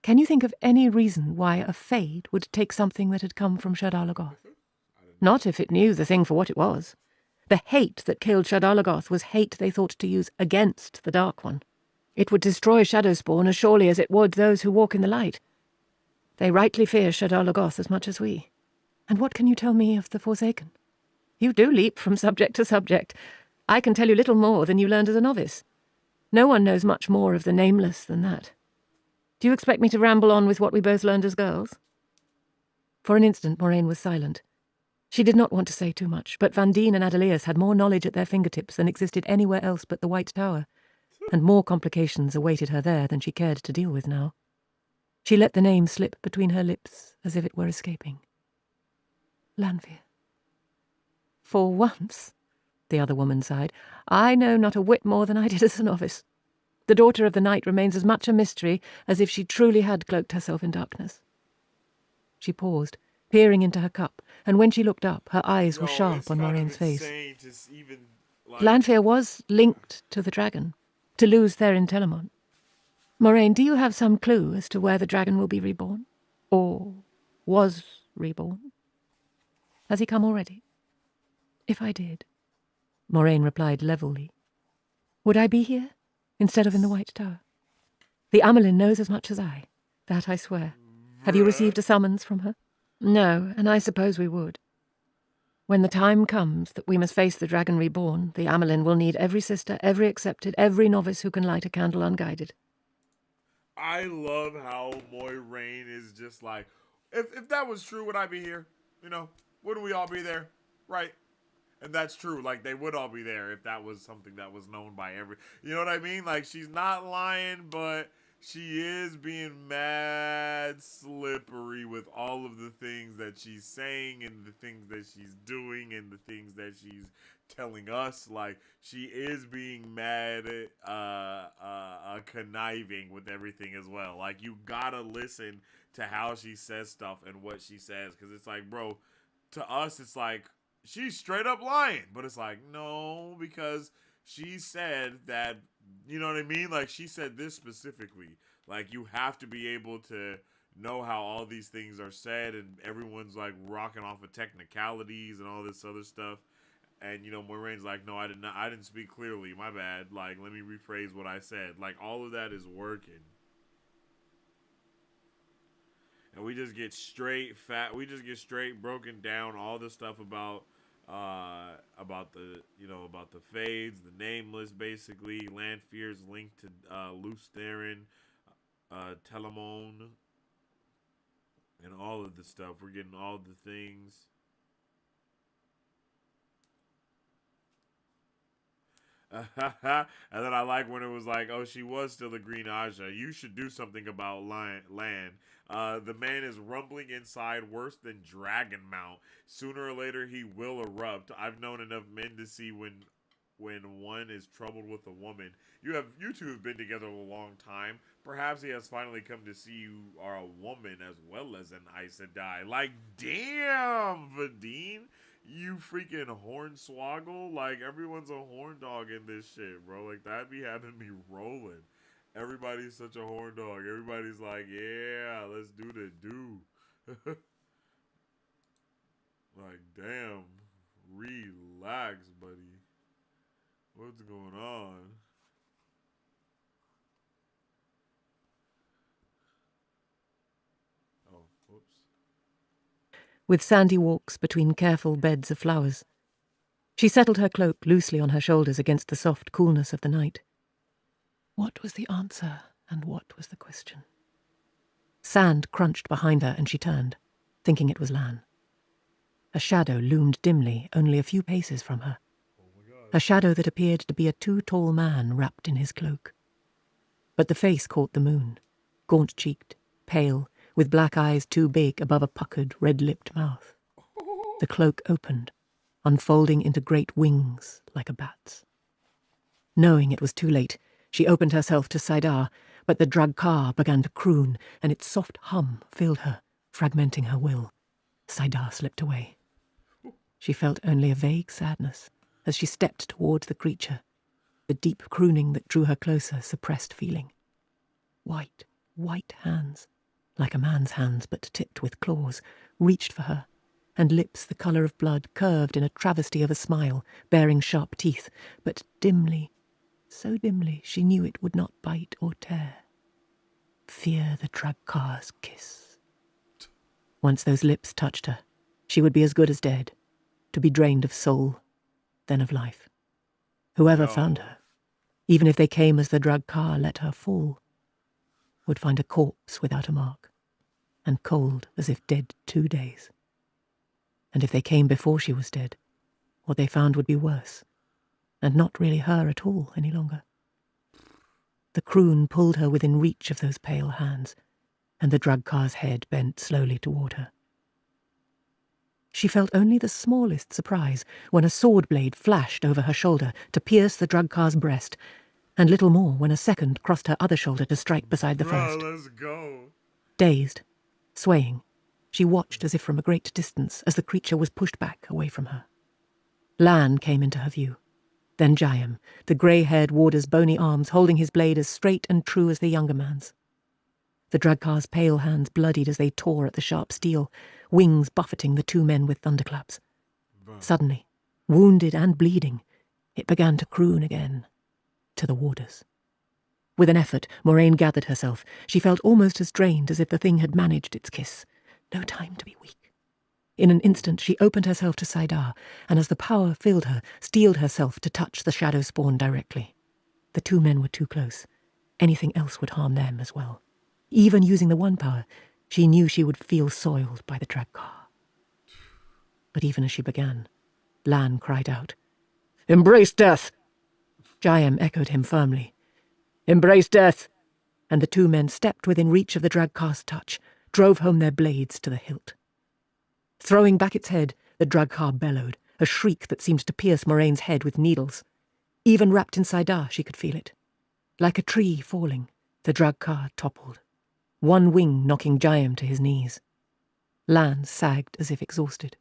Can you think of any reason why a Fade would take something that had come from Shadar Logoth? Not if it knew the thing for what it was. The hate that killed Shadar Logoth was hate they thought to use against the Dark One. It would destroy Shadowspawn as surely as it would those who walk in the light. They rightly fear Shadar Logoth as much as we. And what can you tell me of the Forsaken? You do leap from subject to subject. I can tell you little more than you learned as a novice. No one knows much more of the Nameless than that. Do you expect me to ramble on with what we both learned as girls? For an instant, Moraine was silent. She did not want to say too much, but Van Dien and Adelius had more knowledge at their fingertips than existed anywhere else but the White Tower, and more complications awaited her there than she cared to deal with now. She let the name slip between her lips as if it were escaping. Lanfear. For once, the other woman sighed, I know not a whit more than I did as a novice. The Daughter of the Night remains as much a mystery as if she truly had cloaked herself in darkness. She paused, peering into her cup, and when she looked up, her eyes were sharp on Moraine's face. Lanfear was linked to the dragon, to lose Therin Telemon. Moraine, do you have some clue as to where the dragon will be reborn? Or was reborn? Has he come already? If I did, Moraine replied levelly, would I be here, instead of in the White Tower? The Amelin knows as much as I. That I swear. Have you received a summons from her? No, and I suppose we would. When the time comes that we must face the dragon reborn, the Amelin will need every sister, every accepted, every novice who can light a candle unguided. I love how Moiraine is just like, if that was true, would I be here? You know, wouldn't we all be there? Right? And that's true. Like, they would all be there if that was something that was known by you know what I mean? Like, she's not lying, but she is being mad slippery with all of the things that she's saying and the things that she's doing and the things that she's telling us. Like, she is being mad, conniving with everything as well. Like, you gotta listen to how she says stuff and what she says, because it's like, bro, to us, it's like, she's straight up lying. But it's like, no, because she said that, you know what I mean? Like, she said this specifically. Like, you have to be able to know how all these things are said, and everyone's, like, rocking off of technicalities and all this other stuff. And, you know, Moraine's like, no, I didn't speak clearly. My bad. Like, let me rephrase what I said. Like, all of that is working. and we just get straight broken down all the stuff about the fades, the nameless, basically Lanfear's linked to Luce Theron, Telemon, and all of the stuff. We're getting all the things. And then I like when it was like, oh, she was still a Green Aja. You should do something about Lan. The man is rumbling inside worse than Dragon Mount. Sooner or later, he will erupt. I've known enough men to see when one is troubled with a woman. You two have been together a long time. Perhaps he has finally come to see you are a woman as well as an Aes Sedai. Like, damn, Vadine. You freaking hornswoggle. Like, everyone's a horn dog in this shit, bro. Like, that be having me rolling. Everybody's such a horn dog. Everybody's like, yeah, let's do the do. Like, damn. Relax, buddy. What's going on? Oh, whoops. With sandy walks between careful beds of flowers. She settled her cloak loosely on her shoulders against the soft coolness of the night. What was the answer, and what was the question? Sand crunched behind her, and she turned, thinking it was Lan. A shadow loomed dimly, only a few paces from her. A shadow that appeared to be a too-tall man wrapped in his cloak. But the face caught the moon, gaunt-cheeked, pale, with black eyes too big above a puckered, red-lipped mouth. The cloak opened, unfolding into great wings like a bat's. Knowing it was too late, she opened herself to Saidar, but the drug-car began to croon, and its soft hum filled her, fragmenting her will. Saidar slipped away. She felt only a vague sadness as she stepped towards the creature. The deep crooning that drew her closer suppressed feeling. White, white hands, like a man's hands but tipped with claws, reached for her, and lips the colour of blood curved in a travesty of a smile, bearing sharp teeth, but dimly, so dimly she knew it would not bite or tear. Fear the drug-car's kiss. Once those lips touched her, she would be as good as dead, to be drained of soul, then of life. Whoever found her, even if they came as the drug-car let her fall, would find a corpse without a mark, and cold as if dead 2 days. And if they came before she was dead, what they found would be worse, and not really her at all any longer. The croon pulled her within reach of those pale hands, and the drug-car's head bent slowly toward her. She felt only the smallest surprise when a sword blade flashed over her shoulder to pierce the drug-car's breast, and little more when a second crossed her other shoulder to strike beside the first. Let's go. Dazed, swaying, she watched as if from a great distance as the creature was pushed back away from her. Lan came into her view, then Jayam, the grey-haired warder's bony arms holding his blade as straight and true as the younger man's. The drug-car's pale hands bloodied as they tore at the sharp steel, wings buffeting the two men with thunderclaps. Suddenly, wounded and bleeding, it began to croon again, to the warders. With an effort, Moraine gathered herself. She felt almost as drained as if the thing had managed its kiss. No time to be weak. In an instant she opened herself to Saidar, and as the power filled her, steeled herself to touch the shadow spawn directly. The two men were too close. Anything else would harm them as well. Even using the one power, she knew she would feel soiled by the drag-car. But even as she began, Lan cried out, "Embrace death!" Jayam echoed him firmly. "Embrace death!" And the two men stepped within reach of the drag-car's touch, drove home their blades to the hilt. Throwing back its head, the drug-car bellowed, a shriek that seemed to pierce Moraine's head with needles. Even wrapped in Saidar, she could feel it. Like a tree falling, the drug-car toppled, one wing knocking Jayam to his knees. Lan sagged as if exhausted.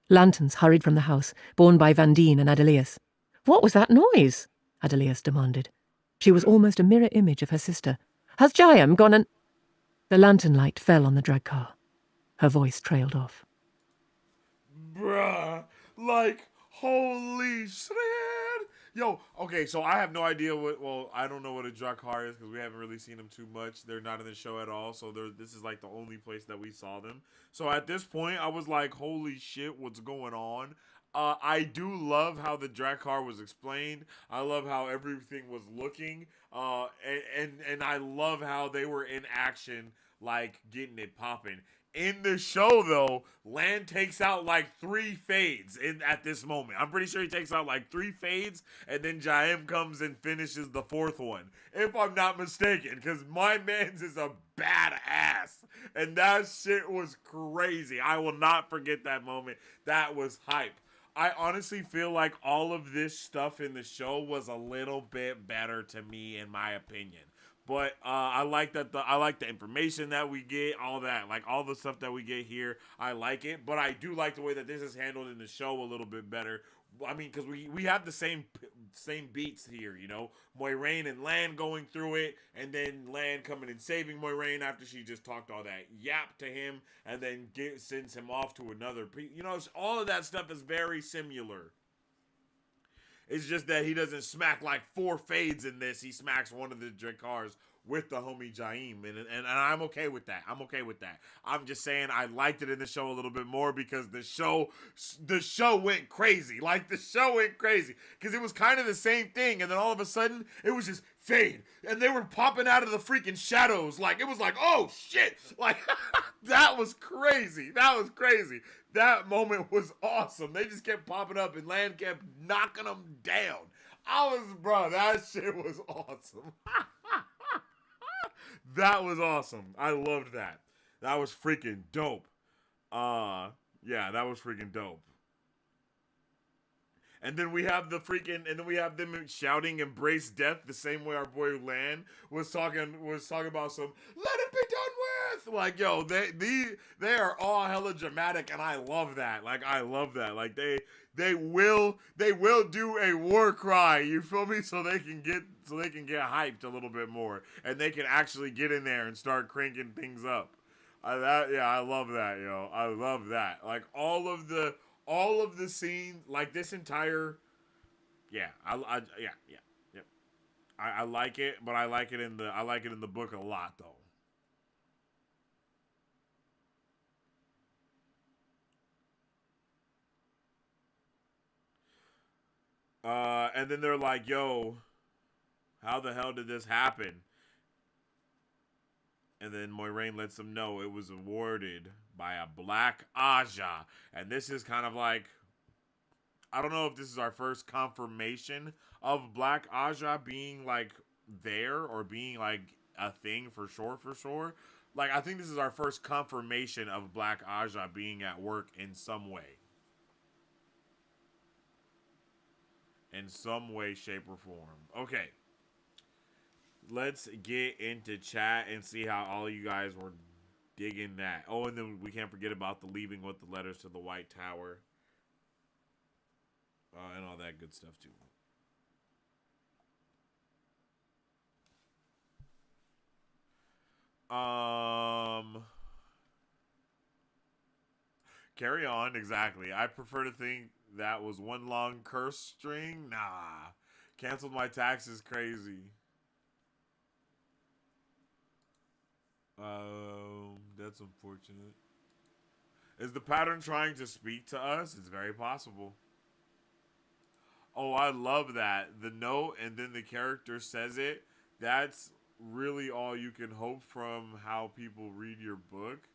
Lanterns hurried from the house, borne by Vandine and Adelius. "What was that noise?" Adelius demanded. She was almost a mirror image of her sister. "Has Jayam gone and—" The lantern light fell on the drag-car. Her voice trailed off. Bruh, like, holy shit! Yo, okay, so I have no idea what. Well, I don't know what a Drakkar is because we haven't really seen them too much. They're not in the show at all, so this is like the only place that we saw them. So at this point, I was like, "Holy shit, what's going on?" I do love how the Drakkar was explained. I love how everything was looking. And I love how they were in action, like getting it popping. In the show, though, Lan takes out like 3 fades at this moment. I'm pretty sure he takes out like 3 fades, and then Jaim comes and finishes the 4th one, if I'm not mistaken, because my man's is a badass, and that shit was crazy. I will not forget that moment. That was hype. I honestly feel like all of this stuff in the show was a little bit better to me, in my opinion. But I like the information that we get, all that, like all the stuff that we get here. I like it, but I do like the way that this is handled in the show a little bit better. I mean, because we have the same beats here, you know, Moiraine and Lan going through it, and then Lan coming and saving Moiraine after she just talked all that yap to him, and then sends him off to another. You know, all of that stuff is very similar. It's just that he doesn't smack like 4 fades in this. He smacks one of the Drakkars with the homie Jaim, and I'm okay with that. I'm okay with that. I'm just saying I liked it in the show a little bit more because the show went crazy. Like, the show went crazy because it was kind of the same thing, and then all of a sudden it was just fade, and they were popping out of the freaking shadows. Like, it was like, oh shit, like that was crazy. That was crazy. That moment was awesome. They just kept popping up, and Lan kept knocking them down. Bro, that shit was awesome. That was awesome. I loved that. That was freaking dope. Yeah, that was freaking dope. And then we have them shouting "Embrace death" the same way our boy Lan was talking about some "Let it be done with." Like, yo, they are all hella dramatic, and I love that. Like, I love that. Like, they will do a war cry. You feel me? So they can get hyped a little bit more, and they can actually get in there and start cranking things up. I love that, yo. I love that. Like, all of the scenes, like this entire, yeah, yep. I like it, but I like it in the book a lot though. And then they're like, "Yo, how the hell did this happen?" And then Moiraine lets them know it was awarded by a Black Aja. And this is kind of like, I don't know if this is our first confirmation of Black Aja being like there or being like a thing for sure. Like, I think this is our first confirmation of Black Aja being at work in some way. In some way, shape, or form. Okay. Let's get into chat and see how all you guys were digging that. Oh, and then we can't forget about the leaving with the letters to the White Tower. And all that good stuff, too. Carry on, exactly. I prefer to think that was one long curse string. Nah. Canceled my taxes, crazy. That's unfortunate. Is the pattern trying to speak to us? It's very possible. Oh, I love that. The note and then the character says it. That's really all you can hope from how people read your book.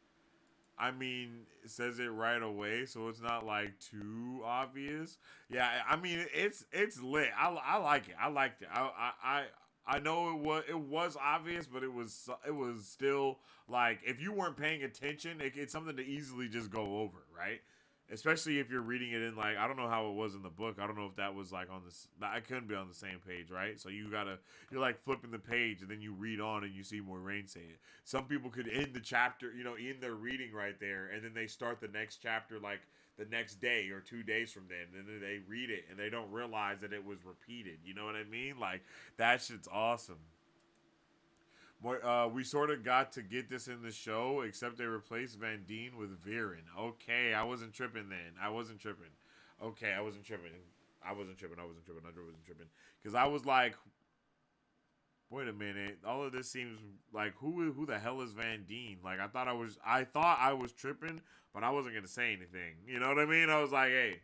I mean, it says it right away, so it's not like too obvious. Yeah, I mean, it's lit. I like it. I liked it. I know it was obvious, but it was still like, if you weren't paying attention, it's something to easily just go over, right? Especially if you're reading it in, like, I don't know how it was in the book. I don't know if that was like on this. I couldn't be on the same page, right? So you're like flipping the page and then you read on and you see Moiraine say it. Some people could end the chapter, in their reading right there, and then they start the next chapter like the next day or 2 days from then, and then they read it and they don't realize that it was repeated. You know what I mean? Like, that shit's awesome. We sort of got to get this in the show, except they replaced Van Dien with Viren. Okay, I wasn't tripping then. Okay, I wasn't tripping. I wasn't tripping. Because I was like, wait a minute. All of this seems like who the hell is Van Dien? Like I thought I was tripping, but I wasn't gonna say anything. You know what I mean? I was like, hey,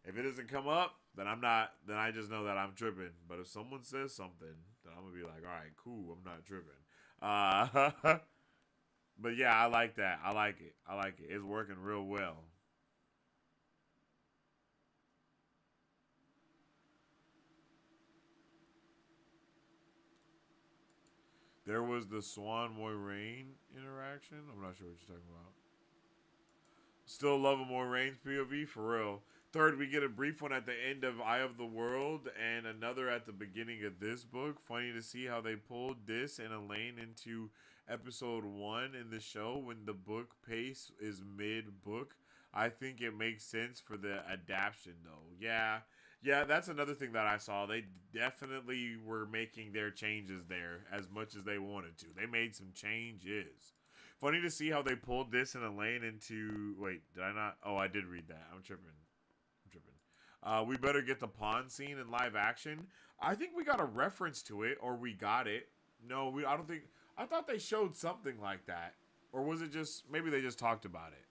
if it doesn't come up, then I'm not. Then I just know that I'm tripping. But if someone says something, then I'm gonna be like, all right, cool, I'm not tripping. But yeah, I like that. I like it. It's working real well. There was the Swan Moiraine interaction. I'm not sure what you're talking about. Still loving Moiraine's POV for real. Third, we get a brief one at the end of Eye of the World and another at the beginning of this book. Funny to see how they pulled this and Elaine into episode 1 in the show when the book pace is mid-book. I think it makes sense for the adaptation, though. Yeah, that's another thing that I saw. They definitely were making their changes there as much as they wanted to. They made some changes. Funny to see how they pulled this and Elaine into... Wait, did I not? Oh, I did read that. I'm tripping. We better get the pawn scene in live action. I think we got a reference to it, or we got it. No, I don't think... I thought they showed something like that. Or was it just... Maybe they just talked about it.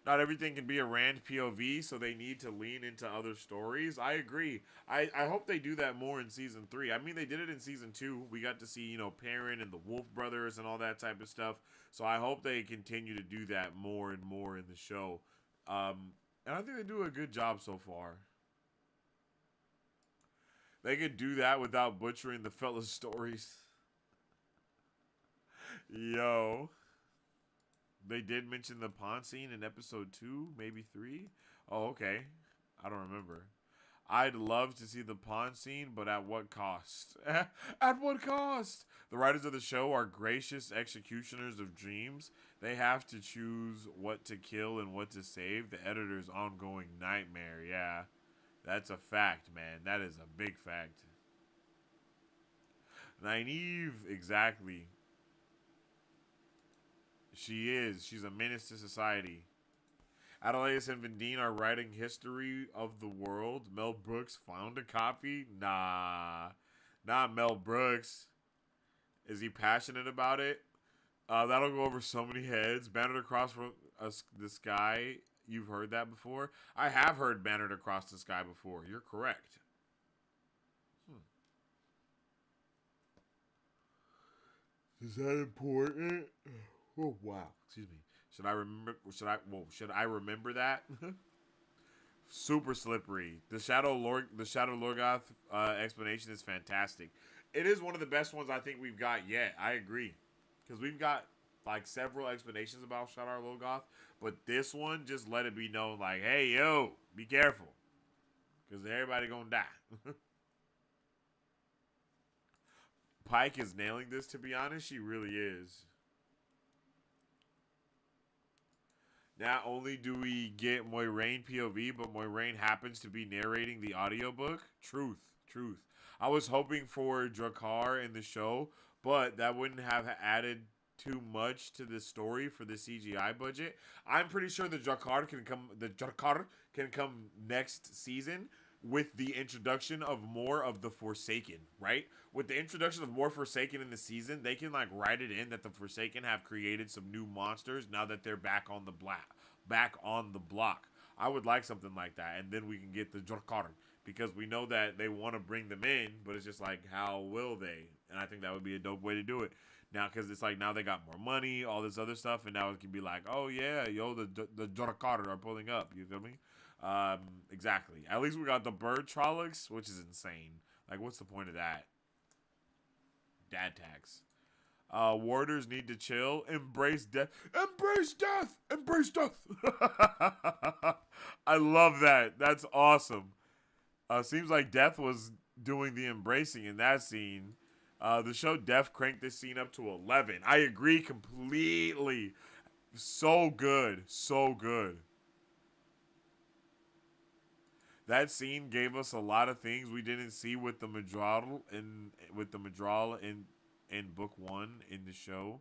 Not everything can be a Rand POV, so they need to lean into other stories. I agree. I hope they do that more in Season 3. I mean, they did it in Season 2. We got to see, Perrin and the Wolf Brothers and all that type of stuff. So I hope they continue to do that more and more in the show. And I think they do a good job so far. They could do that without butchering the fella's stories. Yo. They did mention the pawn scene in episode 2, maybe 3. Oh, okay. I don't remember. I'd love to see the pawn scene, but at what cost? At what cost? The writers of the show are gracious executioners of dreams. They have to choose what to kill and what to save. The editor's ongoing nightmare. Yeah, that's a fact, man. That is a big fact. Nynaeve, exactly. She is. She's a menace to society. Adelaide and Vendine are writing history of the world. Mel Brooks found a copy? Nah. Not Mel Brooks. Is he passionate about it? That'll go over so many heads. Bannered Across from the Sky. You've heard that before? I have heard Bannered Across the Sky before. You're correct. Is that important? Oh wow! Excuse me. Should I remember that? Super slippery. The Shadow Lorgoth explanation is fantastic. It is one of the best ones I think we've got yet. I agree, because we've got like several explanations about Shadow Lorgoth, but this one just let it be known, like, hey yo, be careful, because everybody gonna die. Pike is nailing this. To be honest, she really is. Not only do we get Moiraine POV, but Moiraine happens to be narrating the audiobook. Truth. I was hoping for Drakkar in the show, but that wouldn't have added too much to the story for the CGI budget. I'm pretty sure the Drakkar can come next season with the introduction of more of the Forsaken, right? With the introduction of more Forsaken in the season, they can like write it in that the Forsaken have created some new monsters now that they're back on the block. I would like something like that, and then we can get the Drakkar, because we know that they want to bring them in, but it's just like, how will they? And I think that would be a dope way to do it. Now, because it's like now they got more money, all this other stuff, and now it can be like, oh yeah, yo, the Drakkar are pulling up. You feel me? Exactly. At least we got the bird Trollocs, which is insane. Like, what's the point of that? Dad tax. Warders need to chill. Embrace death. Embrace death! Embrace death! I love that. That's awesome. Seems like Death was doing the embracing in that scene. The show Death cranked this scene up to 11. I agree completely. So good. So good. That scene gave us a lot of things we didn't see with the Madral in book 1 in the show.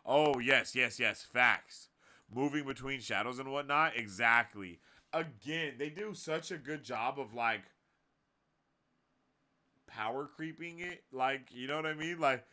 Oh, yes. Facts. moving between shadows and whatnot. Exactly. Again, they do such a good job of like power creeping it. Like, you know what I mean? Like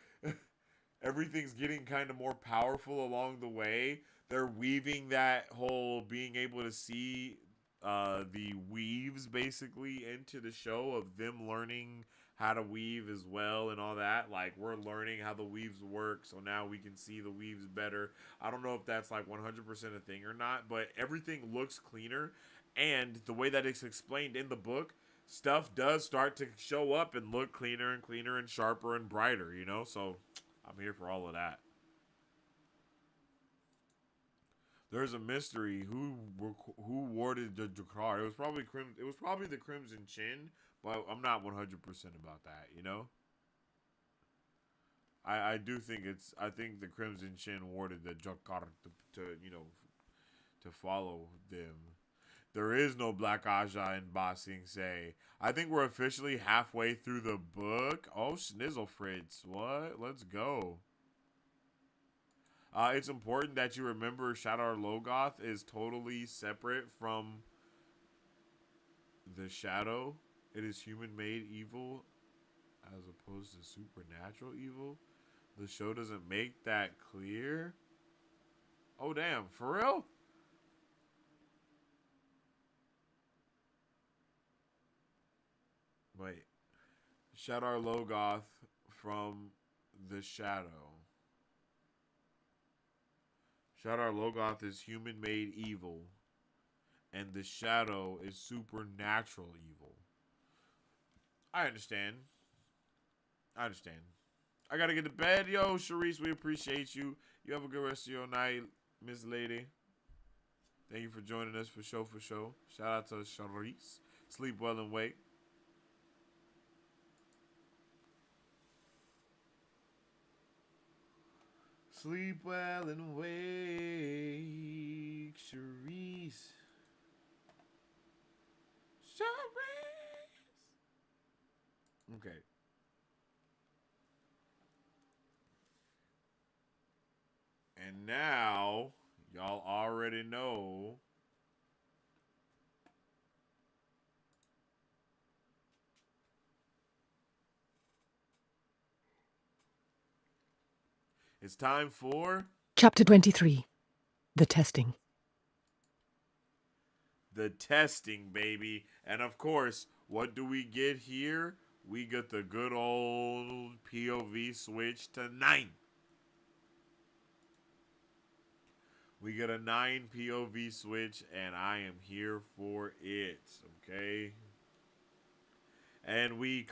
everything's getting kind of more powerful along the way. They're weaving that whole being able to see the weaves basically into the show of them learning how to weave as well and all that. Like, we're learning how the weaves work, so now we can see the weaves better. I don't know if that's like 100% a thing or not, but everything looks cleaner, and the way that it's explained in the book, stuff does start to show up and look cleaner and sharper and brighter, you know? So I'm here for all of that. There's a mystery. Who warded the Jakar? It was probably the Crimson Chin, but I'm not 100% about that. You know. I do think I think the Crimson Chin warded the Jakar to follow them. There is no Black Aja in Ba Sing Se. I think we're officially halfway through the book. Oh, Schnizzle Fritz. What? Let's go. It's important that you remember Shadar Logoth is totally separate from the Shadow. It is human-made evil as opposed to supernatural evil. The show doesn't make that clear. Oh, damn. For real? Wait. Shadar Logoth from the Shadow. Shadar Logoth is human-made evil, and the Shadow is supernatural evil. I understand. I gotta get to bed. Yo, Sharice, we appreciate you. You have a good rest of your night, Miss Lady. Thank you for joining us for show. Shout out to Sharice. Sleep well and wake. Sleep well and wake, Sharice. Okay. And now, y'all already know it's time for Chapter 23. The Testing. the testing, baby. And of course, what do we get here? We get the good old POV switch to 9. We get a 9 POV switch, and I am here for it, okay? And we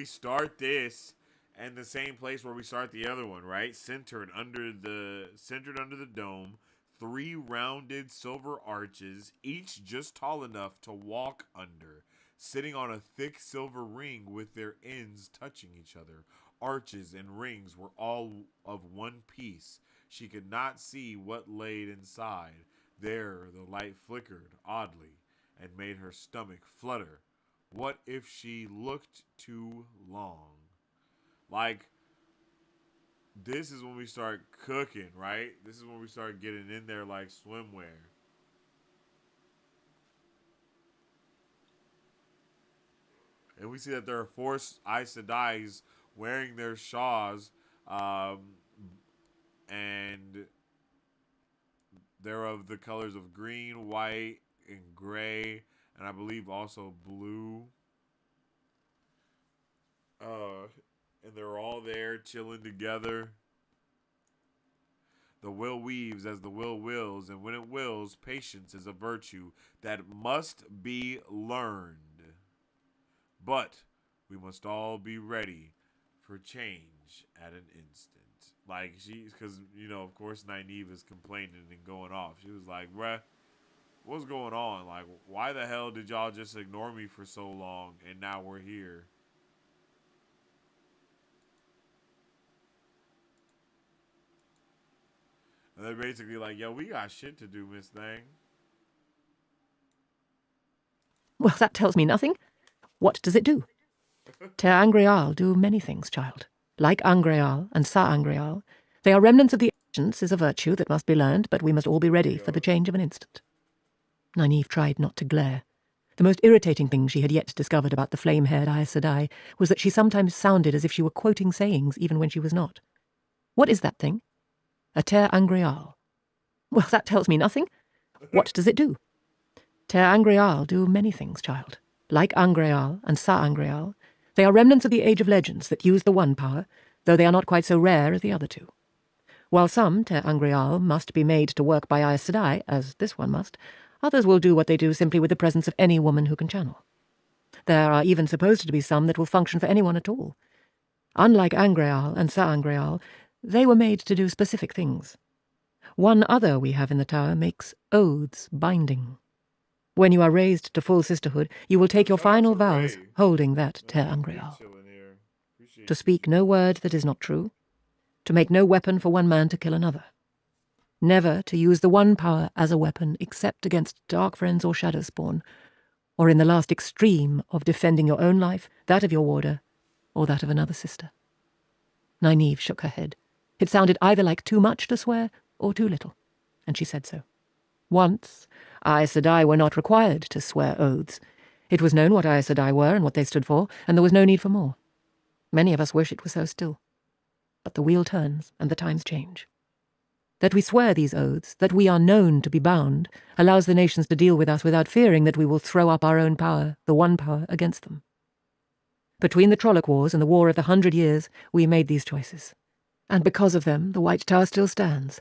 start this in the same place where we start the other one, right? Centered under the dome, 3 rounded silver arches, each just tall enough to walk under, sitting on a thick silver ring with their ends touching each other. Arches and rings were all of one piece. She could not see what lay inside. There the light flickered oddly and made her stomach flutter. What if she looked too long? Like, this is when we start cooking, right? This is when we start getting in there like swimwear. And we see that there are 4 Aes Sedais wearing their shawls, and they're of the colors of green, white, and gray, and I believe also blue. And they're all there chilling together. The will weaves as the will wills, and when it wills, patience is a virtue that must be learned. But we must all be ready for change at an instant. Like, because, of course, Nynaeve is complaining and going off. She was like, bruh, what's going on? Like, why the hell did y'all just ignore me for so long, and now we're here? And they're basically like, yo, we got shit to do, Miss Thing. Well, that tells me nothing. What does it do? Ter Angreal do many things, child. Like Angreal and Sa Angreal, they are remnants of the Reluctance is a virtue that must be learned, but we must all be ready for the change of an instant. Nynaeve tried not to glare. The most irritating thing she had yet discovered about the flame-haired Aes Sedai was that she sometimes sounded as if she were quoting sayings even when she was not. What is that thing? A Ter Angreal. Well, that tells me nothing. What does it do? Ter Angreal do many things, child. Like Angreal and Sa Angreal, they are remnants of the Age of Legends that use the one power, though they are not quite so rare as the other two. While some Ter Angreal must be made to work by Aes Sedai, as this one must, others will do what they do simply with the presence of any woman who can channel. There are even supposed to be some that will function for anyone at all. Unlike Angreal and Sa Angreal, they were made to do specific things. One other we have in the tower makes oaths binding. When you are raised to full sisterhood, you will take your final vows holding that Ter Angreal. To speak no word that is not true, to make no weapon for one man to kill another. Never to use the one power as a weapon except against dark friends or shadow spawn, or in the last extreme of defending your own life, that of your warder, or that of another sister. Nynaeve shook her head. It sounded either like too much to swear or too little, and she said so. Once, Aes Sedai were not required to swear oaths. It was known what Aes Sedai were and what they stood for, and there was no need for more. Many of us wish it were so still. But the wheel turns, and the times change. That we swear these oaths, that we are known to be bound, allows the nations to deal with us without fearing that we will throw up our own power, the one power, against them. Between the Trolloc Wars and the War of the 100 Years, we made these choices. And because of them, the White Tower still stands,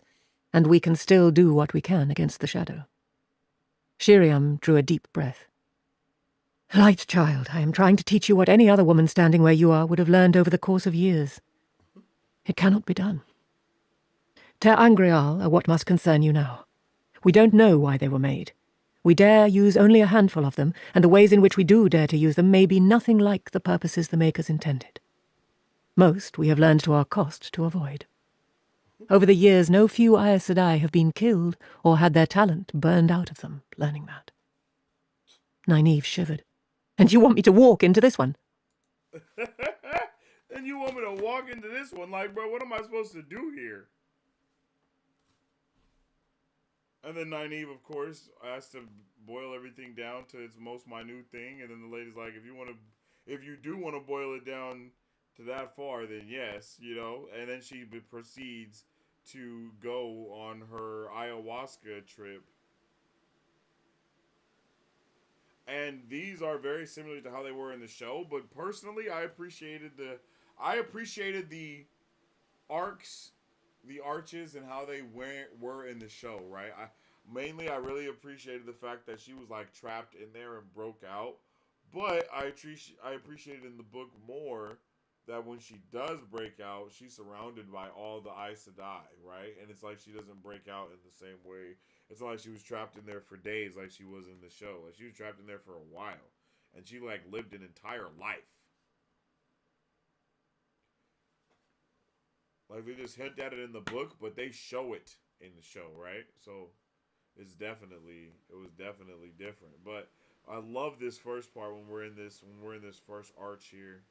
and we can still do what we can against the shadow. Shiriam drew a deep breath. Light child, I am trying to teach you what any other woman standing where you are would have learned over the course of years. It cannot be done. Ter Angreal are what must concern you now. We don't know why they were made. We dare use only a handful of them, and the ways in which we do dare to use them may be nothing like the purposes the makers intended. Most we have learned to our cost to avoid. Over the years, no few Aes Sedai have been killed or had their talent burned out of them, learning that. Nynaeve shivered. And you want me to walk into this one? And you want me to walk into this one? Like, bro, what am I supposed to do here? And then Nynaeve, of course, asked to boil everything down to its most minute thing. And then the lady's like, if you do want to boil it down to that far, then yes, you know. And then she proceeds to go on her ayahuasca trip. And these are very similar to how they were in the show. But personally, I appreciated the arcs, the arches, and how they were in the show, right? I really appreciated the fact that she was like trapped in there and broke out. But I appreciated in the book more that when she does break out, she's surrounded by all the Aes Sedai, right? And it's like she doesn't break out in the same way. It's not like she was trapped in there for days like she was in the show. Like, she was trapped in there for a while. And she, like, lived an entire life. Like, they just hint at it in the book, but they show it in the show, right? So, it was definitely different. But I love this first part when we're in this first arch here.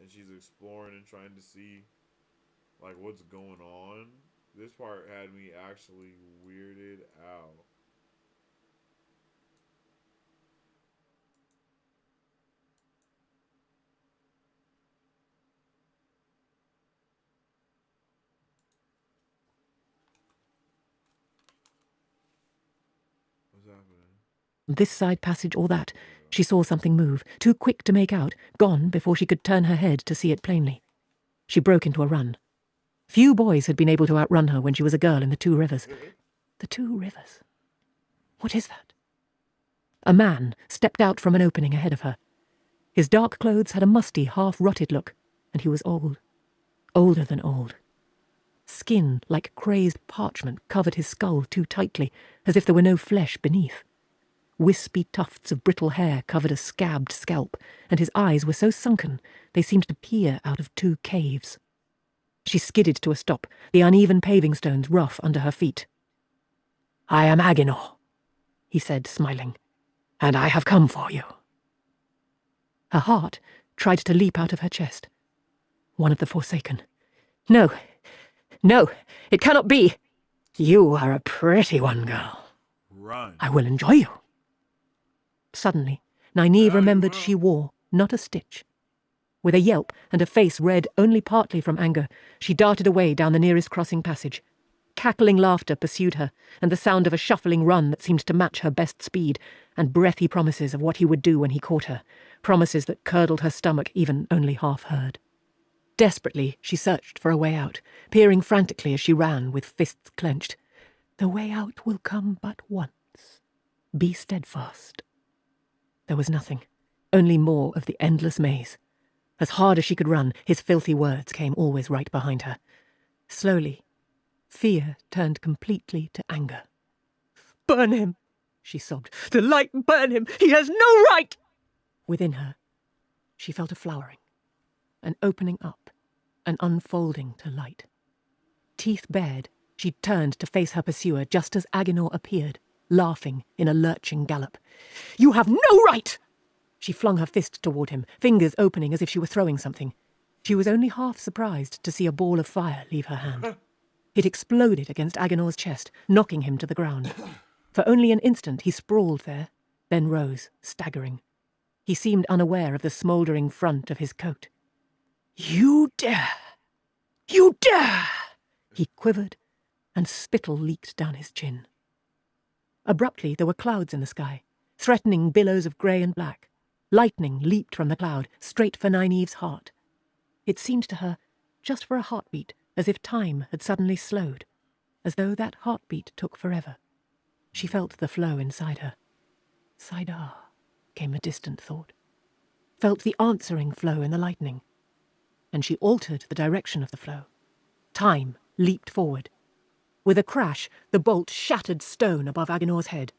And she's exploring and trying to see, like, what's going on. This part had me actually weirded out. What's happening? This side passage or that, she saw something move, too quick to make out, gone before she could turn her head to see it plainly. She broke into a run. Few boys had been able to outrun her when she was a girl in the Two Rivers. The Two Rivers? What is that? A man stepped out from an opening ahead of her. His dark clothes had a musty, half-rotted look, and he was old. Older than old. Skin, like crazed parchment, covered his skull too tightly, as if there were no flesh beneath. Wispy tufts of brittle hair covered a scabbed scalp, and his eyes were so sunken they seemed to peer out of two caves. She skidded to a stop, the uneven paving stones rough under her feet. "I am Agenor," he said, smiling, "and I have come for you." Her heart tried to leap out of her chest. One of the Forsaken. No, No, it cannot be. You are a pretty one, girl. Run. I will enjoy you. Suddenly, Nynaeve Now you remembered will. she wore not a stitch. With a yelp and a face red only partly from anger, she darted away down the nearest crossing passage. Cackling laughter pursued her, and the sound of a shuffling run that seemed to match her best speed, and breathy promises of what he would do when he caught her, promises that curdled her stomach even only half heard. Desperately, she searched for a way out, peering frantically as she ran with fists clenched. The way out will come but once. Be steadfast. There was nothing, only more of the endless maze. As hard as she could run, his filthy words came always right behind her. Slowly, fear turned completely to anger. "Burn him!" she sobbed. "The light burn him! He has no right!" Within her, she felt a flowering, an opening up, an unfolding to light. Teeth bared, she turned to face her pursuer just as Agenor appeared, laughing in a lurching gallop. "You have no right!" She flung her fist toward him, fingers opening as if she were throwing something. She was only half surprised to see a ball of fire leave her hand. It exploded against Agenor's chest, knocking him to the ground. For only an instant he sprawled there, then rose, staggering. He seemed unaware of the smouldering front of his coat. "You dare! You dare!" He quivered, and spittle leaked down his chin. Abruptly there were clouds in the sky, threatening billows of grey and black. Lightning leaped from the cloud, straight for Nynaeve's heart. It seemed to her, just for a heartbeat, as if time had suddenly slowed, as though that heartbeat took forever. She felt the flow inside her. "Saidar," came a distant thought. Felt the answering flow in the lightning. And she altered the direction of the flow. Time leaped forward. With a crash, the bolt shattered stone above Agenor's head.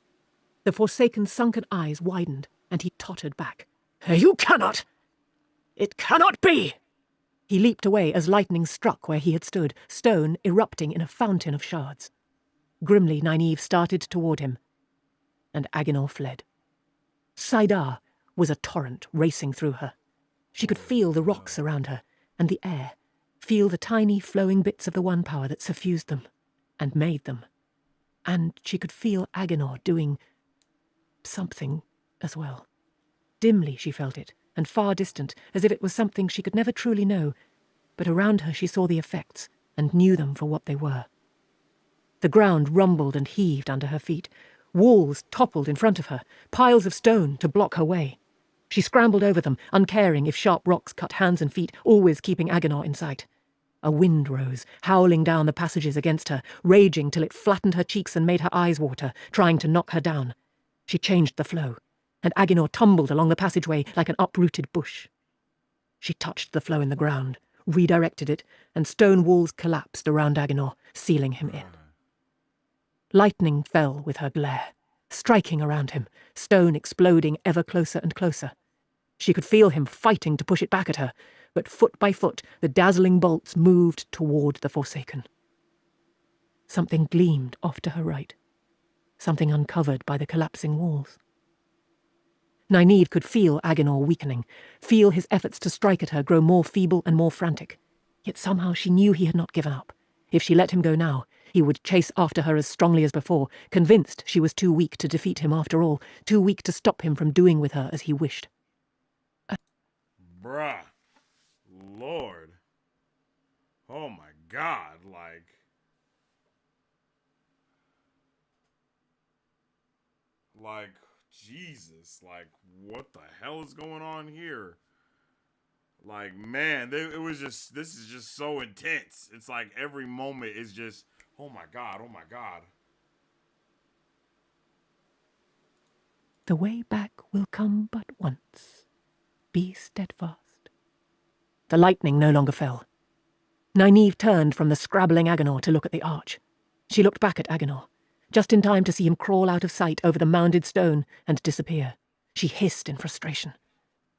The Forsaken's sunken eyes widened, and he tottered back. "You cannot! It cannot be!" He leaped away as lightning struck where he had stood, stone erupting in a fountain of shards. Grimly, Nynaeve started toward him, and Agenor fled. Saidar was a torrent racing through her. She could feel the rocks around her, and the air, feel the tiny flowing bits of the one power that suffused them, and made them. And she could feel Agenor doing something as well. Dimly she felt it, and far distant, as if it was something she could never truly know, but around her she saw the effects, and knew them for what they were. The ground rumbled and heaved under her feet. Walls toppled in front of her, piles of stone to block her way. She scrambled over them, uncaring if sharp rocks cut hands and feet, always keeping Agenor in sight. A wind rose, howling down the passages against her, raging till it flattened her cheeks and made her eyes water, trying to knock her down. She changed the flow, and Agenor tumbled along the passageway like an uprooted bush. She touched the flow in the ground, redirected it, and stone walls collapsed around Agenor, sealing him in. Lightning fell with her glare, striking around him, stone exploding ever closer and closer. She could feel him fighting to push it back at her, but foot by foot the dazzling bolts moved toward the Forsaken. Something gleamed off to her right, something uncovered by the collapsing walls. Nynaeve could feel Agenor weakening, feel his efforts to strike at her grow more feeble and more frantic. Yet somehow she knew he had not given up. If she let him go now, he would chase after her as strongly as before, convinced she was too weak to defeat him after all, too weak to stop him from doing with her as he wished. Bruh. Lord. Oh my God, like, Jesus, like, what the hell is going on here? Like, man, this is just so intense. It's like every moment is just, oh my God, oh my God. The way back will come but once. Be steadfast. The lightning no longer fell. Nynaeve turned from the scrabbling Agenor to look at the arch. She looked back at Agenor, just in time to see him crawl out of sight over the mounded stone and disappear. She hissed in frustration.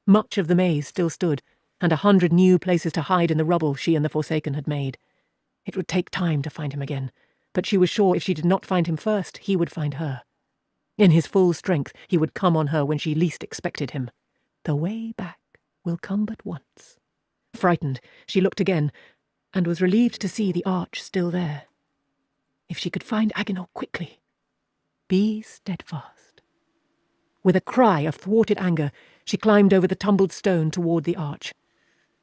Much of the maze still stood, and 100 new places to hide in the rubble she and the Forsaken had made. It would take time to find him again, but she was sure if she did not find him first, he would find her. In his full strength, he would come on her when she least expected him. The way back will come but once. Frightened, she looked again, and was relieved to see the arch still there. If she could find Agenor quickly. Be steadfast. With a cry of thwarted anger, she climbed over the tumbled stone toward the arch.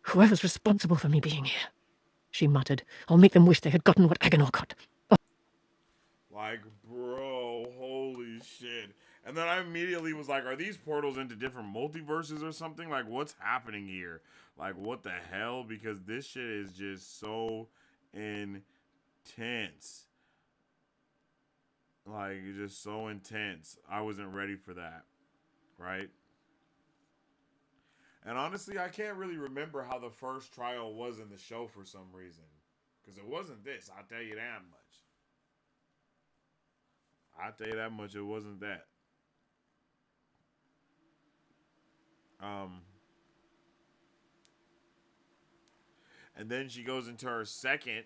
Whoever's responsible for me being here, she muttered. I'll make them wish they had gotten what Agenor got. Like, bro, holy shit. And then I immediately was like, are these portals into different multiverses or something? Like, what's happening here? Like, what the hell? Because this shit is just so intense. Like, just so intense. I wasn't ready for that. Right? And honestly, I can't really remember how the first trial was in the show for some reason. Because it wasn't this, I'll tell you that much. I'll tell you that much, it wasn't that. And then she goes into her second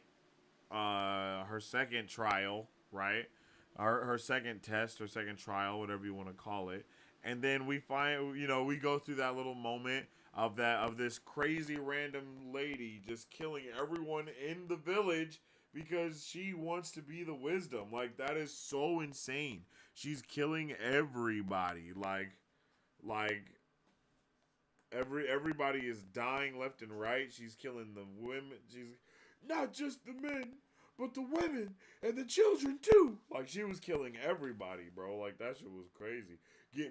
trial, right? Her second test, her second trial, whatever you want to call it. And then we find, we go through that little moment of this crazy random lady just killing everyone in the village because she wants to be the wisdom. Like, that is so insane. She's killing everybody. Like everybody is dying left and right. She's killing the women. She's not just the men, but the women and the children too. Like, she was killing everybody, bro. Like, that shit was crazy.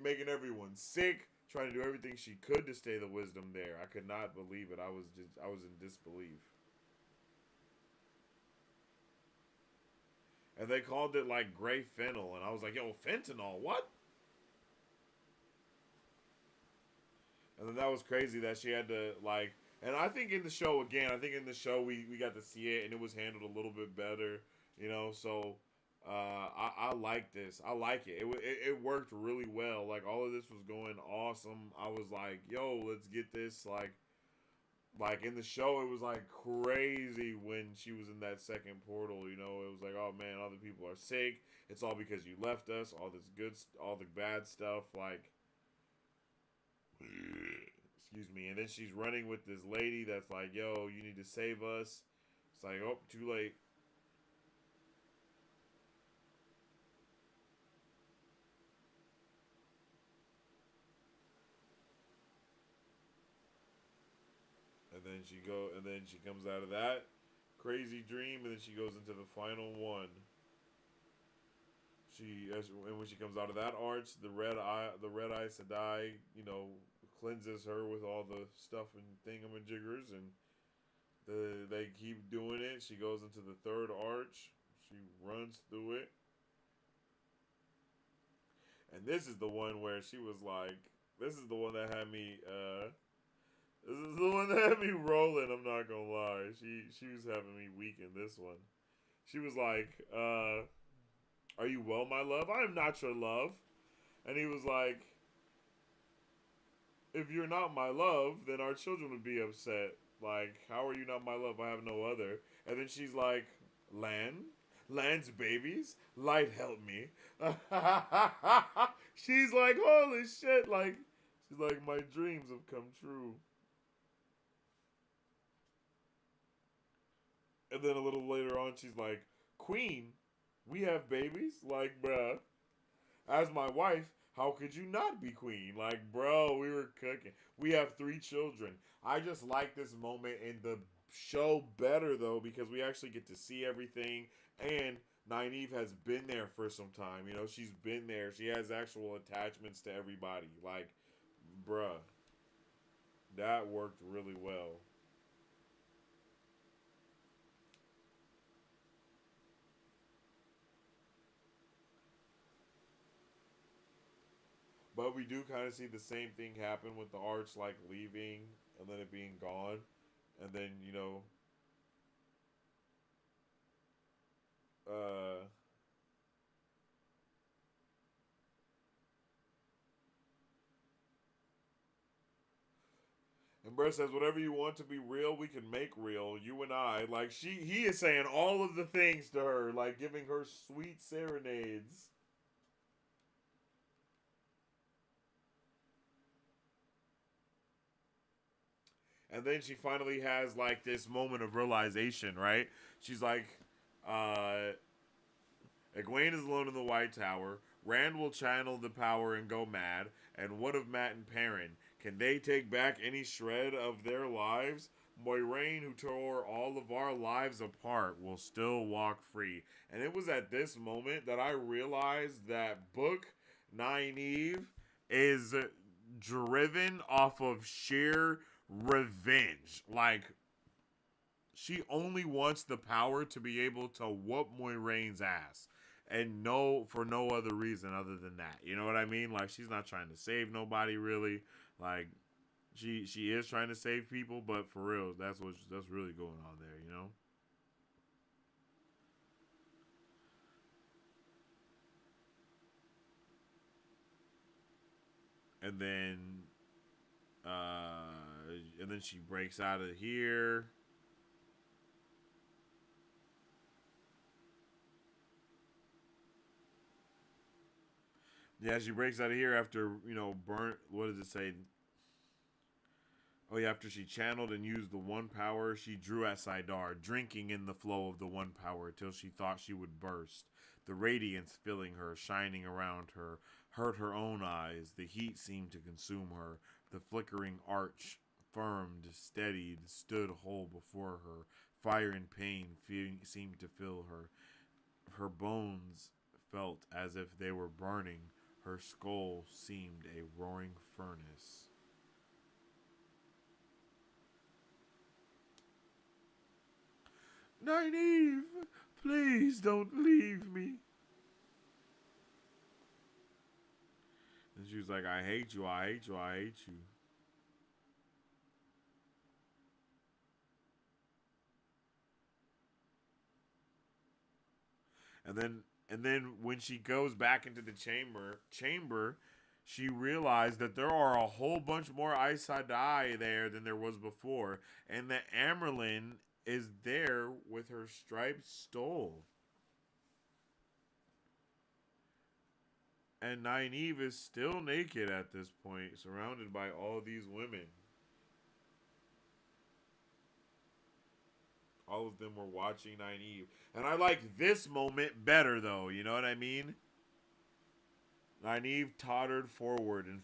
Making everyone sick, trying to do everything she could to stay the wisdom there. I could not believe it. I was in disbelief. And they called it like gray fennel, and I was like, yo, fentanyl, what? And then that was crazy that she had to, like, and I think in the show, again, we got to see it, and it was handled a little bit better, so I like this. I like it. It worked really well. Like, all of this was going awesome. I was like, yo, let's get this, like in the show, it was like crazy when she was in that second portal, it was like, oh man, all the people are sick. It's all because you left us, all the bad stuff, like, excuse me. And then she's running with this lady that's like, yo, you need to save us. It's like, oh, too late. And then she comes out of that crazy dream, and then she goes into the final one. And when she comes out of that arch, the red eye Sedai, cleanses her with all the stuff and thingamajiggers, and they keep doing it. She goes into the third arch. She runs through it. And this is the one where she was like, this is the one that had me rolling, I'm not gonna lie. She was having me weak in this one. She was like, are you well, my love? I am not your love. And he was like, if you're not my love, then our children would be upset. Like, how are you not my love? I have no other. And then she's like, Land's babies? Light help me. She's like, holy shit. Like, she's like, my dreams have come true. And then a little later on, she's like, Queen, we have babies? Like, bruh, as my wife, how could you not be queen? Like, bro, we were cooking. We have 3 children. I just like this moment in the show better, though, because we actually get to see everything. And Nynaeve has been there for some time. She's been there. She has actual attachments to everybody. Like, bruh, that worked really well. But we do kind of see the same thing happen with the arch, like, leaving and then it being gone. And then, and Brett says, whatever you want to be real, we can make real. You and I. Like, he is saying all of the things to her, like giving her sweet serenades. And then she finally has like this moment of realization, right? She's like, Egwene is alone in the White Tower. Rand will channel the power and go mad. And what of Mat and Perrin? Can they take back any shred of their lives? Moiraine, who tore all of our lives apart, will still walk free. And it was at this moment that I realized that book Nynaeve is driven off of sheer revenge. Like, she only wants the power to be able to whoop Moiraine's ass. And for no other reason other than that. You know what I mean? Like, she's not trying to save nobody, really. Like, she is trying to save people, but for real, that's really going on there, you know? And then she breaks out of here. Yeah, she breaks out of here after, what does it say? Oh, yeah, after she channeled and used the one power she drew at Saidar, drinking in the flow of the one power till she thought she would burst. The radiance filling her, shining around her, hurt her own eyes. The heat seemed to consume her. The flickering arch firmed, steadied, stood whole before her. Fire and pain seemed to fill her. Her bones felt as if they were burning. Her skull seemed a roaring furnace. Nynaeve, please don't leave me. And she was like, I hate you, I hate you, I hate you. And then when she goes back into the chamber, she realized that there are a whole bunch more Aes Sedai there than there was before, and that Amyrlin is there with her striped stole. And Nynaeve is still naked at this point, surrounded by all these women. All of them were watching Nynaeve. And I like this moment better, though. You know what I mean? Nynaeve tottered forward and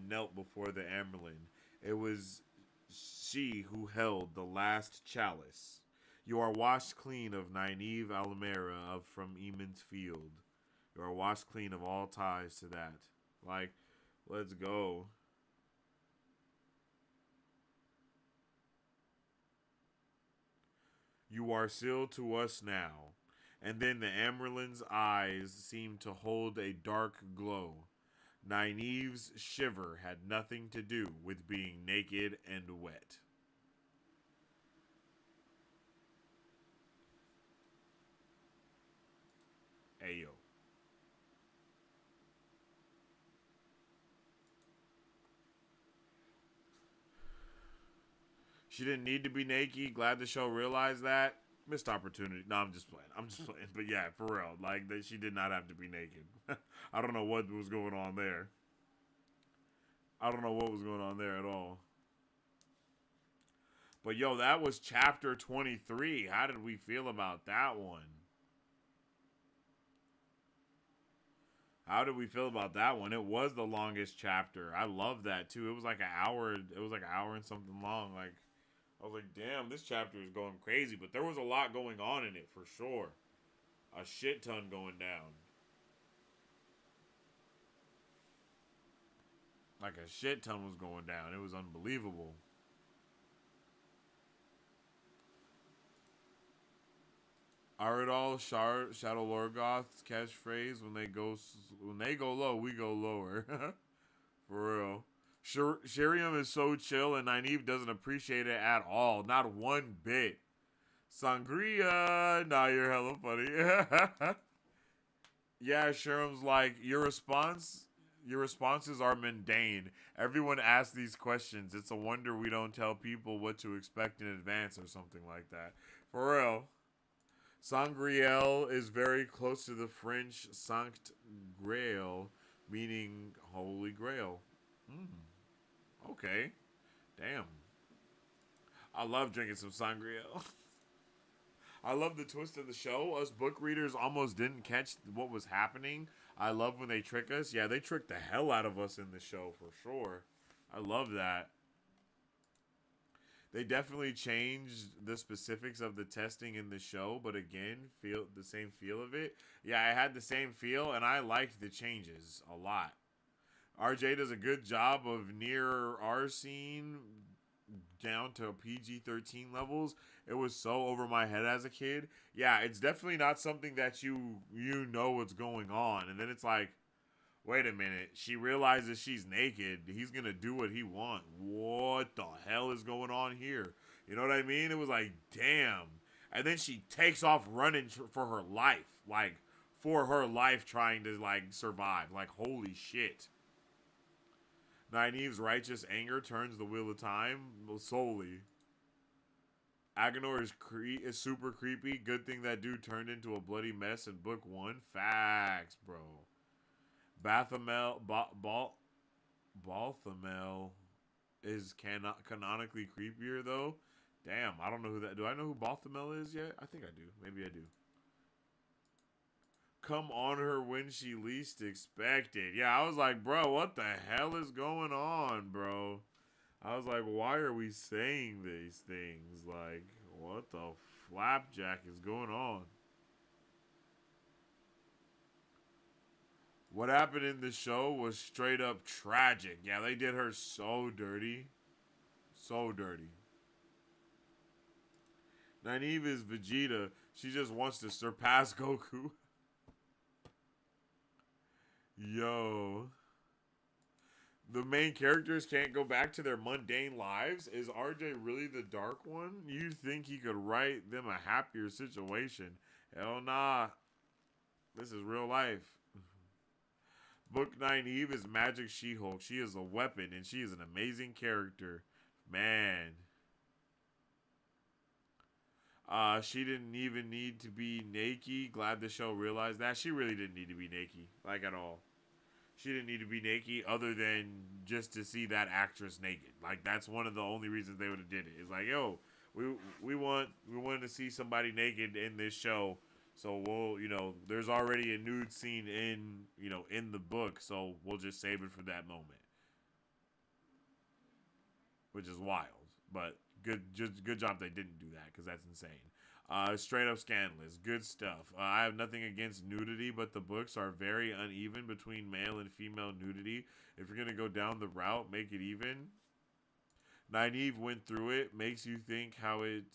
knelt before the Amyrlin. It was she who held the last chalice. You are washed clean of Nynaeve Alamera from Eamon's Field. You are washed clean of all ties to that. Like, let's go. You are sealed to us now. And then the Amyrlin's eyes seemed to hold a dark glow. Nynaeve's shiver had nothing to do with being naked and wet. Ayo. She didn't need to be naked. Glad the show realized that. Missed opportunity. No, I'm just playing. But yeah, for real. Like, she did not have to be naked. I don't know what was going on there. I don't know what was going on there at all. But yo, that was chapter 23. How did we feel about that one? How did we feel about that one? It was the longest chapter. I love that too. It was like an hour. It was like an hour and something long. Like, I was like, damn, this chapter is going crazy. But there was a lot going on in it for sure. A shit ton going down. Like a shit ton was going down. It was unbelievable. Aradal Shadow Lorgoth's catchphrase: when they go low, we go lower. For real. Shiriam is so chill, and Nynaeve doesn't appreciate it at all. Not one bit. Sangria, nah, you're hella funny. Yeah, Shiriam's like, your responses are mundane. Everyone asks these questions. It's a wonder we don't tell people what to expect in advance or something like that. For real. Sangriel is very close to the French Sanct Grail, meaning Holy Grail. Okay. Damn. I love drinking some sangria. I love the twist of the show. Us book readers almost didn't catch what was happening. I love when they trick us. Yeah, they tricked the hell out of us in the show for sure. I love that. They definitely changed the specifics of the testing in the show, but again, feel the same feel of it. Yeah, I had the same feel, and I liked the changes a lot. RJ does a good job of near R scene down to PG-13 levels. It was so over my head as a kid. Yeah, it's definitely not something that you know what's going on, and then it's like, wait a minute, she realizes she's naked. He's gonna do what he wants. What the hell is going on here? You know what I mean? It was like, damn. And then she takes off running for her life, like for her life, trying to like survive. Like, holy shit. Nynaeve's righteous anger turns the wheel of time solely. Agenor is super creepy. Good thing that dude turned into a bloody mess in book 1. Facts, bro. Balthamel is canonically creepier though. Damn, I don't know who that. Do I know who Balthamel is yet? I think I do. Maybe I do. Come on her when she least expected. Yeah, I was like, bro, what the hell is going on, bro? I was like, why are we saying these things? Like, what the flapjack is going on? What happened in the show was straight up tragic. Yeah, they did her so dirty. So dirty. Nynaeve is Vegeta. She just wants to surpass Goku. Yo. The main characters can't go back to their mundane lives? Is RJ really the dark one? You think he could write them a happier situation? Hell nah. This is real life. Book 9 Eve is Magic She-Hulk. She is a weapon and she is an amazing character. Man. She didn't even need to be naked. Glad the show realized that. She really didn't need to be naked. Like, at all. She didn't need to be naked other than just to see that actress naked. Like, that's one of the only reasons they would have did it. It's like, yo, we wanted to see somebody naked in this show. So we'll, there's already a nude scene in the book, so we'll just save it for that moment. Which is wild, but good job they didn't do that, because that's insane. Straight up scandalous. Good stuff. I have nothing against nudity, but the books are very uneven between male and female nudity. If you're going to go down the route, make it even. Nynaeve went through it. Makes you think how in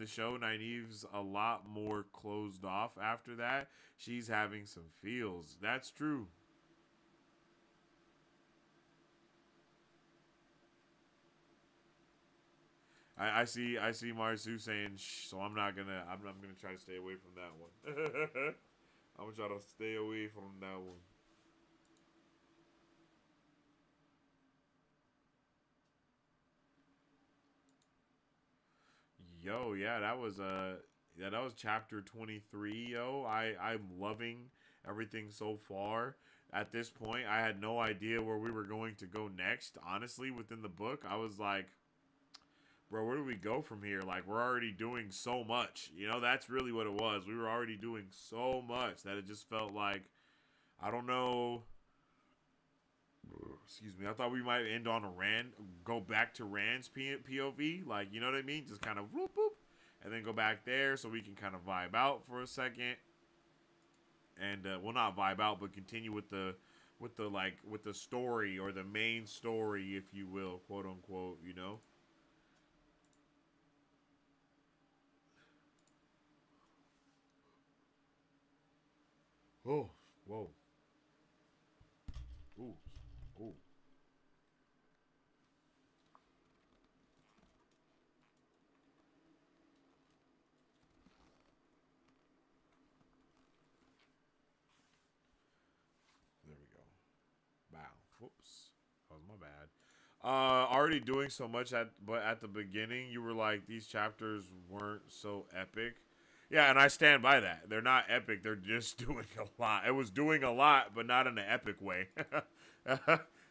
the show, Nynaeve's a lot more closed off after that. She's having some feels. That's true. I see Marzu saying shh, so I'm gonna try to stay away from that one. I'm gonna try to stay away from that one. Yo, yeah, that was chapter 23, yo. I'm loving everything so far. At this point, I had no idea where we were going to go next. Honestly, within the book, I was like, bro, where do we go from here? Like, we're already doing so much. That's really what it was. We were already doing so much that it just felt like, I don't know. Excuse me. I thought we might end on a Rand, go back to Rand's POV. Like, you know what I mean? Just kind of whoop, whoop. And then go back there so we can kind of vibe out for a second. And, well, not vibe out, but continue with the story, or the main story, if you will, quote unquote, Oh, whoa. Ooh, ooh. There we go. Wow. Whoops. That was my bad. Already doing so much but at the beginning, you were like, these chapters weren't so epic. Yeah, and I stand by that. They're not epic. They're just doing a lot. It was doing a lot, but not in an epic way.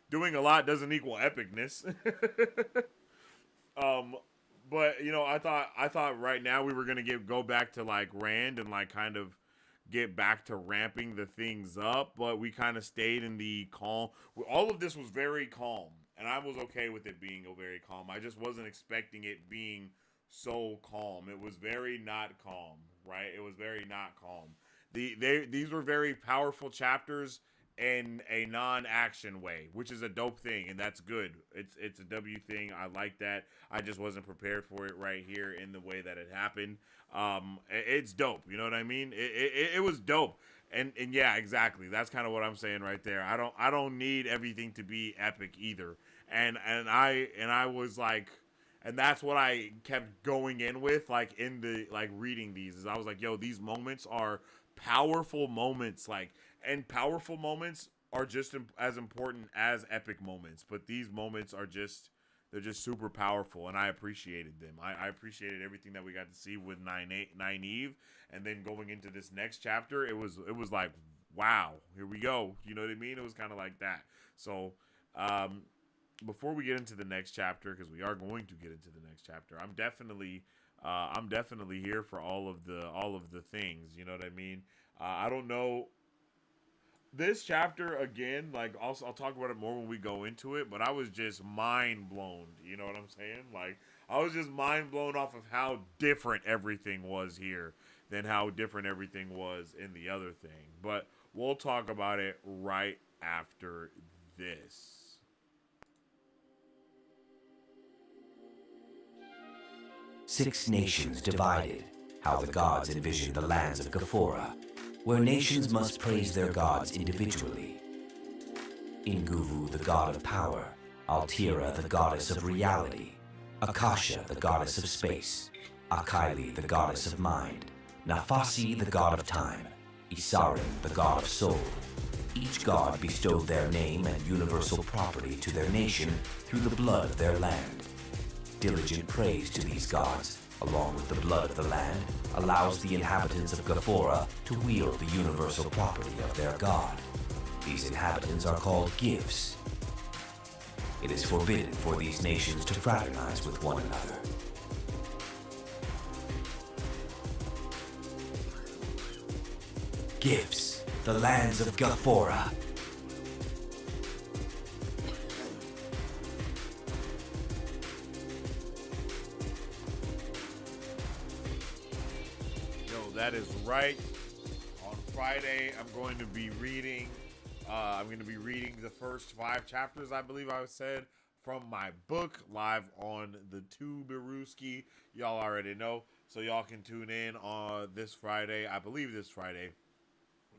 Doing a lot doesn't equal epicness. But but you know, I thought right now we were gonna go back to like Rand and like kind of get back to ramping the things up, but we kind of stayed in the calm. All of this was very calm, and I was okay with it being very calm. I just wasn't expecting it being so calm. It was very not calm, right? It was very not calm. These were very powerful chapters in a non-action way, which is a dope thing, and that's good. It's a W thing. I like that. I just wasn't prepared for it right here in the way that it happened. It's dope. You know what I mean? It was dope. And yeah, exactly. That's kind of what I'm saying right there. I don't need everything to be epic either. And I was like, and that's what I kept going in with, like in the like reading these, is I was like, yo, these moments are powerful moments, like, and powerful moments are just as important as epic moments, but these moments are just, they're just super powerful, and I appreciated them. I appreciated everything that we got to see with Nynaeve, and then going into this next chapter, it was like, wow, here we go. You know what I mean? It was kind of like that. So before we get into the next chapter, because we are going to get into the next chapter, I'm definitely here for all of the things. You know what I mean? I don't know. This chapter again, like I'll talk about it more when we go into it, but I was just mind blown. You know what I'm saying? Like I was just mind blown off of how different everything was here than how different everything was in the other thing. But we'll talk about it right after this. Six nations divided, how the gods envisioned the lands of Ghaphora, where nations must praise their gods individually. Inguvu, the god of power, Altira, the goddess of reality, Akasha, the goddess of space, Akaili, the goddess of mind, Nafasi, the god of time, Isarin, the god of soul. Each god bestowed their name and universal property to their nation through the blood of their land. Diligent praise to these gods, along with the blood of the land, allows the inhabitants of Ghaphora to wield the universal property of their god. These inhabitants are called gifts. It is forbidden for these nations to fraternize with one another. Gifts, the lands of Ghaphora. That is right. On Friday, I'm going to be reading the first 5 chapters, I believe I said, from my book live on the Tuberuski. Y'all already know, so y'all can tune in on this Friday. I believe this Friday.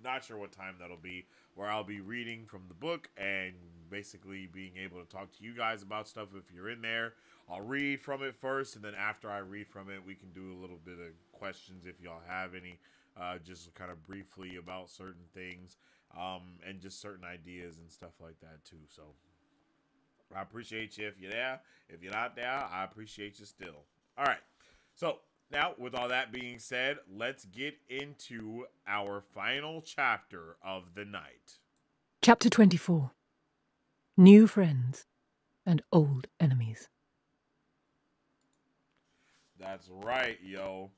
Not sure what time that'll be, where I'll be reading from the book and basically being able to talk to you guys about stuff if you're in there. I'll read from it first, and then after I read from it, we can do a little bit of questions if y'all have any, just kind of briefly about certain things, and just certain ideas and stuff like that too. So I appreciate you if you're there. If you're not there, I appreciate you still. All right. So now, with all that being said, let's get into our final chapter of the night. Chapter 24. New friends and old enemies. That's right, yo.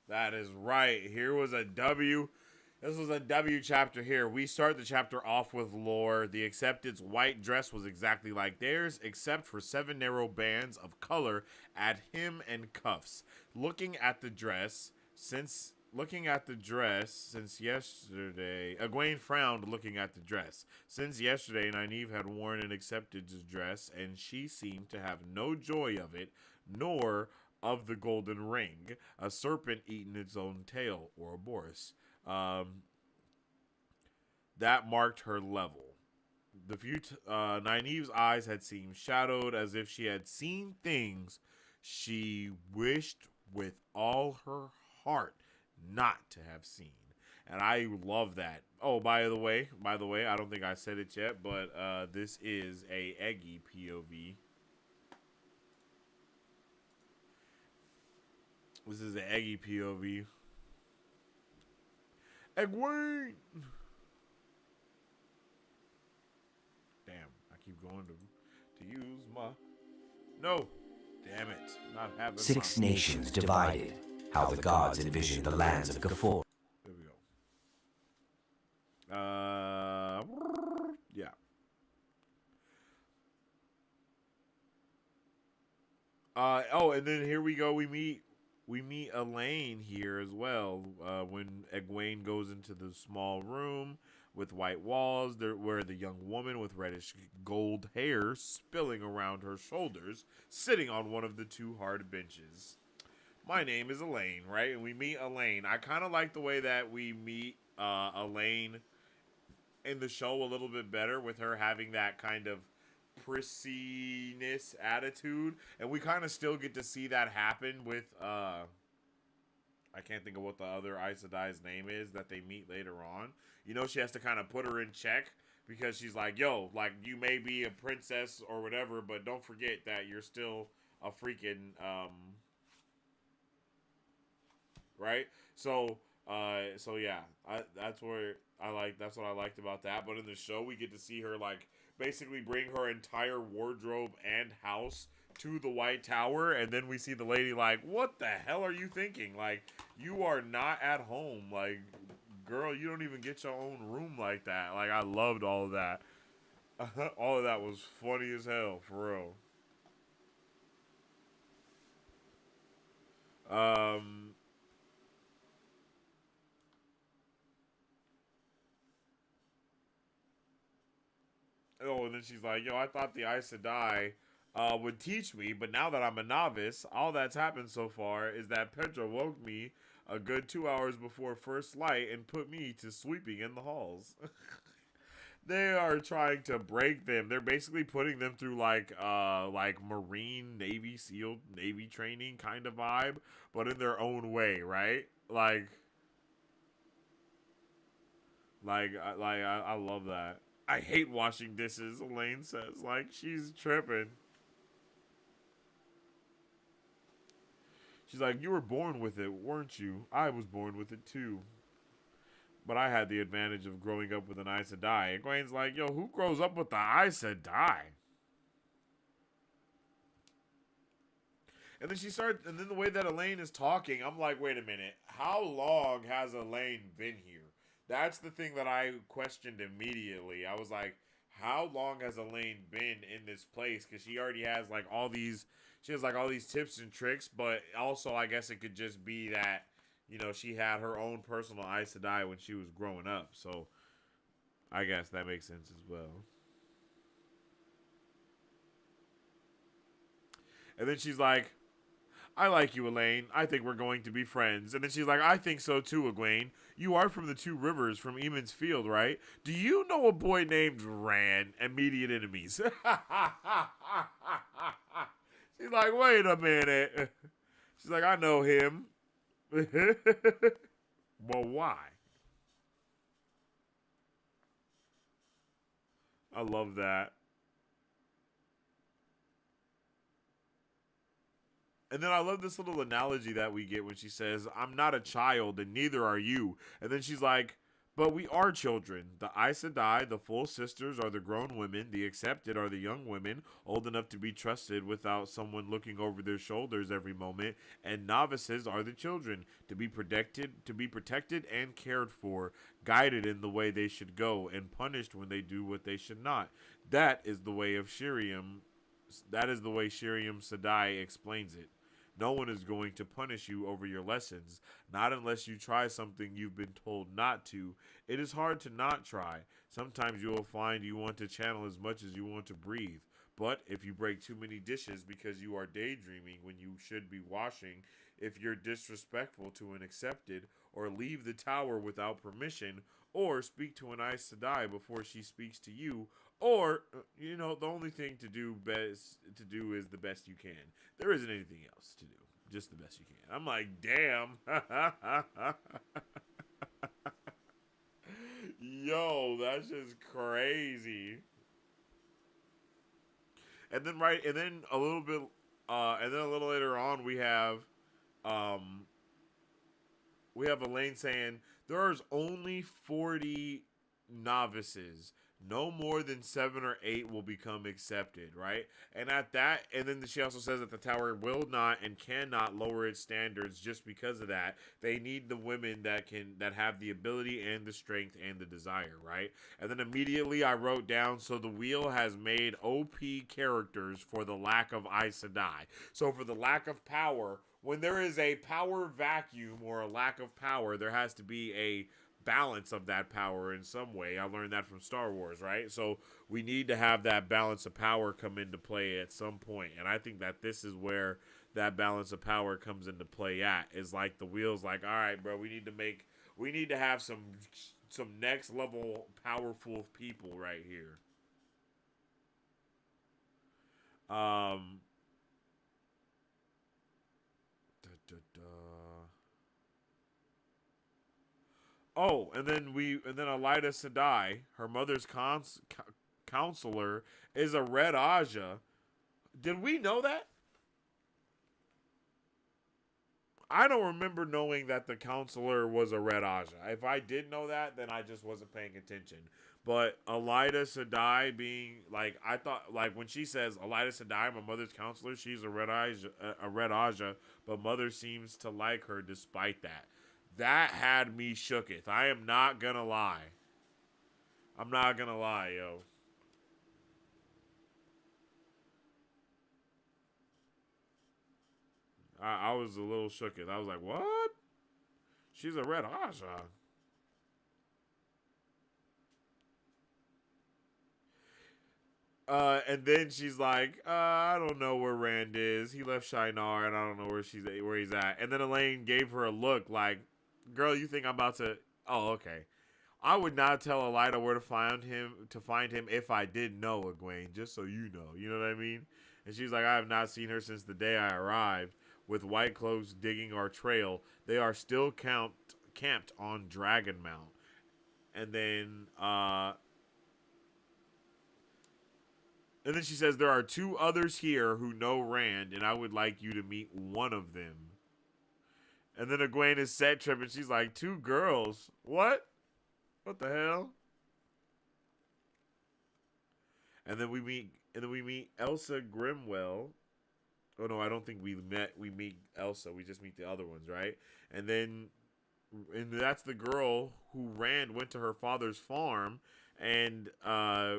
That is right. Here was a W. This was a W chapter here. We start the chapter off with lore. The Accepted's white dress was exactly like theirs, except for 7 narrow bands of color at hem and cuffs. Looking at the dress, since yesterday, Egwene frowned looking at the dress. Since yesterday, Nynaeve had worn an Accepted's dress, and she seemed to have no joy of it, nor of the golden ring, a serpent eating its own tail, Ouroboros. That marked her level. Nynaeve's eyes had seemed shadowed, as if she had seen things she wished with all her heart not to have seen. And I love that. Oh, by the way, I don't think I said it yet, but this is a Eggy POV. This is an Eggy POV. Egwene! Damn, I keep going to use my... No! Damn it. Not having 6 my... nations divided, how the gods envisioned the lands of Gafor. There we go. Yeah. Oh, and then here we go. We meet Elaine here as well. When Egwene goes into the small room with white walls, there where the young woman with reddish gold hair spilling around her shoulders, sitting on one of the 2 hard benches. My name is Elaine, right? And we meet Elaine. I kind of like the way that we meet Elaine in the show a little bit better, with her having that kind of prissiness attitude, and we kind of still get to see that happen with I can't think of what the other Aes Sedai's name is that they meet later on. You know, she has to kind of put her in check, because she's like, yo, like, you may be a princess or whatever, but don't forget that you're still a freaking right? So yeah, that's what I liked about that. But in the show, we get to see her, like, basically bring her entire wardrobe and house to the White Tower, and then we see the lady like, what the hell are you thinking? Like, you are not at home. Like, girl, you don't even get your own room like that. Like, I loved all of that. All of that was funny as hell, for real. Oh, and then she's like, yo, I thought the Aes Sedai would teach me, but now that I'm a novice, all that's happened so far is that Petra woke me a good 2 hours before first light and put me to sweeping in the halls. They are trying to break them. They're basically putting them through like Marine, Navy, SEAL, Navy training kind of vibe, but in their own way, right? I love that. I hate washing dishes, Elaine says. Like, she's tripping. She's like, you were born with it, weren't you? I was born with it too. But I had the advantage of growing up with an Aes Sedai. And Egwene's like, yo, who grows up with the Aes Sedai? And then the way that Elaine is talking, I'm like, wait a minute. How long has Elaine been here? That's the thing that I questioned immediately. I was like, how long has Elaine been in this place? Because she already has all these tips and tricks, but also I guess it could just be that, she had her own personal Aes Sedai when she was growing up. So I guess that makes sense as well. And then she's like, I like you, Elaine. I think we're going to be friends. And then she's like, I think so too, Egwene. You are from the 2 rivers from Eamon's Field, right? Do you know a boy named Ran? Immediate enemies. She's like, wait a minute. She's like, I know him. Well, why? I love that. And then I love this little analogy that we get when she says, I'm not a child and neither are you. And then she's like, but we are children. The Aes Sedai, the full sisters, are the grown women. The accepted are the young women, old enough to be trusted without someone looking over their shoulders every moment. And novices are the children, to be protected and cared for, guided in the way they should go, and punished when they do what they should not. That is the way of Shiriam. That is the way Shiriam Sedai explains it. No one is going to punish you over your lessons, not unless you try something you've been told not to. It is hard to not try. Sometimes you will find you want to channel as much as you want to breathe. But if you break too many dishes because you are daydreaming when you should be washing, if you're disrespectful to an accepted, or leave the tower without permission, or speak to an Aes Sedai before she speaks to you, or, the only thing to do is the best you can. There isn't anything else to do. Just the best you can. I'm like, damn. Yo, that's just crazy. And then a little bit, and then a little later on, we have Elaine saying, there's only 40 novices. no more than 7 or 8 will become accepted, right? And at that, and then she also says that the tower will not and cannot lower its standards just because of that. They need the women that have the ability and the strength and the desire, right? And then immediately I wrote down, so the wheel has made OP characters for the lack of Aes Sedai. So for the lack of power, when there is a power vacuum or a lack of power, there has to be a balance of that power in some way. I learned that from Star Wars, right? So we need to have that balance of power come into play at some point. And I think that this is where that balance of power comes into play at. Is like the wheel's like, all right, bro, we need to have some next level powerful people right here. Oh, and then Elida Sedai, her mother's counselor, is a Red Aja. Did we know that? I don't remember knowing that the counselor was a Red Aja. If I did know that, then I just wasn't paying attention. But Elida Sedai being like, I thought like when she says Elida Sedai, my mother's counselor, she's a Red Aja, but mother seems to like her despite that. That had me shooketh. I am not gonna lie. I'm not gonna lie, yo. I was a little shooketh. I was like, what? She's a Red Aja. And then she's like, I don't know where Rand is. He left Shinar, and I don't know where he's at. And then Elaine gave her a look like, girl, you think I'm about to... Oh, okay. I would not tell Elida where to find him if I did know, Egwene, just so you know. You know what I mean? And she's like, I have not seen her since the day I arrived. With white cloaks digging our trail, they are still camped on Dragonmount. And then she says, there are 2 others here who know Rand, and I would like you to meet one of them. And then Egwene is set tripping. She's like, 2 girls? What? What the hell? And then we meet Elsa Grimwell. Oh no, I don't think we meet Elsa. We just meet the other ones, right? And that's the girl who went to her father's farm, and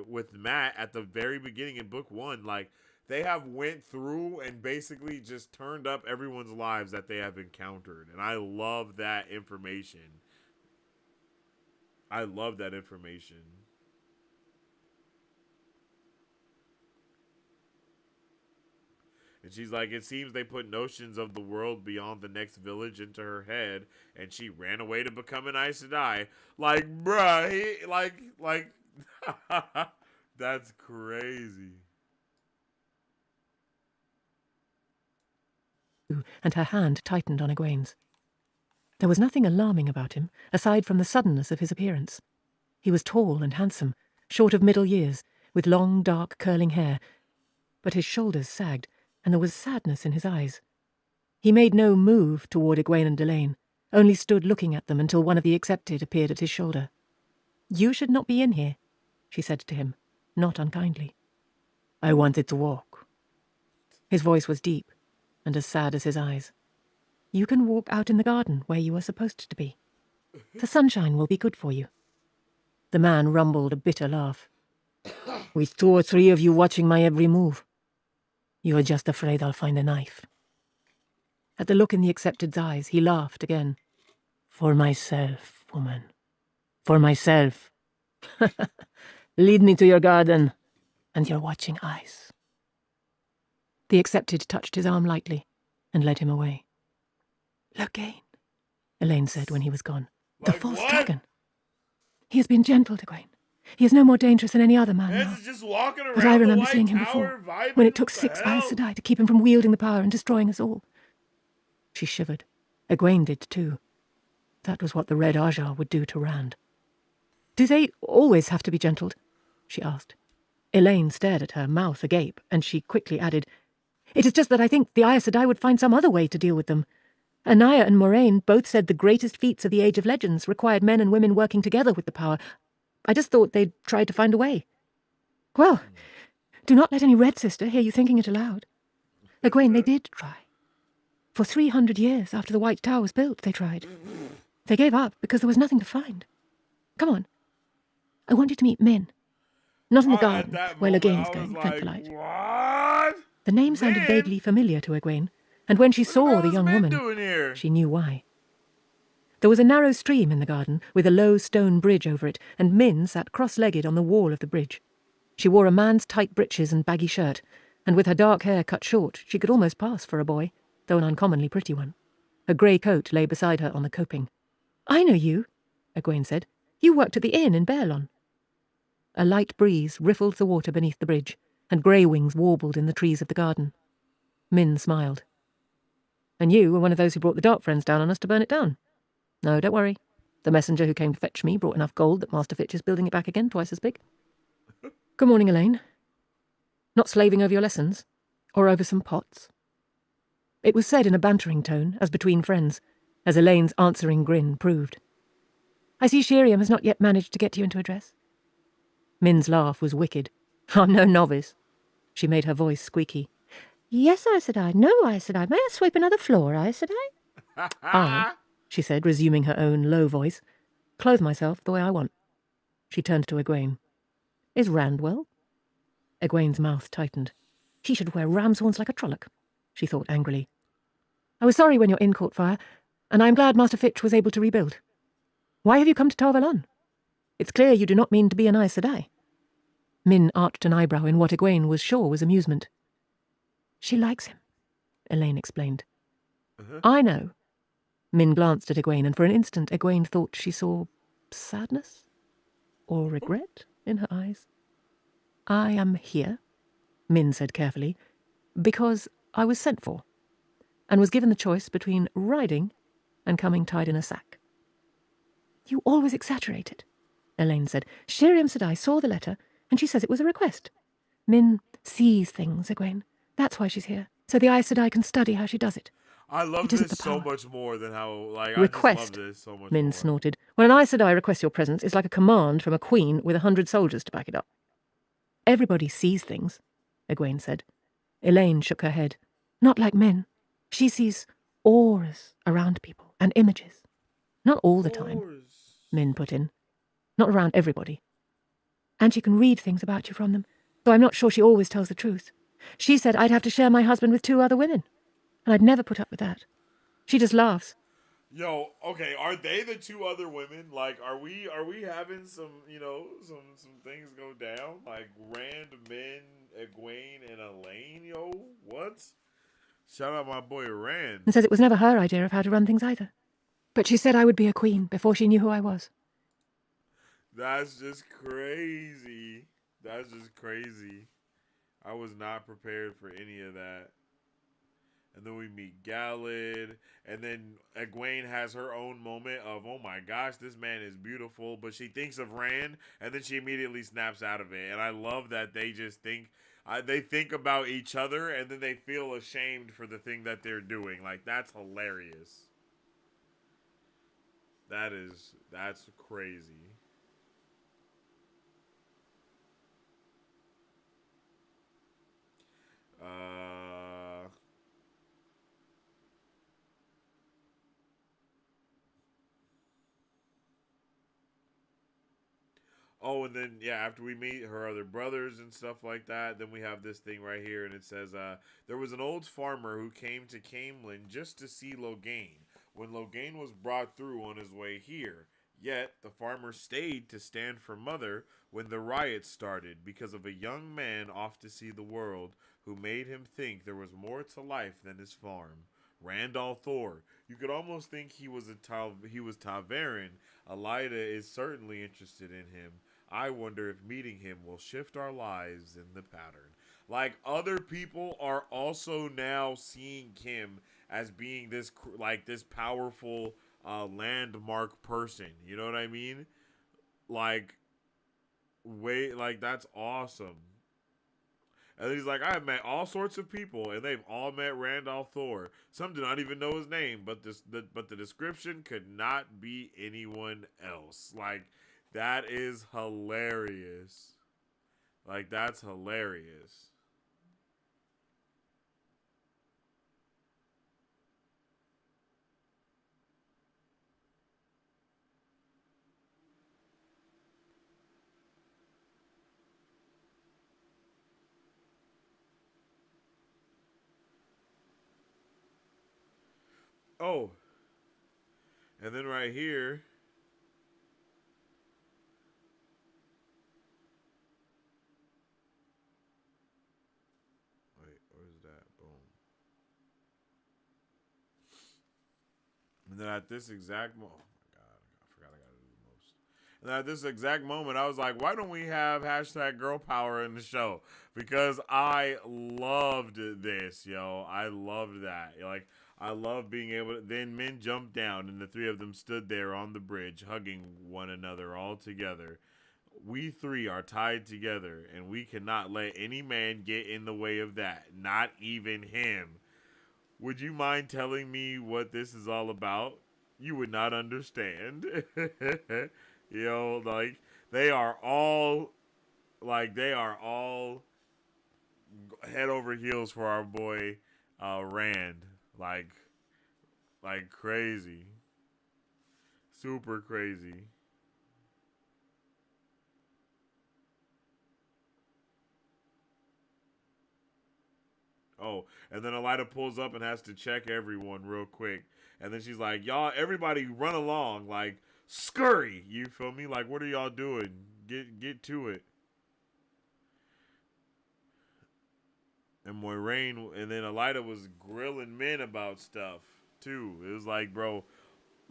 with Matt at the very beginning in book 1, like they have went through and basically just turned up everyone's lives that they have encountered, and I love that information. I love that information. And she's like, it seems they put notions of the world beyond the next village into her head, and she ran away to become an Aes Sedai. Like, bruh, like, that's crazy. And her hand tightened on Egwene's. There was nothing alarming about him, aside from the suddenness of his appearance. He was tall and handsome, short of middle years, with long, dark, curling hair, but his shoulders sagged, and there was sadness in his eyes. He made no move toward Egwene and Elaine, only stood looking at them until one of the accepted appeared at his shoulder. You should not be in here, she said to him, not unkindly. I wanted to walk. His voice was deep, and as sad as his eyes. You can walk out in the garden where you are supposed to be. The sunshine will be good for you. The man rumbled a bitter laugh. With 2 or 3 of you watching my every move. You are just afraid I'll find a knife. At the look in the accepted's eyes, he laughed again. For myself, woman. For myself. Lead me to your garden and your watching eyes. The accepted touched his arm lightly and led him away. Logain, Elaine said when he was gone. The false dragon. He has been gentle, Egwene. He is no more dangerous than any other man now. Just walking around but I remember the seeing him before, when it took 6 Aes Sedai to keep him from wielding the power and destroying us all. She shivered. Egwene did too. That was what the Red Aja would do to Rand. Do they always have to be gentled? She asked. Elaine stared at her, mouth agape, and she quickly added, It is just that I think the Aes Sedai would find some other way to deal with them. Anaya and Moraine both said the greatest feats of the Age of Legends required men and women working together with the power. I just thought they'd tried to find a way. Well, do not let any Red Sister hear you thinking it aloud. Egwene, they did try. For 300 years after the White Tower was built, they tried. They gave up because there was nothing to find. Come on. I want you to meet Min. Not in the garden, where Legaine's going, thank the light. What? The name sounded vaguely familiar to Egwene, and when she saw the young woman, she knew why. There was a narrow stream in the garden, with a low stone bridge over it, and Min sat cross-legged on the wall of the bridge. She wore a man's tight breeches and baggy shirt, and with her dark hair cut short, she could almost pass for a boy, though an uncommonly pretty one. Her grey coat lay beside her on the coping. "I know you," Egwene said. "You worked at the inn in Bearlon." A light breeze riffled the water beneath the bridge, and grey wings warbled in the trees of the garden. Min smiled. "And you were one of those who brought the Dark Friends down on us to burn it down?" "No, don't worry. The messenger who came to fetch me brought enough gold that Master Fitch is building it back again, twice as big." "Good morning, Elaine. Not slaving over your lessons? Or over some pots?" It was said in a bantering tone, as between friends, as Elaine's answering grin proved. "I see Shiriam has not yet managed to get you into a dress." Min's laugh was wicked. "I'm no novice." She made her voice squeaky. "Yes, I said I. No, I said I. May I sweep another floor, I said I." "I," she said, resuming her own low voice, "clothe myself the way I want." She turned to Egwene. "Is Rand well?" Egwene's mouth tightened. He should wear ram's horns like a trolloc, she thought angrily. "I was sorry when your inn caught fire, and I am glad Master Fitch was able to rebuild. Why have you come to Tor Books? It's clear you do not mean to be an Aes Sedai." Min arched an eyebrow in what Egwene was sure was amusement. "She likes him," Elaine explained. "I know." Min glanced at Egwene, and for an instant Egwene thought she saw sadness or regret in her eyes. "I am here," Min said carefully, "because I was sent for, and was given the choice between riding and coming tied in a sack." "You always exaggerate it," Elaine said. "Shiriam Sedai saw the letter, and she says it was a request. Min sees things, Egwene. That's why she's here, so the Aes Sedai can study how she does it. I love this so much more than how, like, Request, I just love this so much Min more. snorted. "When an Aes Sedai requests your presence, it's like a command from a queen with 100 soldiers to back it up." "Everybody sees things," Egwene said. Elaine shook her head. "Not like Min. She sees auras around people and images. Not all the time," Min put in. "Not around everybody. And she can read things about you from them, though I'm not sure she always tells the truth. She said I'd have to share my husband with 2 other women, and I'd never put up with that. She just laughs." Yo, okay, are they the 2 other women? Like, are we having some, some things go down? Like Rand, Min, Egwene, and Elaine, yo? What? Shout out my boy Rand. And says it was never her idea of how to run things either. But she said I would be a queen before she knew who I was. That's just crazy. That's just crazy. I was not prepared for any of that. And then we meet Gallad, and then Egwene has her own moment of, oh my gosh, this man is beautiful, but she thinks of Rand, and then she immediately snaps out of it. And I love that they just think, they think about each other, and then they feel ashamed for the thing that they're doing. Like, that's hilarious. That's crazy. Oh, and then, yeah, after we meet her other brothers and stuff like that, then we have this thing right here, and it says, there was an old farmer who came to Camelin just to see Loghain, when Loghain was brought through on his way here. Yet, the farmer stayed to stand for Mother when the riot started, because of a young man off to see the world, who made him think there was more to life than his farm. Randall Thor. You could almost think he was Ta'veren. Elida is certainly interested in him. I wonder if meeting him will shift our lives in the pattern. Like, other people are also now seeing Kim as being this powerful landmark person. You know what I mean? Like, that's awesome. And he's like, I have met all sorts of people, and they've all met Randall Thor. Some do not even know his name, but the description could not be anyone else. Like, That is hilarious. Like, that's hilarious. Oh, and then right here, wait, where's that? Boom. And then at this exact moment, oh my God, I forgot I gotta do the most. And then at this exact moment, I was like, why don't we have hashtag girl power in the show? Because I loved this, yo. I loved that. Like, I love being able to. Then men jumped down, and the three of them stood there on the bridge, hugging one another all together. We three are tied together, and we cannot let any man get in the way of that. Not even him. Would you mind telling me what this is all about? You would not understand. Like they are all they are all head over heels for our boy Rand. Like crazy. Super crazy. Oh, and then Elida pulls up and has to check everyone real quick. And then she's like, y'all, everybody run along. Like, scurry. You feel me? Like, what are y'all doing? Get to it. And Moiraine, and then Elida was grilling men about stuff, too. It was like, bro,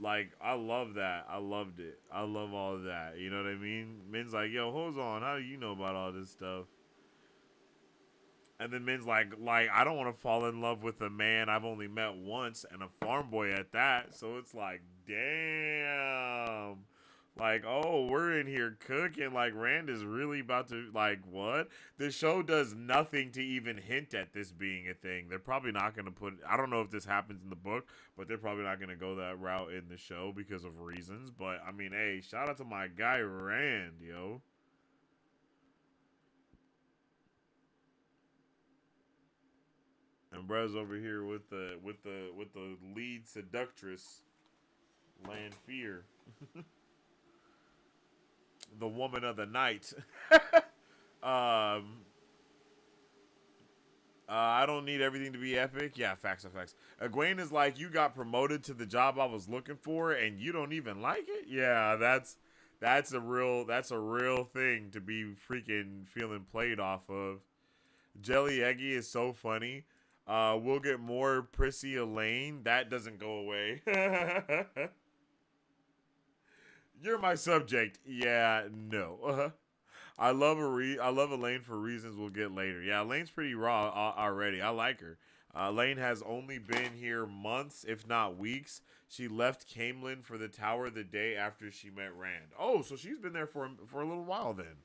like, I love that. I loved it. I love all of that. You know what I mean? Men's like, yo, hold on. How do you know about all this stuff? And then men's like I don't want to fall in love with a man I've only met once and a farm boy at that. So it's like, damn. Like, oh, we're in here cooking. Like, Rand is really about to, like, what? The show does nothing to even hint at this being a thing. They're probably not going to put, I don't know if this happens in the book, but they're probably not going to go that route in the show because of reasons. But, I mean, hey, shout out to my guy, Rand, yo. And bro's over here with the lead seductress, Lanfear, the woman of the night. I don't need everything to be epic. Yeah, facts. Egwene is like, you got promoted to the job I was looking for, and you don't even like it. Yeah, that's a real thing to be freaking feeling played off of. Jelly Eggy is so funny. We'll get more Prissy Elaine. That doesn't go away. You're my subject. Yeah, no. I love Elaine for reasons we'll get later. Yeah, Elaine's pretty raw already. I like her. Elaine has only been here months, if not weeks. She left Camelin for the tower the day after she met Rand. Oh, so she's been there for a little while then.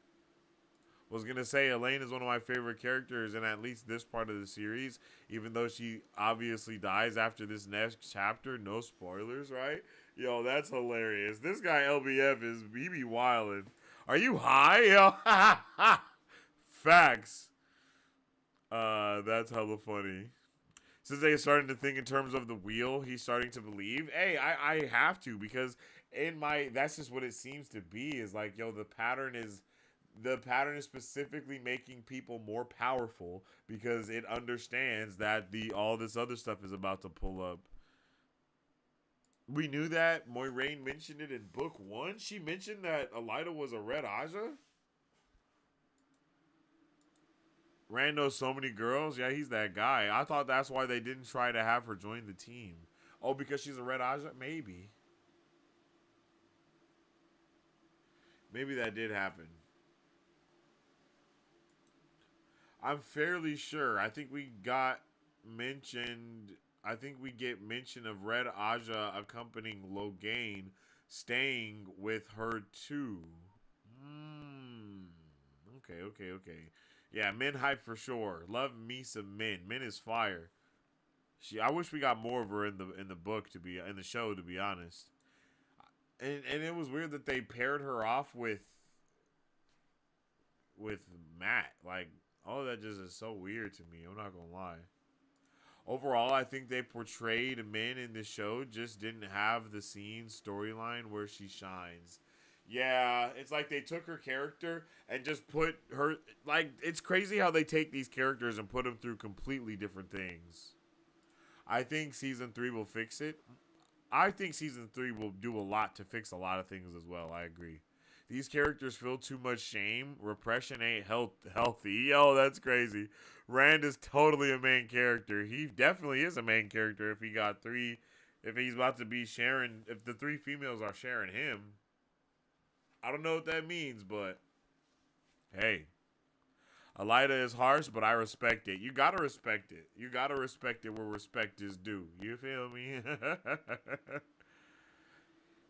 Was going to say Elaine is one of my favorite characters in at least this part of the series, even though she obviously dies after this next chapter. No spoilers, right? Yo, that's hilarious. This guy LBF he be wildin'. Are you high? Yo, facts. That's hella funny. Since they're starting to think in terms of the wheel, he's starting to believe. Hey, I have to, because that's just what it seems to be, is like, yo, the pattern is specifically making people more powerful because it understands that all this other stuff is about to pull up. We knew that. Moiraine mentioned it in book 1. She mentioned that Elida was a Red Aja. Rand knows so many girls. Yeah, he's that guy. I thought that's why they didn't try to have her join the team. Oh, because she's a Red Aja? Maybe. Maybe that did happen. I'm fairly sure. I think we get mention of Red Aja accompanying Logain, staying with her too. Okay. Yeah, Min hype for sure. Love me some Min. Min is fire. I wish we got more of her in the book in the show, to be honest. and it was weird that they paired her off with Matt. Like, all of that just is so weird to me. I'm not gonna lie. Overall, I think they portrayed Min in the show just didn't have the scene storyline where she shines. Yeah, it's like they took her character and just put her, like, it's crazy how they take these characters and put them through completely different things. I think season 3 will fix it. I think season 3 will do a lot to fix a lot of things as well. I agree. These characters feel too much shame. Repression ain't healthy. Yo, that's crazy. Rand is totally a main character. He definitely is a main character if he got 3. If he's about to be sharing, if the 3 females are sharing him. I don't know what that means, but hey. Elida is harsh, but I respect it. You gotta respect it. You gotta respect it where respect is due. You feel me?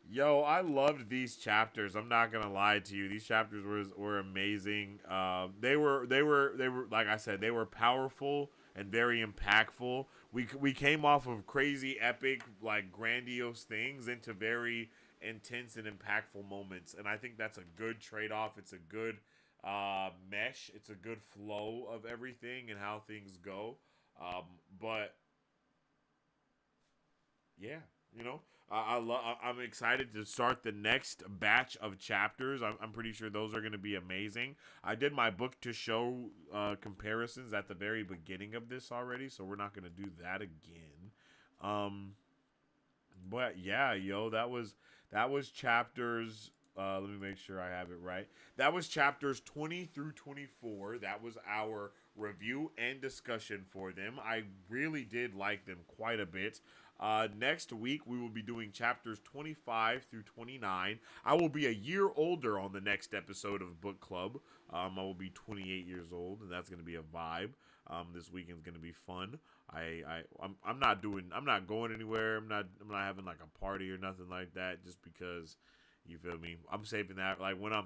Yo, I loved these chapters. I'm not gonna lie to you. These chapters were amazing. They were like I said, they were powerful and very impactful. We came off of crazy, epic, like grandiose things into very intense and impactful moments, and I think that's a good trade-off. It's a good mesh. It's a good flow of everything and how things go. But yeah, you know. I'm excited to start the next batch of chapters. I'm pretty sure those are going to be amazing. I did my book to show comparisons at the very beginning of this already, so we're not going to do that again. But yeah, yo, that was chapters. Let me make sure I have it right. That was chapters 20 through 24. That was our review and discussion for them. I really did like them quite a bit. Next week, we will be doing chapters 25 through 29. I will be a year older on the next episode of Book Club. I will be 28 years old, and that's going to be a vibe. This weekend's going to be fun. I'm not going anywhere. I'm not having like a party or nothing like that just because, you feel me? I'm saving that. Like when I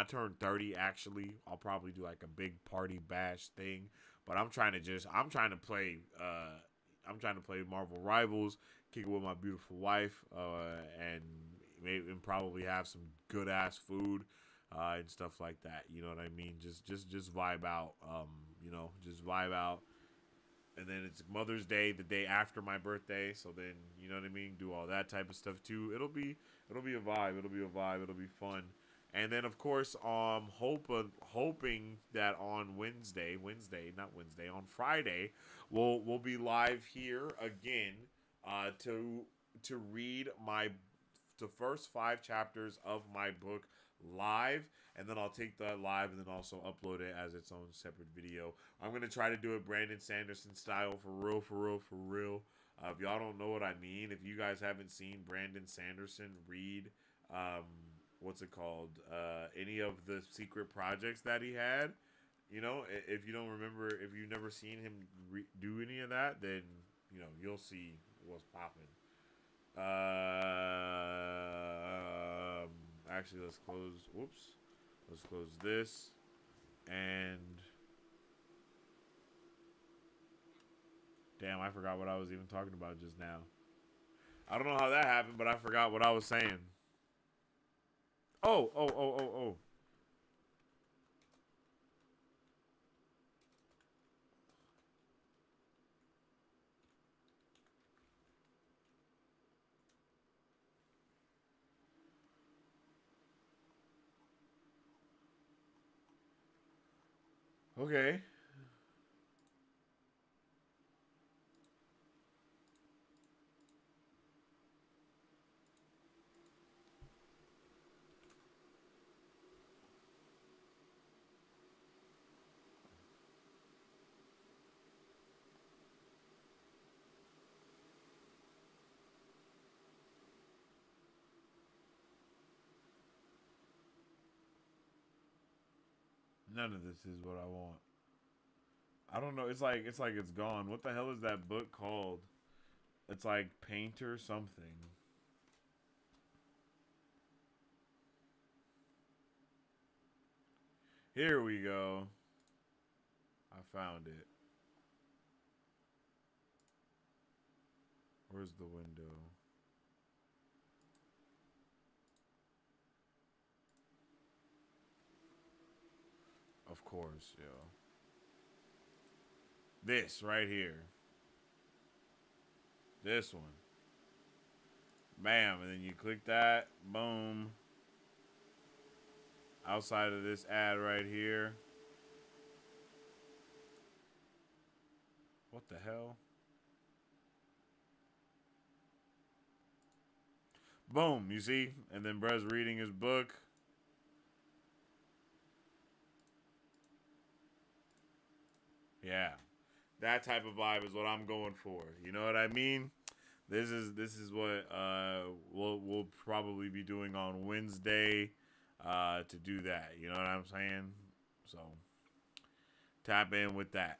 turn 30, actually, I'll probably do like a big party bash thing. But I'm trying to play Marvel Rivals, kick it with my beautiful wife, and probably have some good ass food, and stuff like that. You know what I mean? Just vibe out. Just vibe out. And then it's Mother's Day, the day after my birthday. So then, you know what I mean? Do all that type of stuff too. It'll be a vibe. It'll be a vibe. It'll be fun. And then, of course, hoping that on on Friday, we'll be live here again, to read the first 5 chapters of my book live, and then I'll take that live and then also upload it as its own separate video. I'm gonna try to do it Brandon Sanderson style, for real. If y'all don't know what I mean, if you guys haven't seen Brandon Sanderson read, what's it called? Any of the secret projects that he had, if you don't remember, if you've never seen him do any of that, then you'll see what's popping. Actually, let's close this, and damn, I forgot what I was even talking about just now. I don't know how that happened, but I forgot what I was saying. Oh. Okay. None of this is what I want. I don't know. It's like it's gone. What the hell is that book called? It's like Painter something. Here we go. I found it. Where's the window? course, yo. This right here. This one. Bam, and then you click that. Boom. Outside of this ad right here. What the hell? Boom, you see? And then Brez reading his book. Yeah. That type of vibe is what I'm going for. You know what I mean? This is what we'll probably be doing on Wednesday to do that. You know what I'm saying? So tap in with that.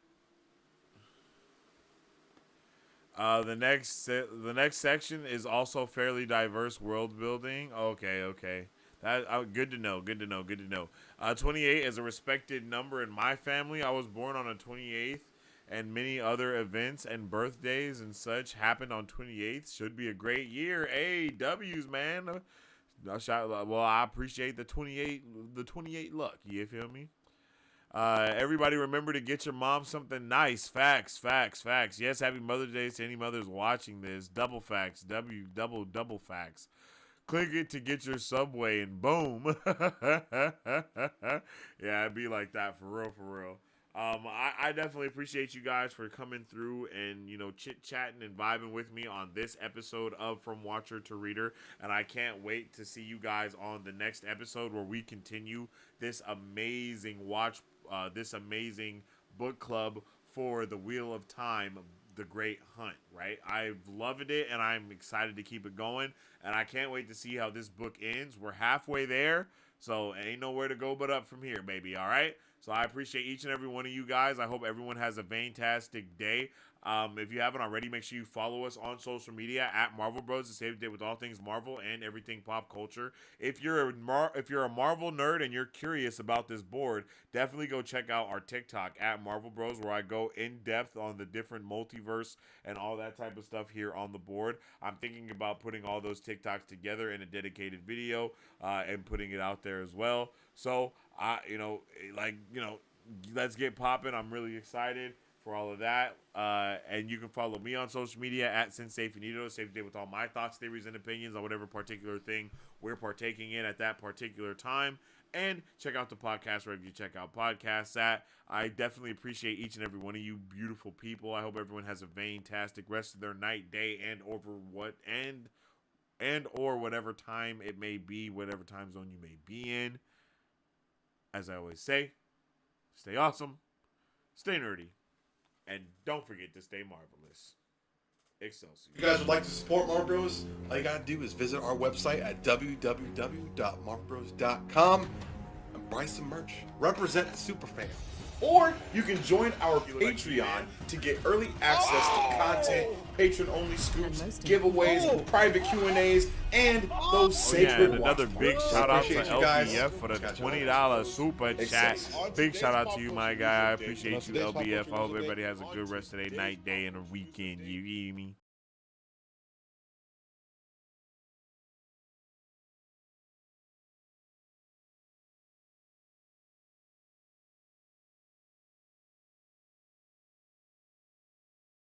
The next section is also fairly diverse world building. Okay. That good to know. 28 is a respected number in my family. I was born on a 28th, and many other events and birthdays and such happened on 28th. Should be a great year. Hey, W's, man. Well, I appreciate the 28 luck. You feel me? Everybody remember to get your mom something nice. Facts. Yes, happy Mother's Day to any mothers watching this. Double facts. Double facts. Click it to get your Subway and boom. Yeah, it'd be like that for real. I definitely appreciate you guys for coming through and, chit-chatting and vibing with me on this episode of From Watcher to Reader. And I can't wait to see you guys on the next episode where we continue this amazing book club for The Wheel of Time, The Great Hunt, right? I've loved it, and I'm excited to keep it going, and I can't wait to see how this book ends. We're halfway there, so ain't nowhere to go but up from here, baby, all right? So I appreciate each and every one of you guys. I hope everyone has a fantastic day. If you haven't already, make sure you follow us on social media at Marvel Bros to stay up to date with all things Marvel and everything pop culture. If you're a Marvel nerd and you're curious about this board, definitely go check out our TikTok at Marvel Bros, where I go in depth on the different multiverse and all that type of stuff here on the board. I'm thinking about putting all those TikToks together in a dedicated video and putting it out there as well. So let's get popping. I'm really excited for all of that. And you can follow me on social media at Sensei Finito. Save the day with all my thoughts, theories, and opinions on whatever particular thing we're partaking in at that particular time. And check out the podcast wherever you check out podcasts at. I definitely appreciate each and every one of you beautiful people. I hope everyone has a fantastic rest of their night, day, and or whatever time it may be, whatever time zone you may be in. As I always say, stay awesome, stay nerdy, and don't forget to stay marvelous. Excelsior. If you guys would like to support Marvel Bros, all you gotta do is visit our website at www.marvelbros.com and buy some merch. Represent the superfan. Or you can join our Patreon to get early access to content, patron-only scoops, giveaways, private Q&As, and those sacred and another big shout out to guys. LBF for the $20 super chat. Big shout out to you, my guy. I appreciate you, LBF. I hope everybody has a good rest of their night, day, and a weekend. You hear me?